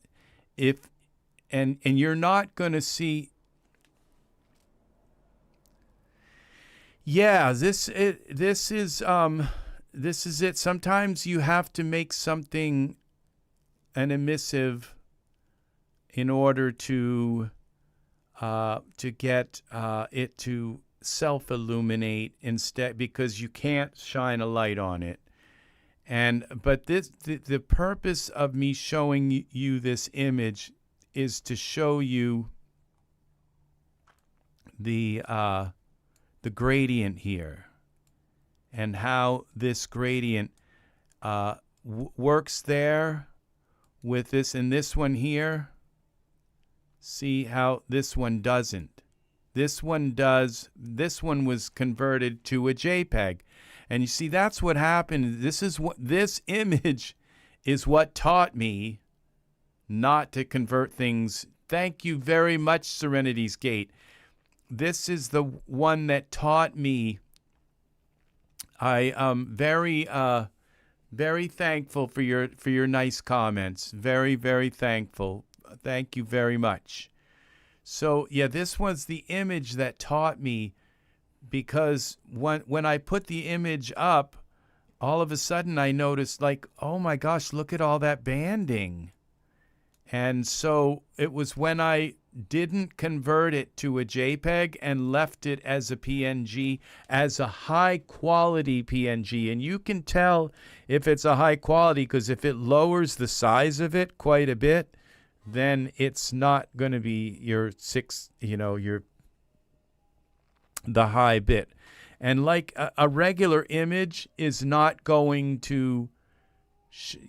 if and you're not going to see. Yeah, this is it. Sometimes you have to make something an emissive in order to get it to self-illuminate instead, because you can't shine a light on it. But the purpose of me showing you this image is to show you the gradient here, and how this gradient works there with this and this one here. See how this one doesn't. This one does. This one was converted to a JPEG. And you see, that's what happened. This image is what taught me not to convert things. Thank you very much, Serenity's Gate. This is the one that taught me. I am very thankful for your nice comments. Very, very thankful. Thank you very much. So yeah, this was the image that taught me, because when I put the image up, all of a sudden I noticed, like, oh my gosh, look at all that banding. And so it was when I didn't convert it to a JPEG and left it as a PNG, as a high quality PNG. And you can tell if it's a high quality, because if it lowers the size of it quite a bit, then it's not going to be your the high bit. And like a regular image is not going to,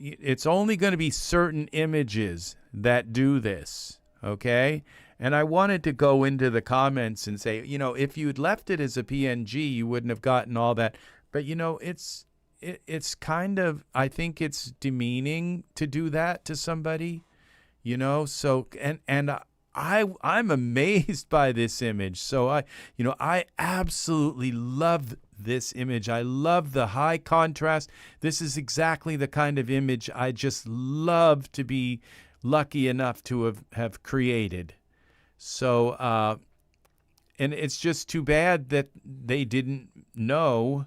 it's only going to be certain images that do this, okay? And I wanted to go into the comments and say, if you'd left it as a PNG, you wouldn't have gotten all that. But, it's kind of, I think it's demeaning to do that to somebody, so, and I'm amazed by this image. So I absolutely love this image. I love the high contrast. This is exactly the kind of image I just love to be lucky enough to have created. So, and it's just too bad that they didn't know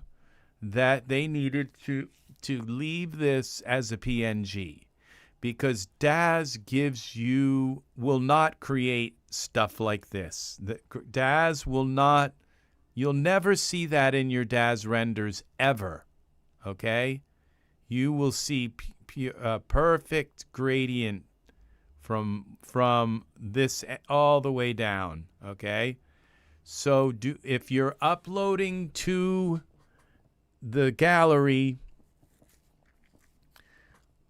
that they needed to leave this as a PNG. Because Daz will not create stuff like this. Daz will not, you'll never see that in your Daz renders ever, okay? You will see perfect gradient from this all the way down, okay? So if you're uploading to the gallery,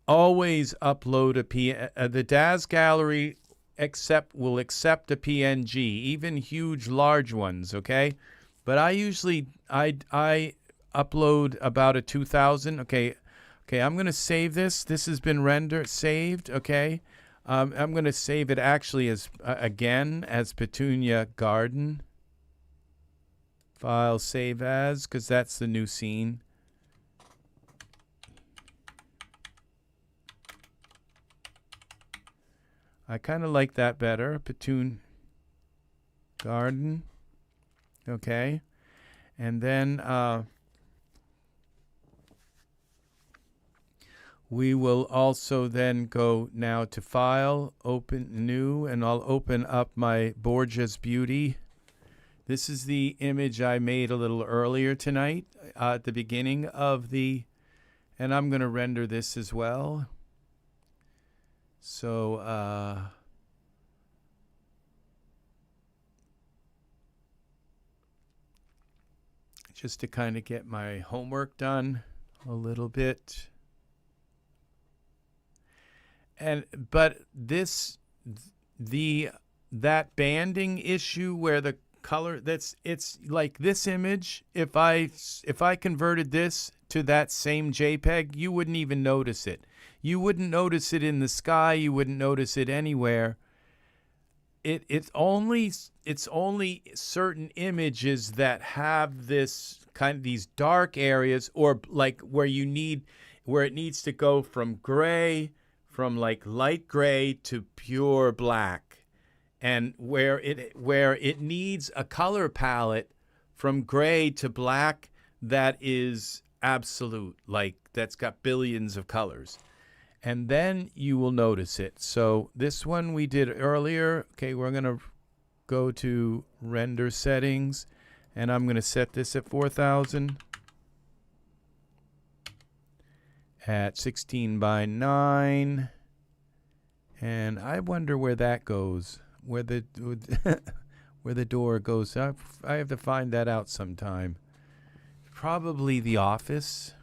always upload the Daz gallery will accept a PNG, even huge large ones, okay? But I usually I upload about a 2000. Okay, I'm going to save this. This has been saved, okay? I'm going to save it actually as again as Petunia Garden. File save as, because that's the new scene. I kind of like that better. Petunia Garden. Okay. And then we will also then go now to File, Open New, and I'll open up my Borges Beauty. This is the image I made a little earlier tonight at the beginning of the, and I'm going to render this as well. So, just to kind of get my homework done a little bit. But that banding issue where the color, it's like this image, if I converted this to that same JPEG, you wouldn't even notice it. You wouldn't notice it in the sky. You wouldn't notice it anywhere. It's only certain images that have this kind of these dark areas, or like where it needs to go from gray, from like light gray to pure black, and where it needs a color palette from gray to black that is absolute, like that's got billions of colors. And then you will notice it. So this one we did earlier. Okay, we're going to go to render settings, and I'm going to set this at 4000 at 16 by 9. And I wonder where that goes, where the where the door goes. I have to find that out sometime. Probably the office.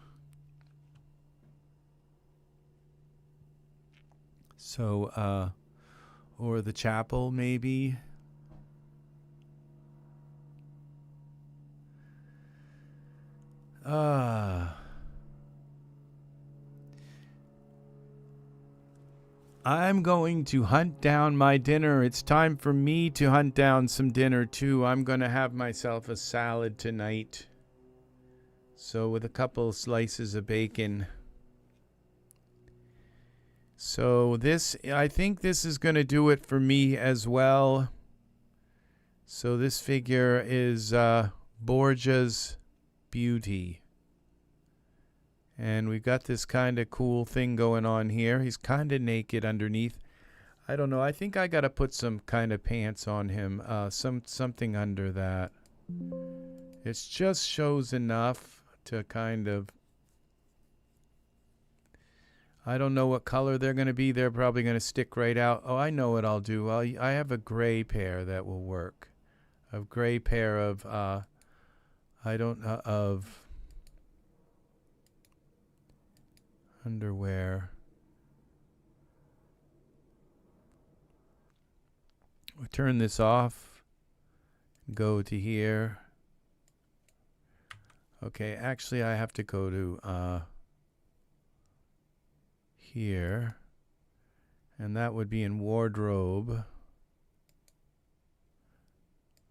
So, or the chapel, maybe. I'm going to hunt down my dinner. It's time for me to hunt down some dinner too. I'm going to have myself a salad tonight. So with a couple slices of bacon. So I think this is going to do it for me as well. So this figure is Borges Beauty. And we've got this kind of cool thing going on here. He's kind of naked underneath. I don't know. I think I got to put some kind of pants on him. Something under that. It just shows enough to kind of... I don't know what color they're going to be. They're probably going to stick right out. Oh, I know what I'll do. I have a gray pair that will work. A gray pair of... of underwear. We'll turn this off. Go to here. Okay, actually I have to go to here. And that would be in wardrobe.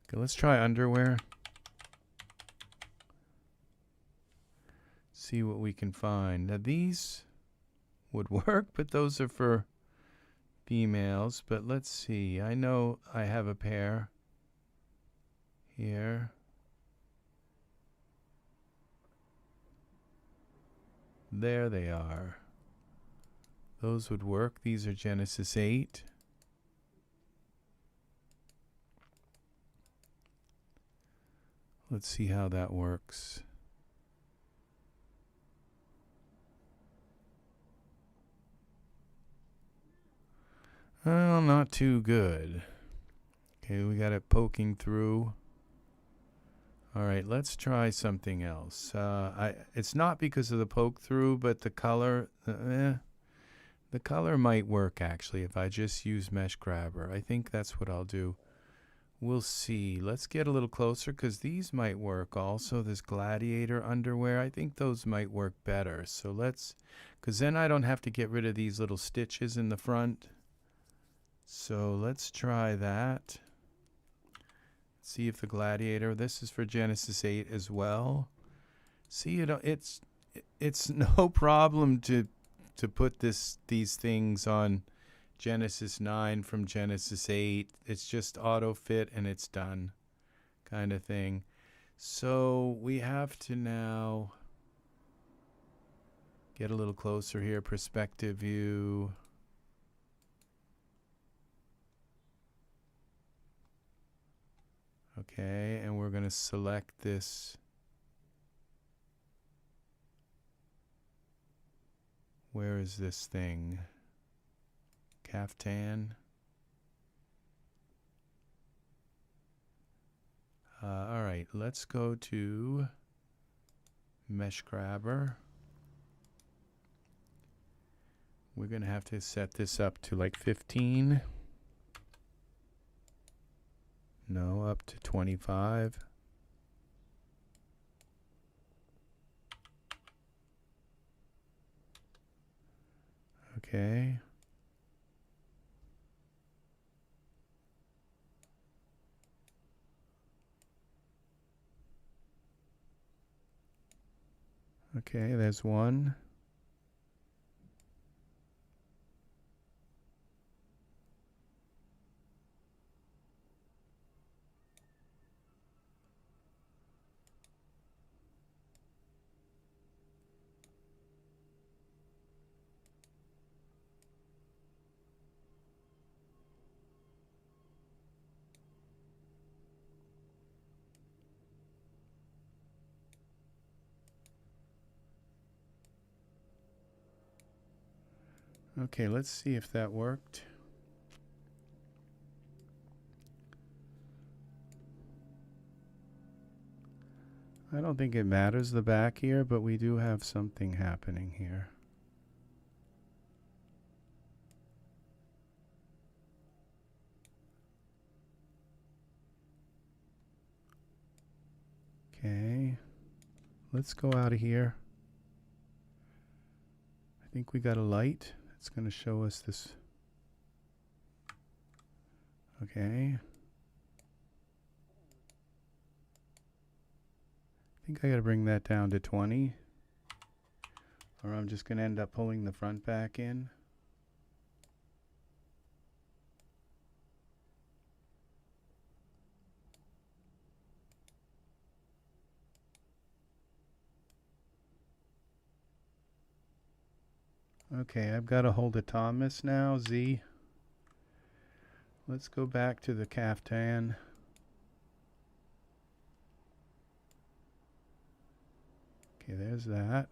Okay, let's try underwear. See what we can find. Now these would work, but those are for females. But let's see. I know I have a pair here. There they are. Those would work. These are Genesis 8. Let's see how that works. Well, not too good. Okay, we got it poking through. All right, let's try something else. It's not because of the poke through, but the color. The color might work actually if I just use mesh grabber. I think that's what I'll do. We'll see. Let's get a little closer because these might work also. This gladiator underwear, I think those might work better. So let's, because then I don't have to get rid of these little stitches in the front. So let's try that. See if the gladiator, this is for Genesis 8 as well. See, it's no problem to put these things on Genesis 9 from Genesis 8. It's just auto fit and it's done kind of thing. So we have to now get a little closer here. Perspective view. Okay, and we're going to select this. Where is this thing? Caftan. All right, let's go to mesh grabber. We're going to have to set this up to like 15. No, up to 25. Okay. Okay, there's one. Okay, let's see if that worked. I don't think it matters the back here, but we do have something happening here. Okay. Let's go out of here. I think we got a light. It's going to show us this. Okay. I think I got to bring that down to 20. Or I'm just going to end up pulling the front back in. Okay, I've got a hold of Thomas now, Z. Let's go back to the caftan. Okay, there's that.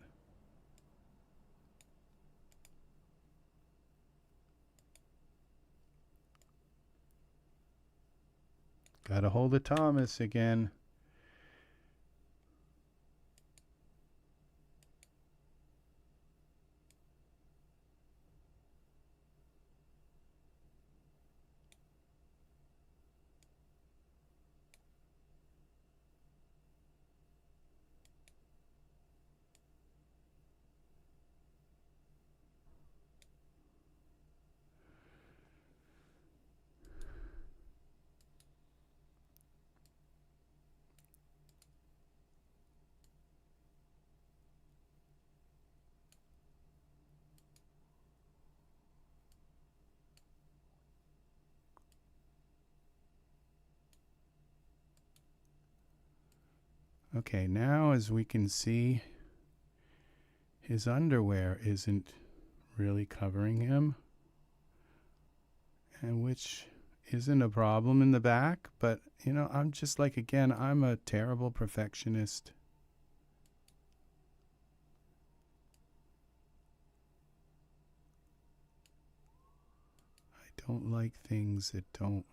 Got a hold of Thomas again. Okay, now as we can see, his underwear isn't really covering him, and which isn't a problem in the back, but you know, I'm just like, again, I'm a terrible perfectionist. I don't like things that don't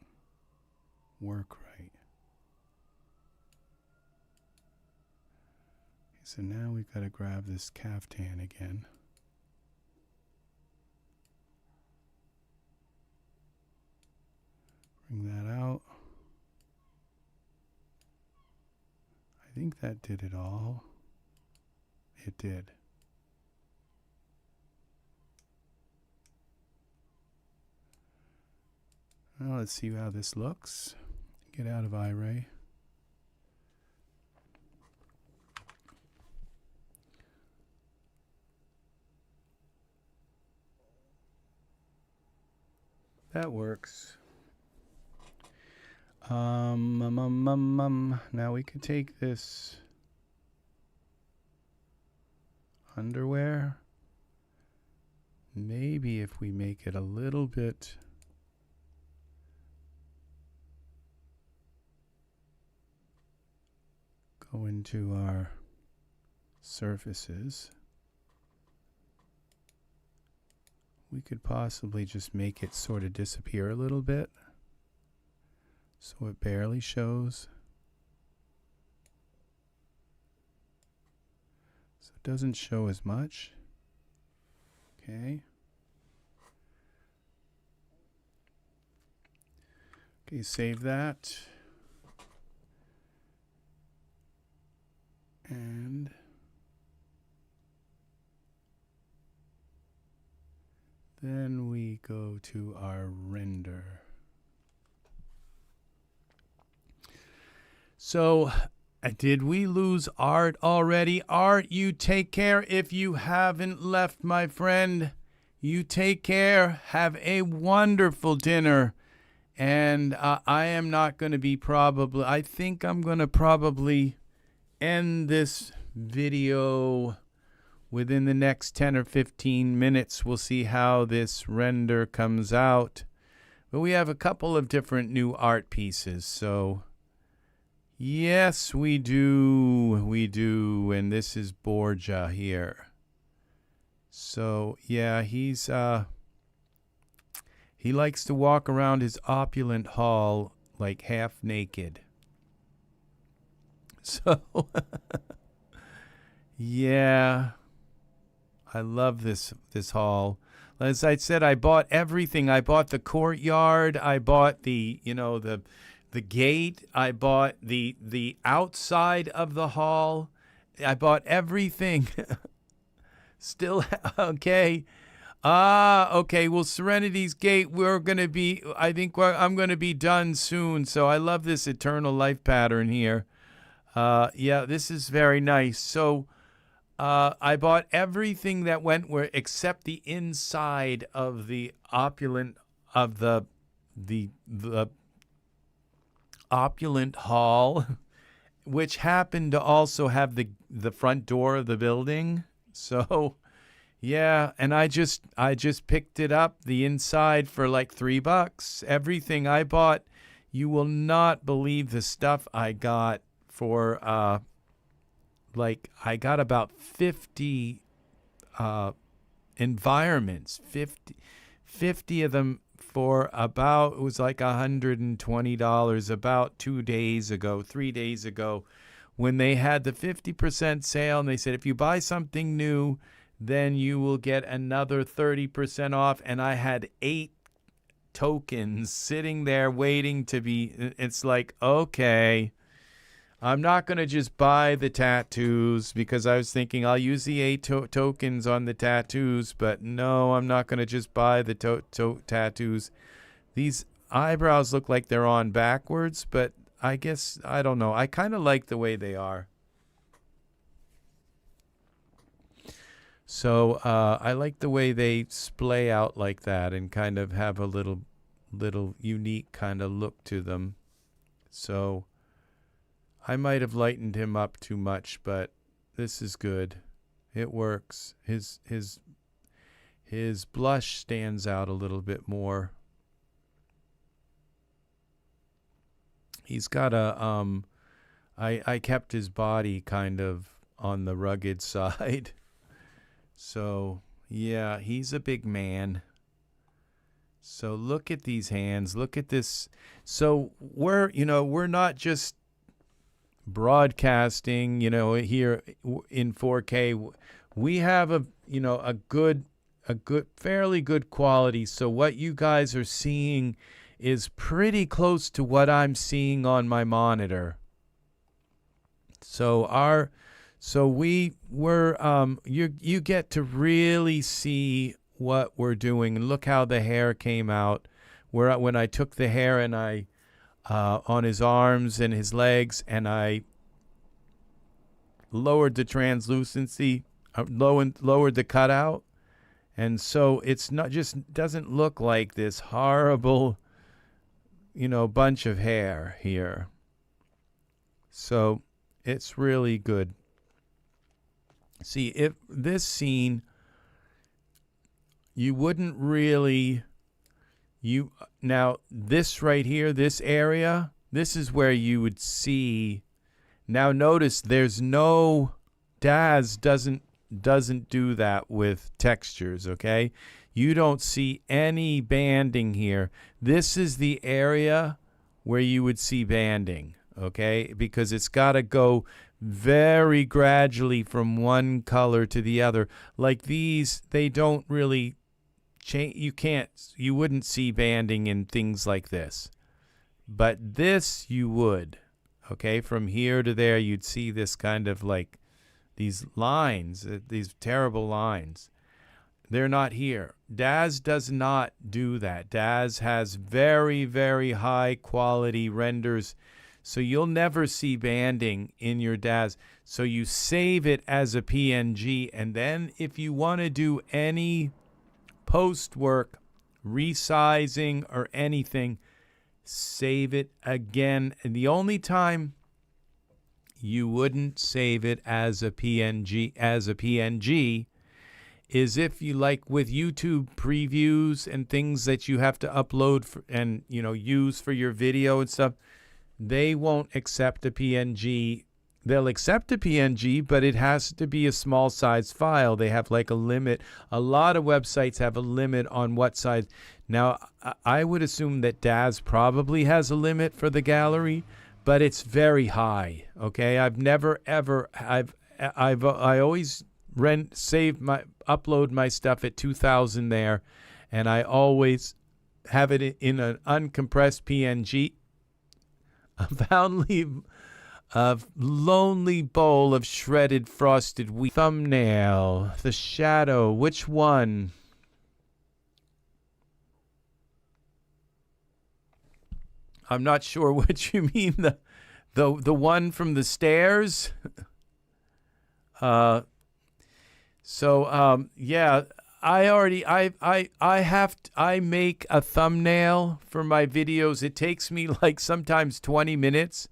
work right. So now we've got to grab this caftan again. Bring that out. I think that did it all. It did. Well, let's see how this looks. Get out of iRay. That works. Now we can take this underwear. Maybe if we make it a little bit go into our surfaces. We could possibly just make it sort of disappear a little bit so it barely shows. So it doesn't show as much. Okay. Okay, save that. And then we go to our render. So, did we lose Art already? Art, you take care if you haven't left, my friend. You take care. Have a wonderful dinner. And I am not going to be I think I'm going to probably end this video within the next 10 or 15 minutes. We'll see how this render comes out. But we have a couple of different new art pieces. So, yes, we do. We do. And this is Borges here. So, yeah, he likes to walk around his opulent hall like half naked. So, yeah. I love this hall. As I said, I bought everything. I bought the courtyard. I bought the the gate. I bought the outside of the hall. I bought everything. Still, okay. Okay. Well, Serenity's Gate, I think I'm going to be done soon. So I love this eternal life pattern here. Yeah, this is very nice. So I bought everything that went where except the inside of the opulent of the opulent hall, which happened to also have the front door of the building. So yeah, and I just picked it up the inside for like $3. Everything I bought, you will not believe the stuff I got for I got about 50 environments, 50 of them for about, it was like $120 about 3 days ago, when they had the 50% sale, and they said, if you buy something new, then you will get another 30% off. And I had 8 tokens sitting there waiting to be, it's like, okay, I'm not going to just buy the tattoos, because I was thinking I'll use the 8 tokens on the tattoos, but no, I'm not going to just buy the tattoos. These eyebrows look like they're on backwards, but I guess, I don't know. I kind of like the way they are. So I like the way they splay out like that and kind of have a little unique kind of look to them. So I might have lightened him up too much, but this is good. It works. His blush stands out a little bit more. He's got I kept his body kind of on the rugged side. So, yeah, he's a big man. So look at these hands. Look at this. So we're not just broadcasting, here in 4K. We have a fairly good quality. So what you guys are seeing is pretty close to what I'm seeing on my monitor. So you get to really see what we're doing. And look how the hair came out. When I took the hair and I on his arms and his legs, and I lowered the translucency, lowered the cutout, and so it's not just doesn't look like this horrible, bunch of hair here. So it's really good. See, if this scene, you wouldn't really, now this right here, this area, this is where you would see. Now notice there's no, Daz doesn't do that with textures, okay? You don't see any banding here. This is the area where you would see banding, okay? Because it's got to go very gradually from one color to the other. Like these, they don't really change. You wouldn't see banding in things like this. But this you would, okay? From here to there, you'd see this kind of like these lines, these terrible lines. They're not here. Daz does not do that. Daz has very, very high quality renders. So you'll never see banding in your Daz. So you save it as a PNG. And then if you want to do any post work, resizing or anything, save it again. And the only time you wouldn't save it as a PNG is if you, like with YouTube previews and things that you have to upload and use for your video and stuff. They won't accept a PNG. They'll accept a PNG, but it has to be a small size file. They have like a limit. A lot of websites have a limit on what size. Now, I would assume that Daz probably has a limit for the gallery, but it's very high. Okay, I've never ever I always upload my stuff at 2000 there, and I always have it in an uncompressed PNG. a lonely bowl of shredded frosted wheat. Thumbnail, the shadow, which one? I'm not sure what you mean. The one from the stairs. Yeah, I make a thumbnail for my videos. It takes me like sometimes 20 minutes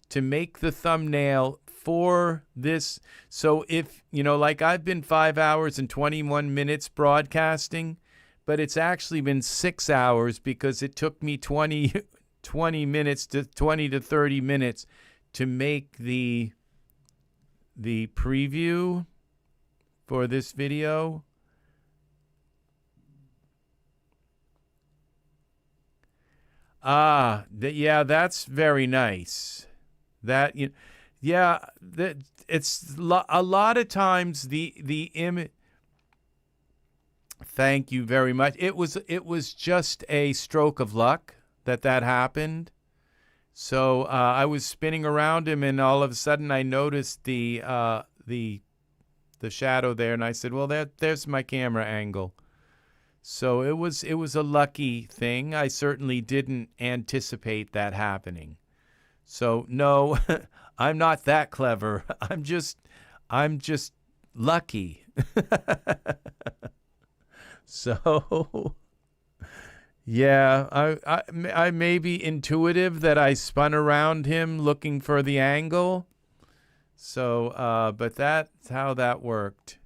to make the thumbnail for this. So if, like I've been 5 hours and 21 minutes broadcasting, but it's actually been 6 hours because it took me 20 minutes to 20 to 30 minutes to make the preview for this video. Yeah, that's very nice. It's a lot of times the image. Thank you very much. It was just a stroke of luck that happened. So I was spinning around him, and all of a sudden I noticed the shadow there, and I said, "Well, there's my camera angle." So it was a lucky thing. I certainly didn't anticipate that happening. So no, I'm not that clever. I'm just lucky. So yeah, I may be intuitive that I spun around him looking for the angle. So, but that's how that worked.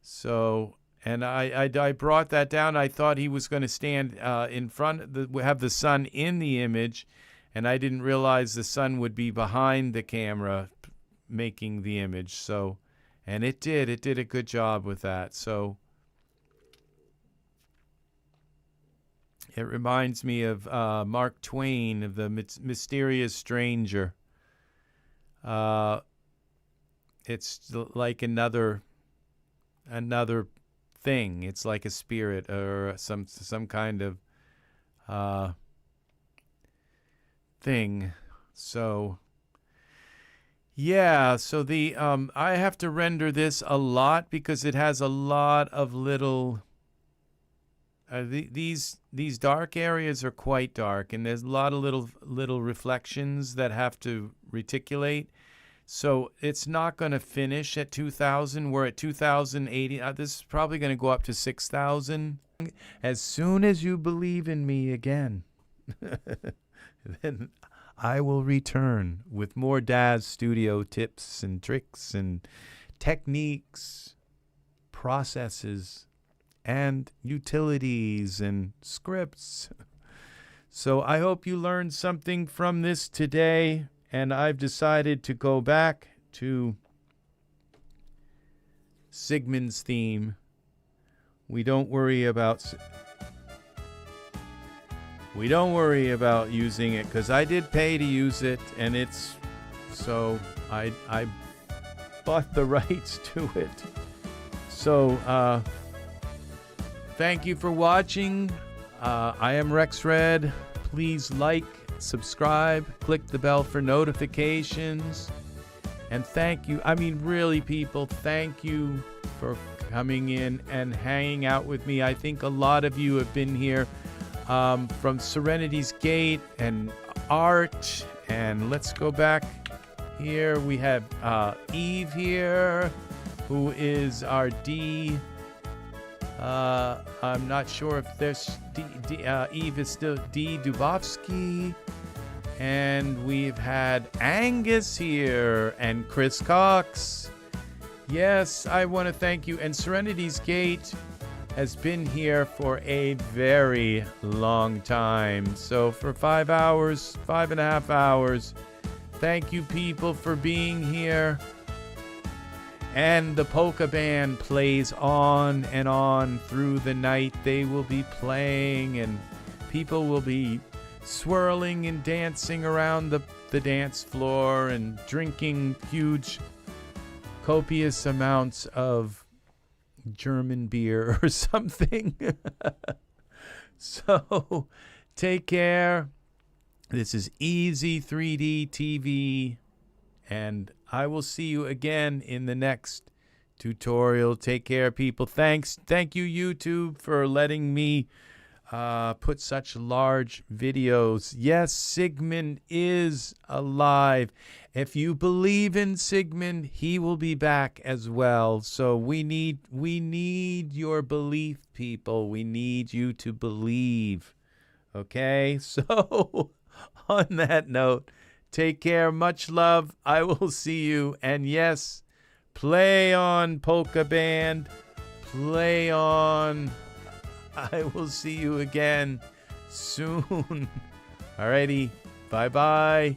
So, and I brought that down. I thought he was going to stand in front, have the sun in the image, and I didn't realize the sun would be behind the camera making the image. So, and it did a good job with that. So, it reminds me of Mark Twain, of the mysterious stranger. It's like another thing. It's like a spirit or some kind of thing. So yeah, so the I have to render this a lot because it has a lot of little. These dark areas are quite dark, and there's a lot of little reflections that have to reticulate. So it's not going to finish at 2,000. We're at 2,080. This is probably going to go up to 6,000. As soon as you believe in me again, then I will return with more Daz Studio tips and tricks and techniques, processes, and utilities and scripts. So I hope you learned something from this today, and I've decided to go back to Sigmund's theme. We don't worry about using it because I did pay to use it, and it's so I bought the rights to it. So thank you for watching. I am Rex Red. Please like, subscribe, click the bell for notifications. And thank you. I mean, really, people, thank you for coming in and hanging out with me. I think a lot of you have been here from Serenity's Gate and Art. And let's go back here. We have Eve here, who is our D. I'm not sure if there's Eve is still D. Dubovsky. And we've had Angus here and Chris Cox. Yes, I want to thank you. And Serenity's Gate has been here for a very long time. So for 5 hours, 5.5 hours, thank you, people, for being here. And the polka band plays on and on through the night. They will be playing, and people will be swirling and dancing around the dance floor and drinking huge, copious amounts of German beer or something. So take care. This is EZ3DTV, and I will see you again in the next tutorial. Take care, people. Thank you, YouTube, for letting me put such large videos. Yes, Sigmund is alive. If you believe in Sigmund, he will be back as well. So we need your belief, people. We need you to believe. Okay? So on that note, take care. Much love. I will see you. And yes, play on, Polka Band. Play on. I will see you again soon. Alrighty. Bye-bye.